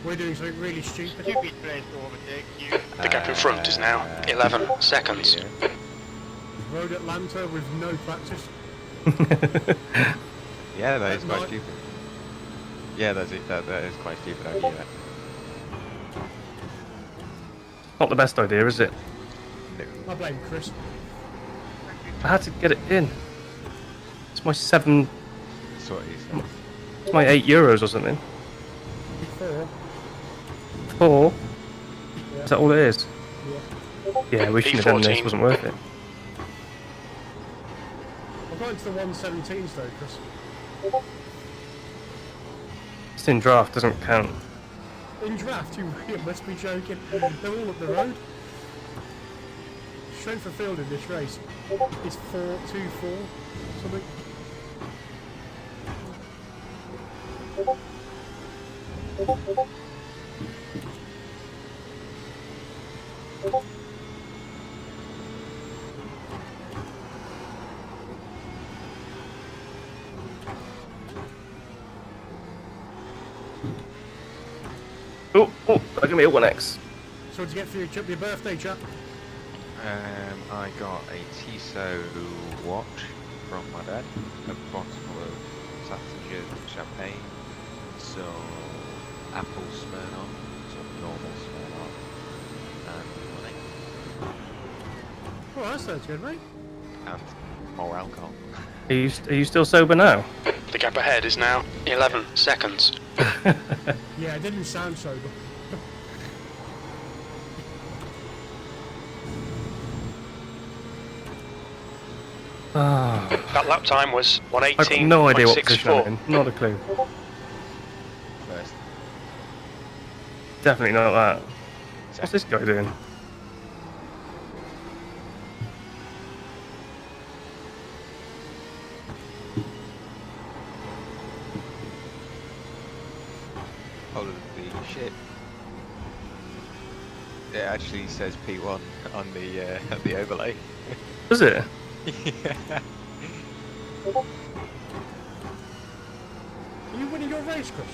We're doing something really stupid. Stupid place to overtake you. The gap in front is now 11 seconds. Road Atlanta with no practice. Yeah, that is At quite night. stupid. Yeah, that is quite stupid. I knew that. Not the best idea, is it? No. I blame Chris. I had to get it in. It's my That's what he said. it's my €8 or something. Before. 4? Yeah. Is that all it is? Yeah. Yeah, we shouldn't have done this. P14. Wasn't worth it. I've got into the 117s though, Chris. It's in draft, doesn't count. In draft, you must be joking. They're all up the road. Strength of field in this race is 4.24 something. Oh, give me a 1X. So to get through your birthday, chap. I got a Tissot watch from my dad, a bottle of Saffron champagne, some apple Smirnoff, some normal Smirnoff, and money, Oh, that sounds good, mate. and more alcohol. Are you still sober now? The gap ahead is now 11 seconds. Yeah, it didn't sound sober. Ah, That lap time was I've got no idea what position I'm 118.64. in. Not a clue. First, Definitely not that. What's this guy doing? holy shit. It actually says P1 on the overlay. Does it? Yeah. Are you winning your race, Chris?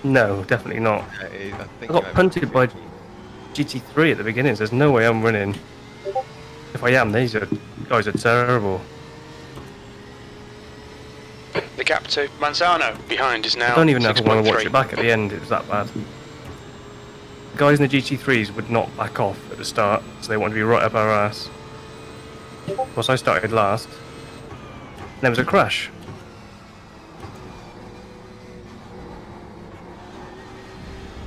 No, definitely not. I think I got I'm punted by 15. GT3 at the beginning, so there's no way I'm winning. If I am, these guys are terrible. The gap to Manzano behind is now I don't even know if I want to watch 6.3. it back at the end, it was that bad. The guys in the GT3s would not back off at the start, so they wanted to be right up our ass. Of course, I started last. There was a crash.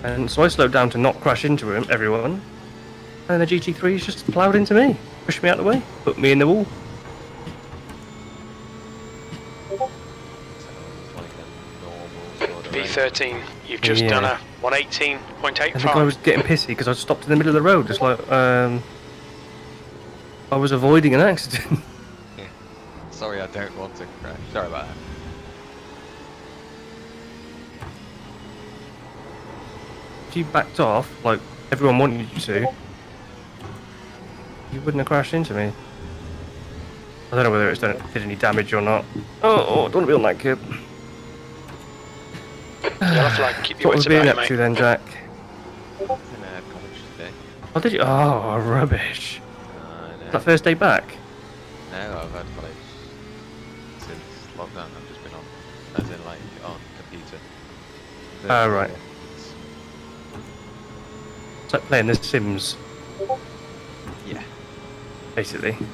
And so I slowed down to not crash into everyone. And the GT3s just ploughed into me, pushed me out of the way, put me in the wall. It's like a normal sort of race. V13, you've just Yeah. done a And the guy 118.85. was getting pissy because I stopped in the middle of the road, just like I was avoiding an accident. Yeah. Sorry, I don't want to crash. Sorry about that. if you backed off like everyone wanted you to, you wouldn't have crashed into me. I don't know whether it's did any damage or not. Oh, don't be on that kid. Yellow flag, keep your What wits was being about you, up mate. to then, Jack? In college today. Oh, did you? Oh, rubbish. No. That first day back? No, I've had college since lockdown. I've just been on, as in like on computer. Oh, right. It's like playing The Sims, Yeah. basically. You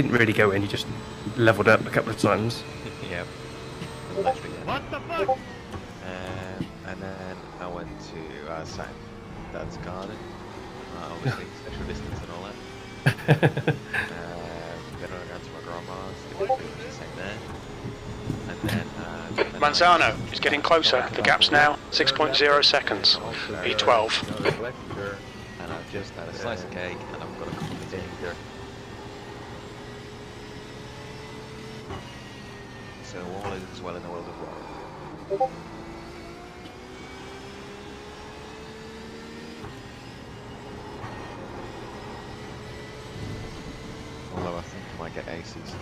didn't really go in, you just leveled up a couple of times. Yeah. Literally, yeah. What the fuck? And then I went to Sam, Dad's garden. Obviously, social distance and all that. Then I went down to my grandma's. Did pretty much the same there. And then. Manzano is getting closer. The gap's now 6.0 seconds. E12. And I've just had a slice of cake and I've got a cup of tea. So all is well in the world of rock. Although I think I might get ACC.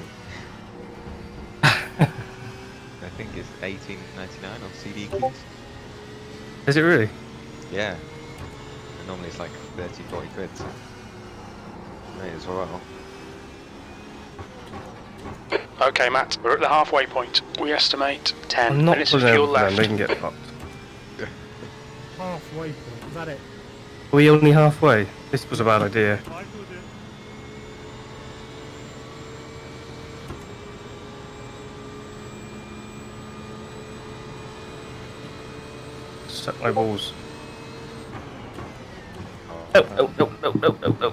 I think it's $18.99 on CD keys. Is it really? Yeah. And normally it's like 30-40 quid, so may as well. Okay, Matt, we're at the halfway point. We estimate 10 I'm not minutes of pulling fuel over them, left. they can get fucked. Halfway point, is that it? Are we only halfway? This was a bad idea. Suck my balls. No.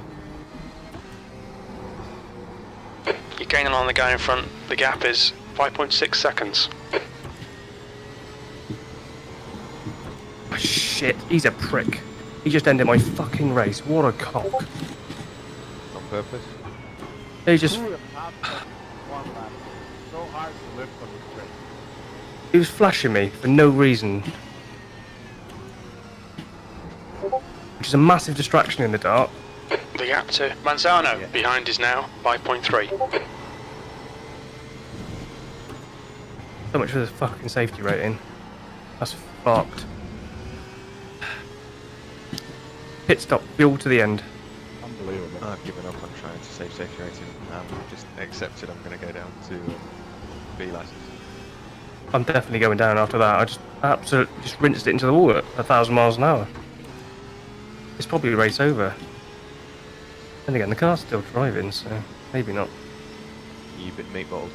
You're gaining on the guy in front. The gap is 5.6 seconds. Oh, shit, he's a prick. He just ended my fucking race. What a cock. On purpose? He just... One lap. So hard to lift on the straight. He was flashing me for no reason. Which is a massive distraction in the dark. The gap to Manzano behind is now 5.3. So much for the fucking safety rating. That's fucked. Pit stop, fuel to the end. Unbelievable. I've given up on trying to save safety rating. Just accepted I'm going to go down to B license. I'm definitely going down after that. I just absolutely just rinsed it into the wall at 1,000 miles an hour. It's probably a race over. And again, the car's still driving, so maybe not. You bit meatball.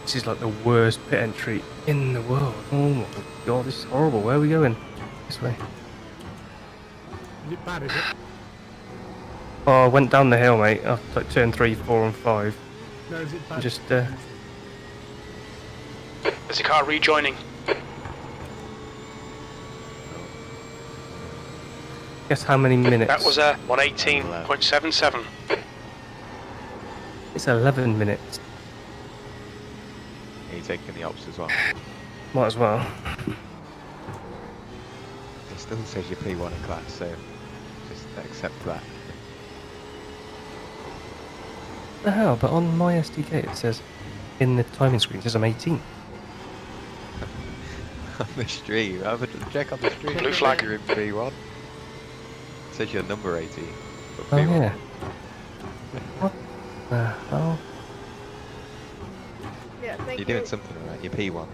This is like the worst pit entry in the world. Oh my god, this is horrible. Where are we going? This way. Is it bad, is it? Oh, I went down the hill, mate. After like turn 3, 4 and 5. No, is it bad? And just, There's a car rejoining. guess how many minutes? That was a 118.77. It's 11 minutes. Are you taking the ops as well? Might as well. It still says you're P1 in class, so just accept that. What the hell? But on my SDK it says, in the timing screen, it says I'm 18. On the stream, have a check on the stream. Blue flag. You're in P1. It says you're number 18. But Oh P1. yeah. What the hell? Yeah, thank You're you. doing something right. You're P1.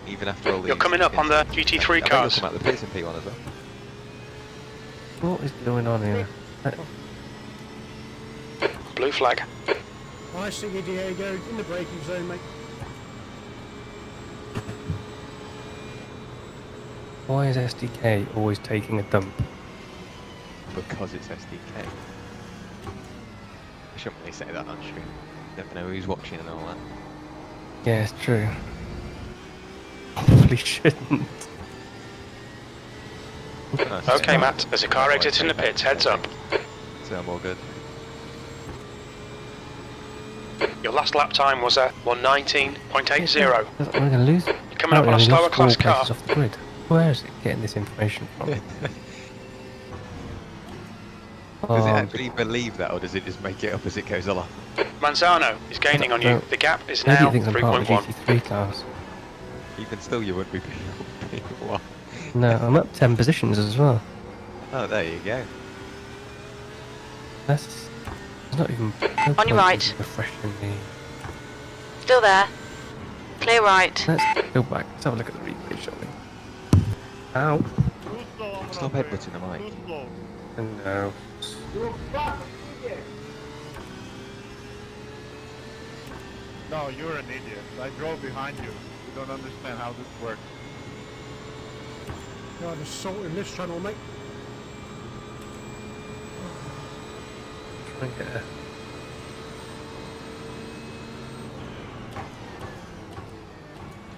Even after all these. You're coming up on the GT3 I think you'll cars. come out the pits in P1 as well. What is going on here? Blue flag. I see you, Diego, in the braking zone, mate. Why is SDK always taking a dump? Because it's SDK. I shouldn't really say that on stream. Never know who's watching and all that. Yeah, it's true. Probably shouldn't. No, it's Okay, fine. Matt, there's a car exiting the pits. Heads up. So I'm all good. Your last lap time was a 119.80. I'm going to lose. You're coming up on a Apparently I slower lost class 4 car. places off the grid. Where is it getting this information from? Does it actually believe that, or does it just make it up as it goes along? Manzano is gaining on you. No. The gap is Maybe now it thinks I'm part of the 3.1. GT3 class. Even still, you wouldn't be P1. No, I'm up 10 positions as well. Oh, there you go. That's there's not even no On your point right. in refreshing the. Still there. Clear right. Let's go back. Let's have a look at the replay, shall we? Ow. Stop headbutting the mic. No. No, you're an idiot. I drove behind you. You don't understand how this works. Yeah, I'm assaulting this channel, mate. Try and get a.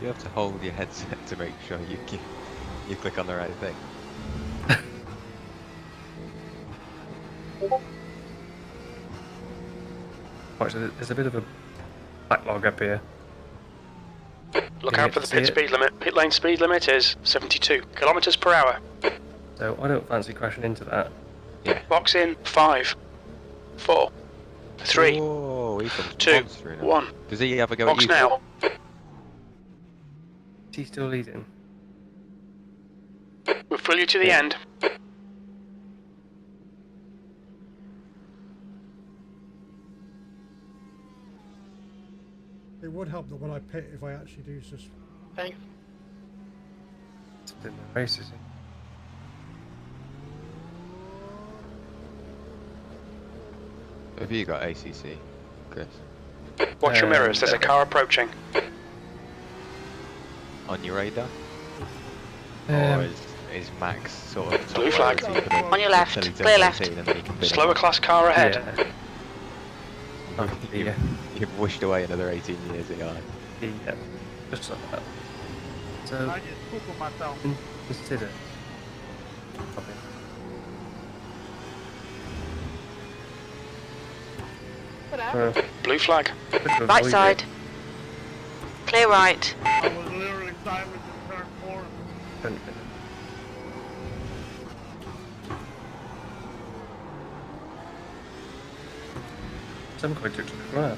You have to hold your headset to make sure you click on the right thing. Right, so there's a bit of a backlog up here. Look Can out you for the see pit it? speed limit. Pit lane speed limit is 72 kilometers per hour. So I don't fancy crashing into that. Yeah. Box in 5, 4, 3, Oh, he comes 2, monster now. 1. Does he have a go Box at you? now. Is he still leading? We'll fill you to the end. It would help that when I pit if I actually do this. Thanks. It's been the race, is it? Have you got ACC, Chris? Watch your mirrors, there's a no. car approaching. On your radar? Or Um, is Max sort of Blue flag. On your left. Clear left. Slower class car ahead. yeah. Oh, yeah. You've wished away another 18 years of your life. Yeah. Just like that. So I just pooped myself. consider. Okay. Blue flag. Right side. Clear right. I was literally sideways in turn 4. Some quite took to the grass.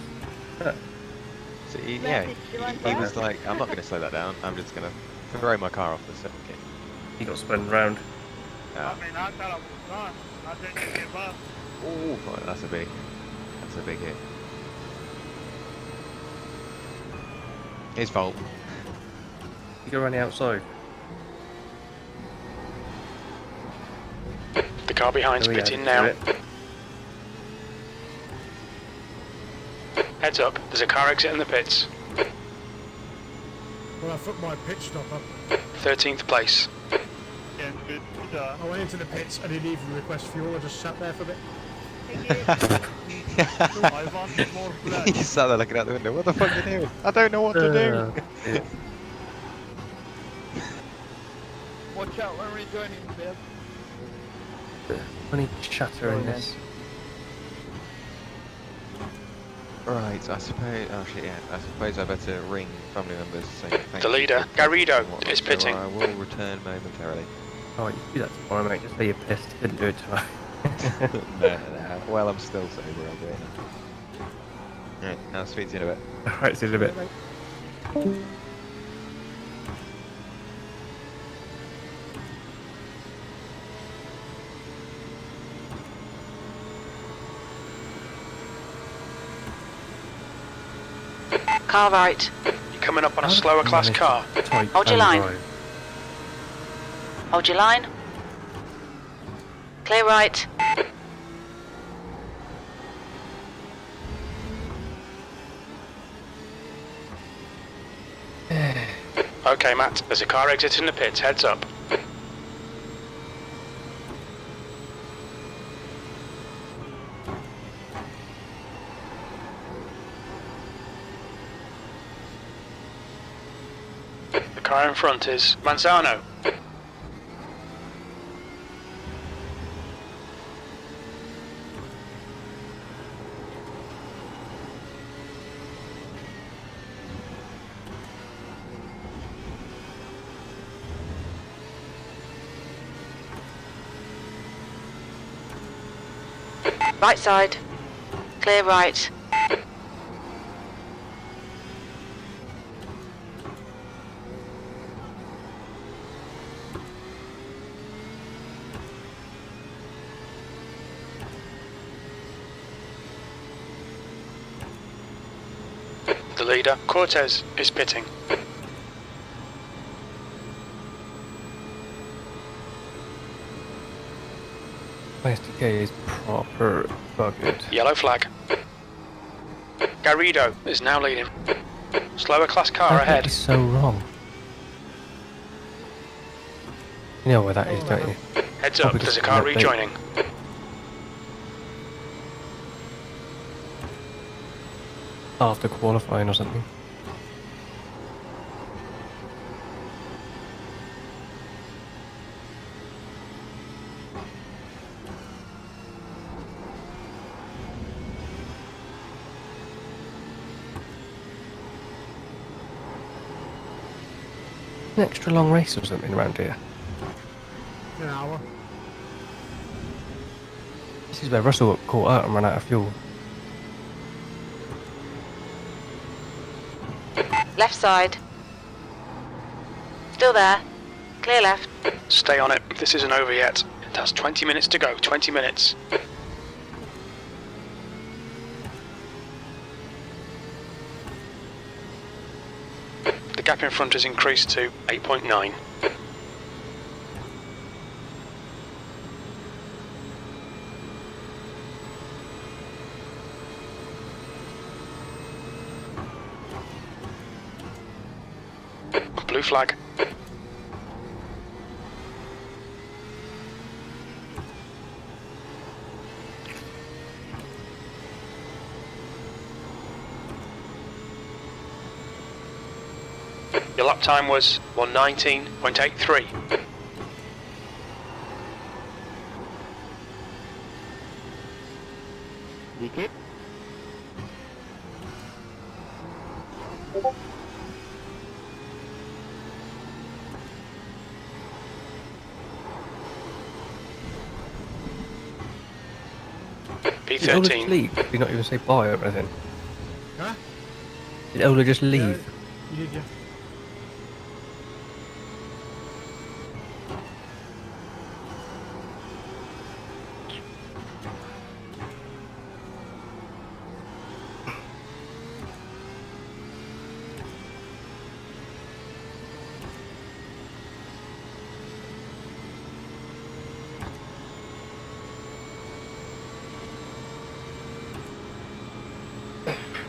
Yeah. So he was like, I'm not going to slow that down. I'm just going to throw my car off the circuit. He got spun round. I mean, I thought I was done. I didn't give up. Oh, that's a big hit. His fault. You go around the outside. The car behind's Oh, yeah, pitting do now. it. Heads up, there's a car exiting the pits. Well, I put my pit stop up. 13th place. And good. I went into the pits. I didn't even request fuel. I just sat there for a bit. I wanted more flags. He sat there looking out the window. What the fuck are you doing? I don't know what to do. Yeah. Watch out when we're joining, Bill. Funny chatter in this. Right, I suppose. Oh shit, yeah. I suppose I better ring family members saying thank The you leader, for Garrido, what is so pitting. I will return momentarily. Oh, you can do that tomorrow, mate. Just say you're pissed. Didn't do it tonight. No. Well, I'm still sober. I'll do it now. Right, I'll speak to you in a bit. Alright, see you in a bit. Car right. You're coming up on a How did slower you class manage car. to type Hold your and line. drive? Hold your line. Clear right. Okay, Matt, there's a car exiting the pits. Heads up. The car in front is Manzano. Right side. Clear right. The leader, Cortez, is pitting. My SDK is proper buggered. Yellow flag. Garrido is now leading. Slower class car That ahead. is so wrong. You know where that is, don't you? Heads up, Probably there's a just car an update. rejoining. After qualifying or something. An extra long race or something around here. An hour. This is where Russell got caught out and ran out of fuel. Left side. Still there. Clear left. Stay on it, this isn't over yet. That's 20 minutes to go, 20 minutes. The gap in front has increased to 8.9. Blue flag. Your lap time was 1:19.83. DK. Did Ola just P13. leave? Did he not even say bye or anything? Huh? Did Ola just leave? You did, yeah.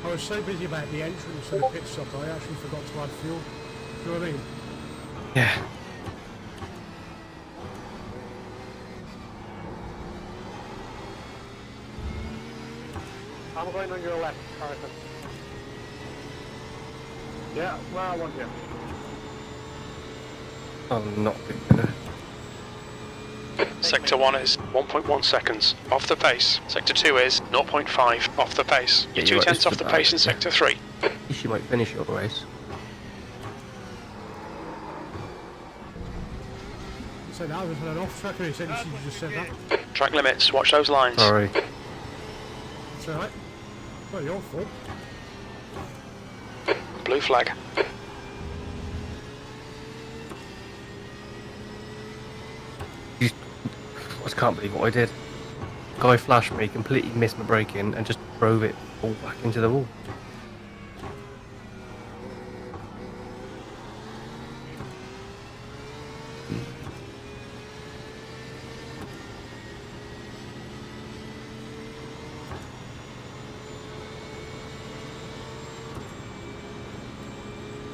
I was so busy about the entrance and the pit stop, I actually forgot to add fuel. Do you know what I mean? Yeah. I'm going on your left, Carson. Yeah, where I want you. I'm not gonna. Sector 1 is 1.1 seconds off the pace. Sector 2 is 0.5 off the pace. You're Yeah, 2 you're right, tenths this off is the about pace in it, Sector 3. At least you might finish your race. So now there's an off tracker, he said you should just said that. Track limits, watch those lines. Sorry. It's alright. Not your fault. Blue flag. I can't believe what I did. Guy flashed me, completely missed my braking, and just drove it all back into the wall.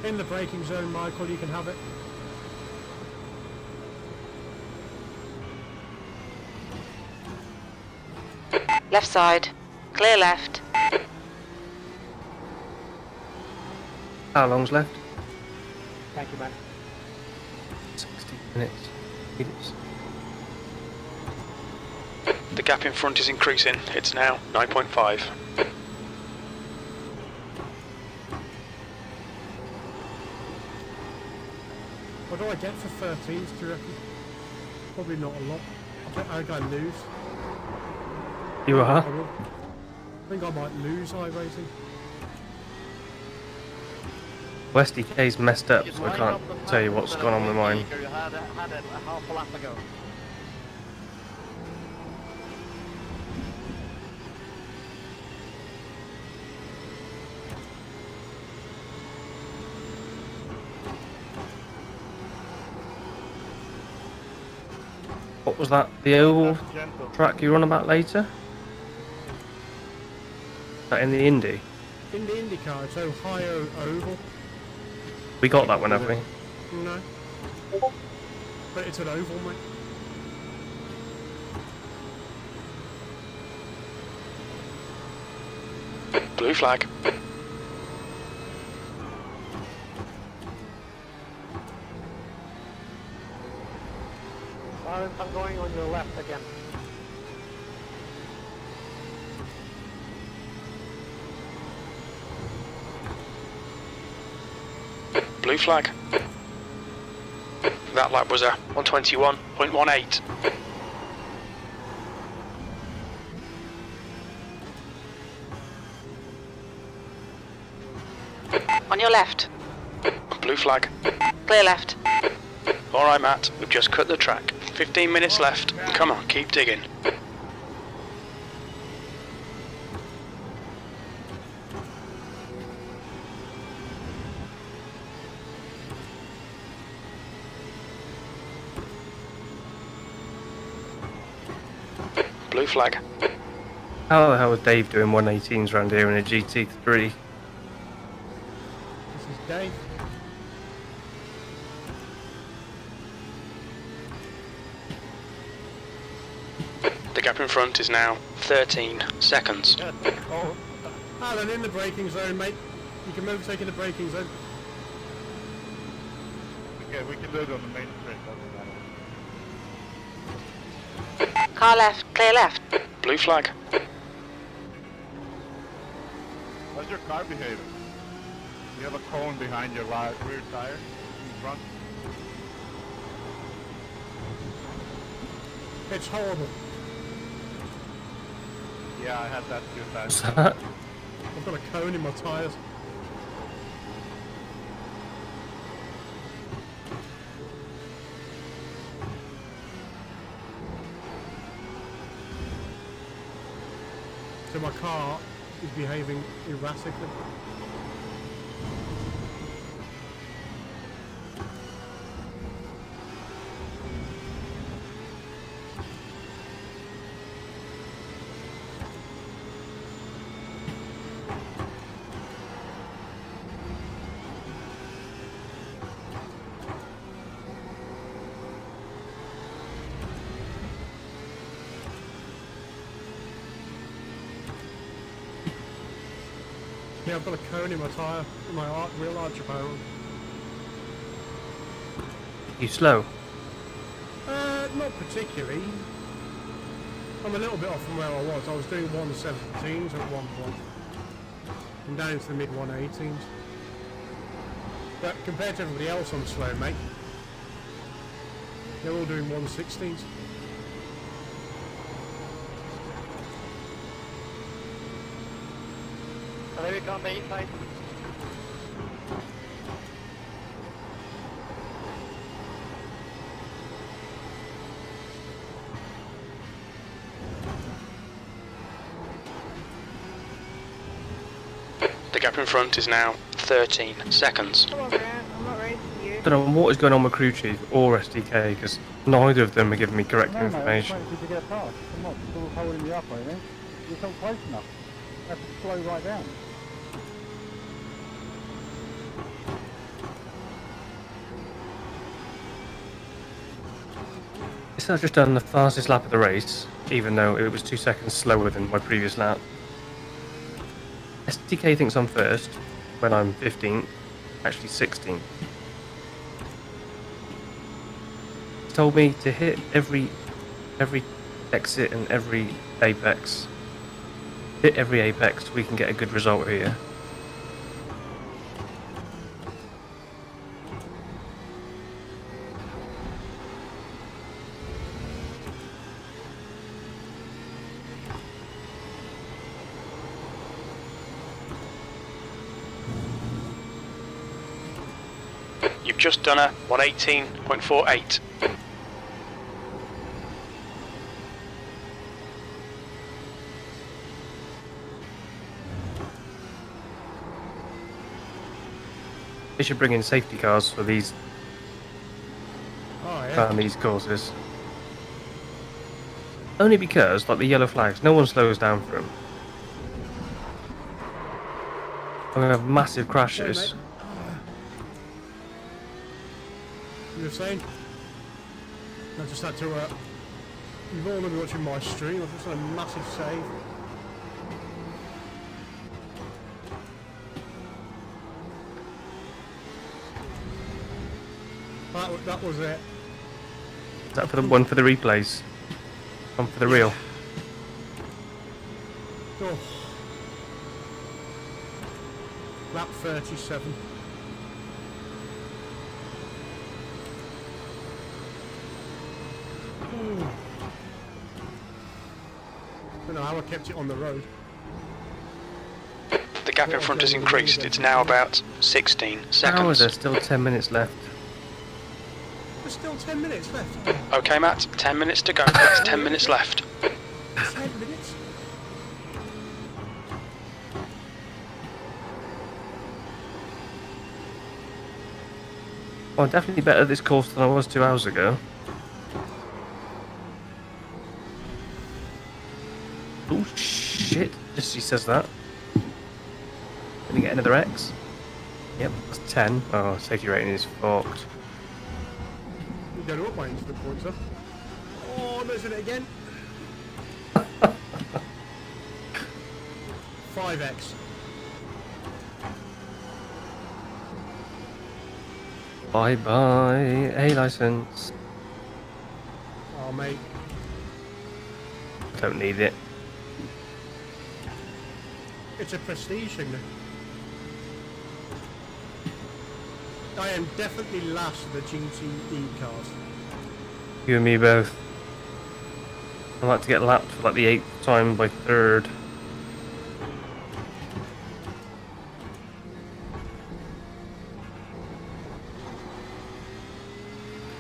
In the braking zone, Michael, you can have it. Left side. Clear left. How long's left? Thank you, man. 60 minutes. Idiots. The gap in front is increasing. It's now 9.5. What do I get for 13s, do you reckon? Probably not a lot. I think I lose. You are? I will. I think I might lose iRacing. West DK's messed up, so I can't tell you what's gone on with mine. You had it a half a lap ago. What was that? The oval Gentle. track you were on about later? That in the Indy? In the IndyCar, it's Ohio Oval. We got that one, have we? No. But it's an oval, mate. Blue flag. I'm going on your left again. Blue flag. That lap was a 121.18. On your left. Blue flag. Clear left. Alright, Matt, we've just cut the track. 15 minutes left. Come on, keep digging. Blue flag. How the hell is Dave doing 118s around here in a GT3? This is Dave. The gap in front is now 13 seconds. Oh, Alan, in the braking zone, mate. You can overtake in the braking zone. Okay, we can do it on the main straight, doesn't matter. Car left. Clear left. Blue flag. How's your car behaving? You have a cone behind your rear tire in front. It's horrible. Yeah, I had that few What's times. that? I've got a cone in my tyres. So my car is behaving erratically. Yeah, I've got a cone in my tyre, in my real arch apparel. You slow? Not particularly. I'm a little bit off from where I was. I was doing 117s at one point. I'm down into the mid 118s. But compared to everybody else, I'm slow, mate. They're all doing 116s. There we go on the inside. The gap in front is now 13 seconds. Come on, Grant. I'm not racing you. I don't know what is going on with crew chief or SDK because neither of them are giving me correct No, mate, I'm just information. waiting for you to get past. I'm not sort of holding you up or anything. You're not close enough. I have to slow right down. This I've just done the fastest lap of the race, even though it was 2 seconds slower than my previous lap. SDK thinks I'm first, when I'm 15th, actually 16th. He told me to hit every exit and every apex. Hit every apex so we can get a good result here. You've just done a 118.48. They should bring in safety cars for these Oh, yeah. these courses. Only because, like the yellow flags, no one slows down for them. We're gonna have massive crashes. Sorry, mate. You were saying? I just had to, you've all going to be watching my stream, I've just had a massive save. That was it. Is that for the one for the replays? One for the real? Oh. Lap 37. Ooh. I don't know how I kept it on the road. The gap in front has increased. It's now about 16 How is seconds. there still 10 minutes left? There's still 10 minutes left. Okay, Matt, 10 minutes to go. That's 10 minutes left. 10 minutes? Well, definitely better at this course than I was 2 hours ago. Oh shit! Just he says that. Gonna get another X. Yep, that's 10. Oh, safety rating is fucked. You don't know what my incident points are. Oh, I'm losing it again. 5x. Bye bye, A license. Oh, mate. Don't need it. It's a prestige thing. I am definitely last of the GTE cars. You and me both. I'd like to get lapped for like the 8th time by 3rd.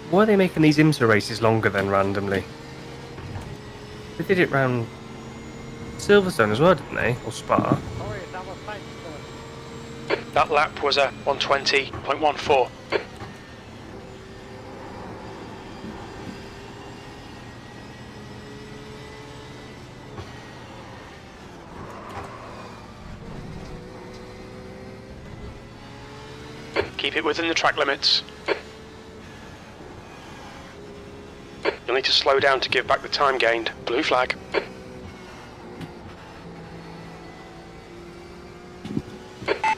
Why are they making these IMSA races longer then randomly? They did it round Silverstone as well, didn't they? Or Spa? That lap was a 120.14. Keep it within the track limits. You'll need to slow down to give back the time gained. Blue flag.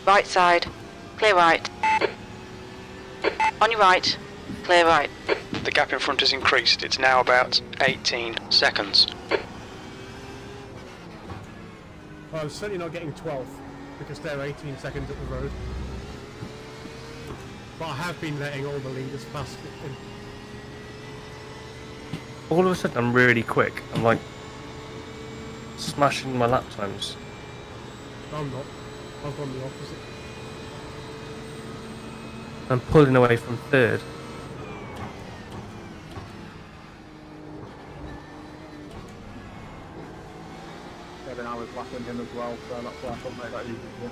Right side. Clear right. On your right. Clear right. The gap in front has increased. It's now about 18 seconds. Well, I'm certainly not getting 12th because they're 18 seconds up the road. But I have been letting all the leaders pass it in. All of a sudden I'm really quick. I'm like smashing my lap times. I'm not. I've gone the opposite. I'm pulling away from 3rd. Yeah, then I was lapping him as well, so that's why I thought maybe that easy to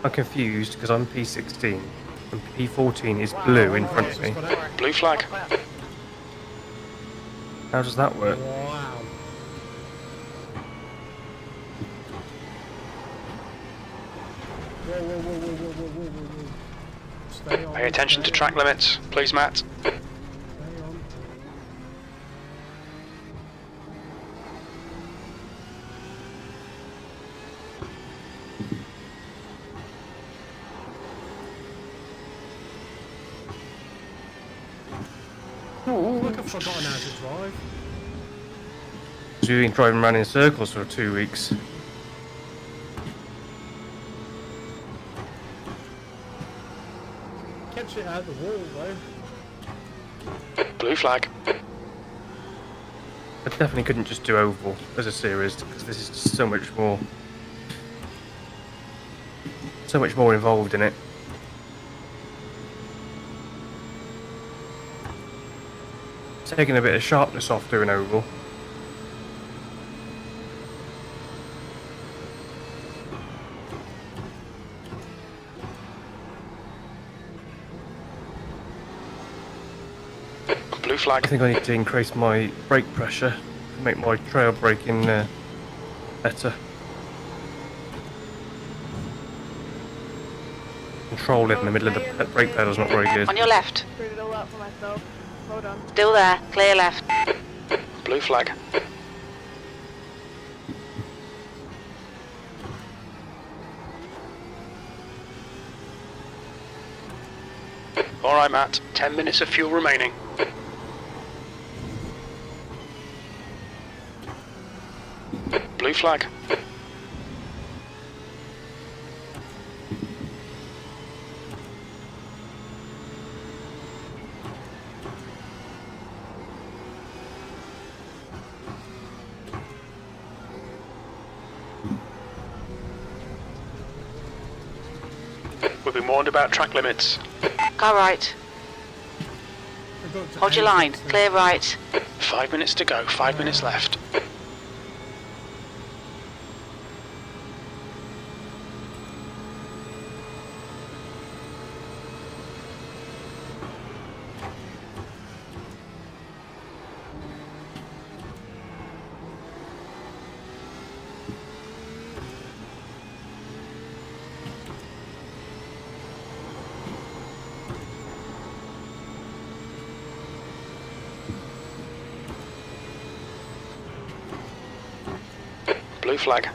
I'm confused because I'm P16 and P14 is blue in front of me. Blue flag. How does that work? Wow. Whoa, whoa, whoa, whoa, whoa, whoa, whoa, whoa, whoa. Stay on. Pay attention to track limits, please, Matt. Stay on. Oh, look, I've forgotten how to drive. So we've been driving around in circles for 2 weeks. Kept it out the wall though. Blue flag. I definitely couldn't just do oval as a series because this is just so much more involved in it. taking a bit of sharpness off doing oval. Blue flag. I think I need to increase my brake pressure to make my trail braking better. Control in the middle of the brake pedal's not very good. On your left. Screwed it all up for myself. Hold on. Still there. Clear left. Blue flag. Alright, Matt. 10 minutes of fuel remaining. Blue flag. We've been warned about track limits. Car right. Hold your line. Clear right. 5 minutes to go, 5 minutes left. Blue flag.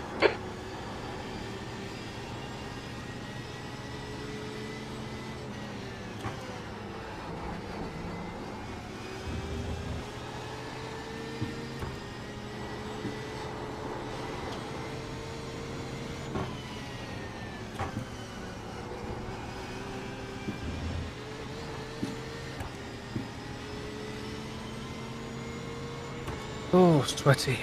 Oh, sweaty.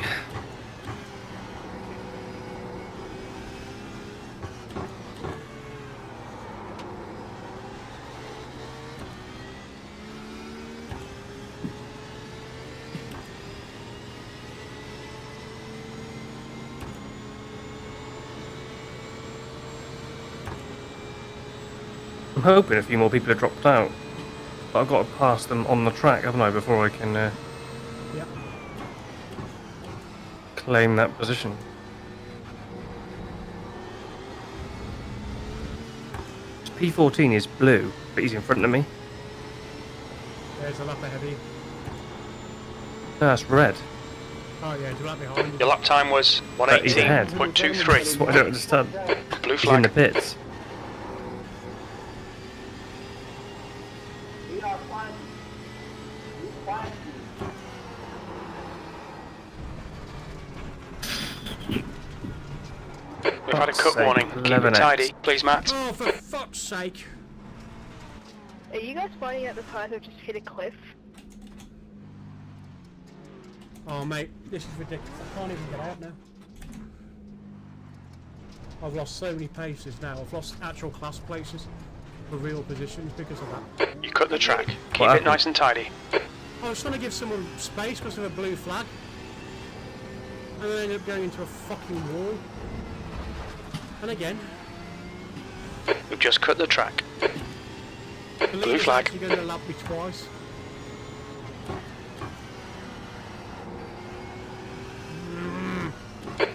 I'm hoping a few more people have dropped out, but I've got to pass them on the track, haven't I, before I can Yep. claim that position. P14 is blue, but he's in front of me. There's a lap ahead of you. No, that's red. Oh yeah, there's a lap behind you. Your lap time was He's ahead. That's 118.23. what I don't understand. Blue He's in the flag. pits. We've had a cut Fuck's sake, warning. Keep it 11X. tidy, please, Matt. Oh, for fuck's sake! Are you guys finding out the tires have just hit a cliff? Oh mate, this is ridiculous. I can't even get out now. I've lost so many paces now. I've lost actual class places for real positions because of that. You cut the track. Keep What it happened? nice and tidy. I was trying to give someone space because of a blue flag. And then I ended up going into a fucking wall. And again. We've just cut the track. The Blue leader's flag. actually going to lap me twice.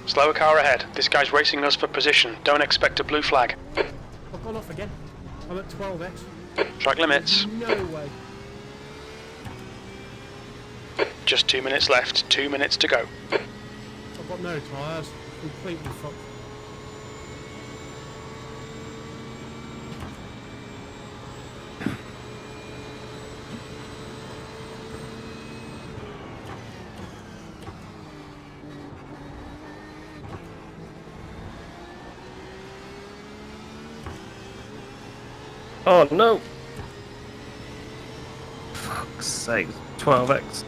Slower car ahead. This guy's racing us for position. Don't expect a blue flag. I've gone off again. I'm at 12x. Track limits. No way. Just 2 minutes left. 2 minutes to go. I've got no tyres. Completely fucked. Oh no! Fuck's sake, 12x.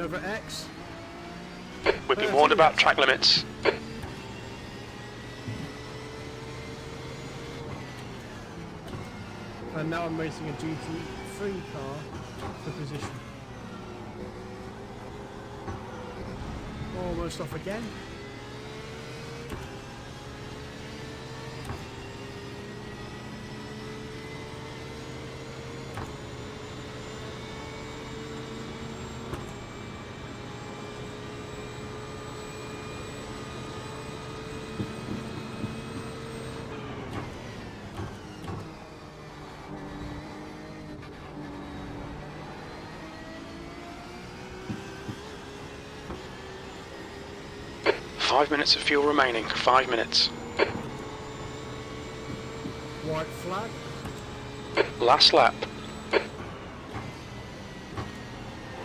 turn over at X. We've been warned about track limits. And now I'm racing a GT3 car for position. Almost off again. Five minutes of fuel remaining. 5 minutes. White flag. Last lap.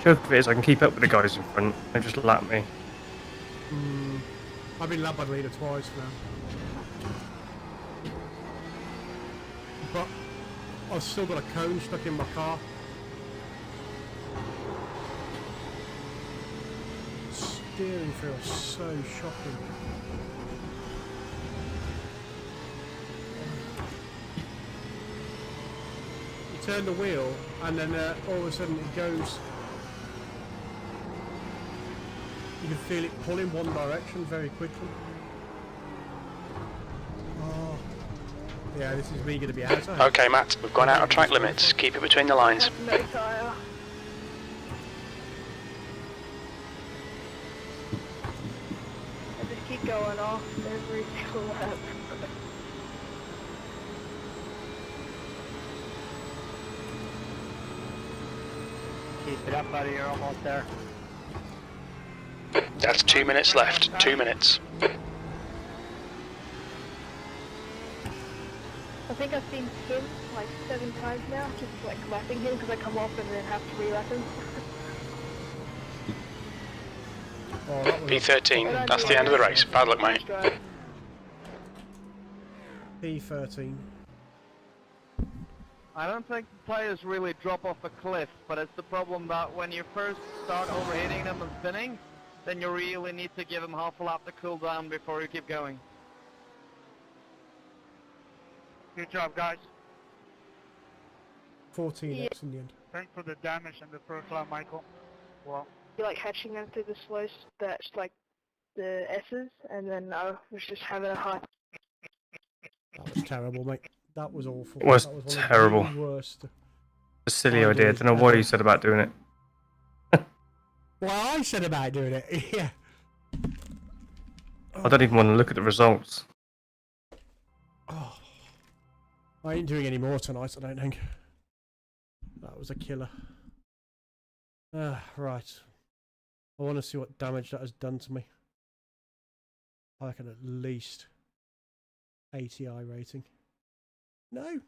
Joke of it is I can keep up with the guys in front. They just lap me. I've been lapped by the leader twice now. But I've still got a cone stuck in my car. Steering feels so shocking. You turn the wheel and then all of a sudden it goes. You can feel it pull in one direction very quickly. Oh. Yeah, this is me going to be out. Okay, Matt, we've gone out of track limits. Keep it between the lines. No tyre. I just keep going off every single lap. Keep it up, buddy. You're almost there. That's 2 minutes left. 2 minutes. I think I've seen him like 7 times now, just like lapping him because I come off and then have to re-lap him. Oh, that was P13, that's the end of the race. Bad luck, mate. P13. I don't think the tires really drop off a cliff, but it's the problem that when you first start overheating them and spinning, then you really need to give them half a lap to cool down before you keep going. Good job, guys. 14x in the end. Thanks for the damage in the first lap, Michael. Well, You're like hatching them through the slow, that's like the S's, and then I was just having a hard. That was terrible, mate. That was awful. It was that was terrible. One of the worst. A silly idea. I don't know what you said about doing it. Well, I said about doing it. Yeah. I don't even want to look at the results. Oh. I ain't doing any more tonight, I don't think. That was a killer. Right. I want to see what damage that has done to me. I can at least 80 iRACING. No.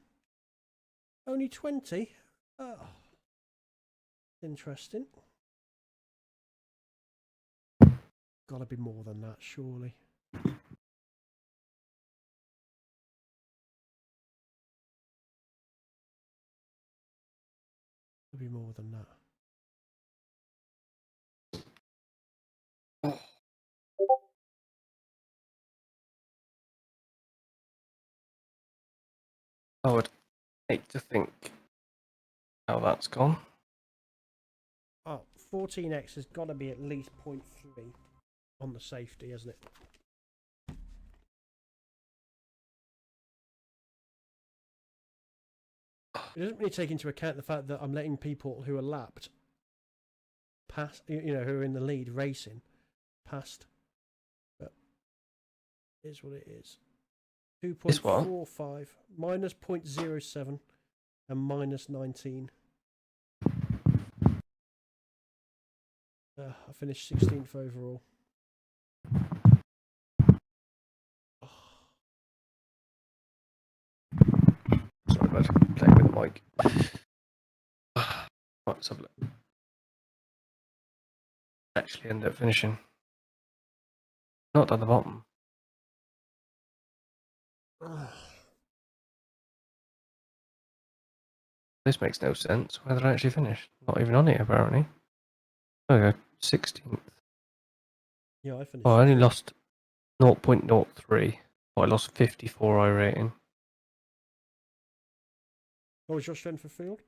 Only 20? Oh. Interesting. Gotta be more than that, surely. Gotta be more than that. I would hate to think how that's gone. Oh, 14x has got to be at least 0.3 on the safety, hasn't it? It doesn't really take into account the fact that I'm letting people who are lapped pass, you know, who are in the lead racing past. But it is what it is. 2.45 minus 0.07 and minus 19. I finished 16th overall. Sorry, bud. Playing with the mic. Right, let's have a look. Actually end up finishing. Not at the bottom. This makes no sense. Where did I actually finish? Not even on it, apparently. Okay. 16th. Yeah, I finished. Oh, I only lost 0.03, but I lost 54 iRating. What was your strength for field?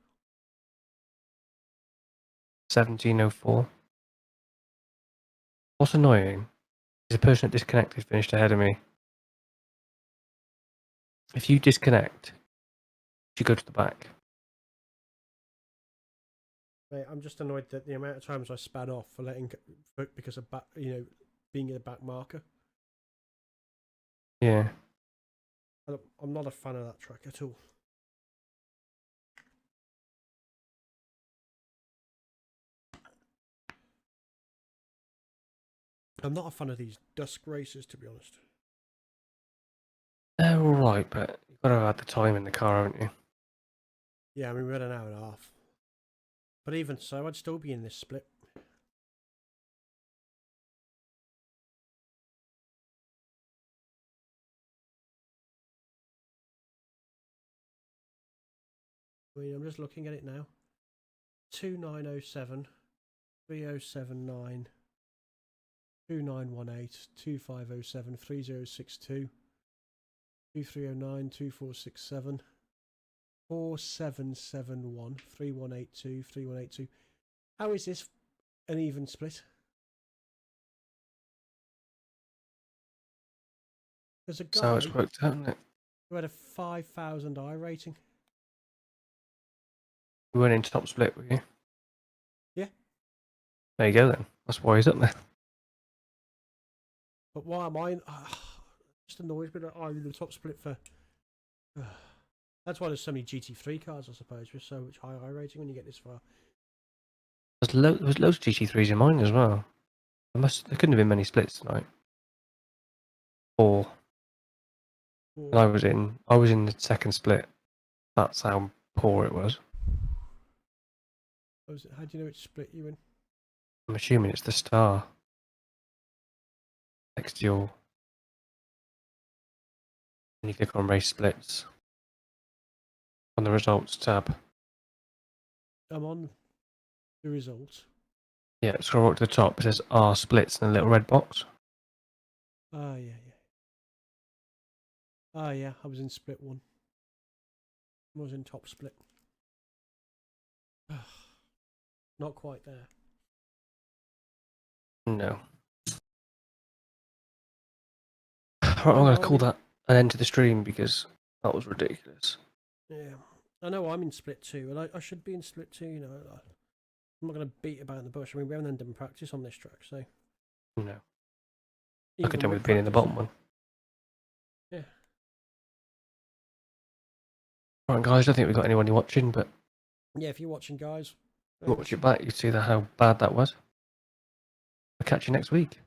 1704. What's annoying is the person that disconnected finished ahead of me. If you disconnect, you go to the back. Mate, I'm just annoyed that the amount of times I span off for because of back, being a back marker. Yeah. I'm not a fan of that track at all. I'm not a fan of these dusk races, to be honest. They're alright, but you've got to have the time in the car, haven't you? Yeah, I mean, we had an hour and a half. But even so, I'd still be in this split. I mean, I'm just looking at it now. 2907, 3079, 2918, 2507, 3062, 2309, 2467, 4771, 3182, 3182. How is this an even split? There's a That's how guy it's worked out, isn't it? who had a 5,000 I rating. You weren't in top split, were you? Yeah. There you go then. That's why he's up there. But why am I? Just annoys me that I'm in the top split for. That's why there's so many GT3 cars, I suppose, with so much high I rating when you get this far. There was loads of GT3s in mine as well. There couldn't have been many splits tonight. 4. And I was in the second split. That's how poor it was. How do you know which split you in? I'm assuming it's the star next to your. When you click on race splits on the results tab. I'm on the results. Yeah, scroll up to the top. It says R splits in a little red box. Ah, yeah. Ah, yeah, I was in split 1. I was in top split. Not quite there. No. Right, I'm going to call that an end to the stream because that was ridiculous. Yeah. I know I'm in split 2, and I should be in split 2, I'm not going to beat about in the bush. I mean, we haven't done practice on this track, so. No. I could do with being in the bottom one. Yeah. Right, guys, I don't think we've got anyone watching, but. Yeah, if you're watching, guys. Watch it back, you see how bad that was. I'll catch you next week.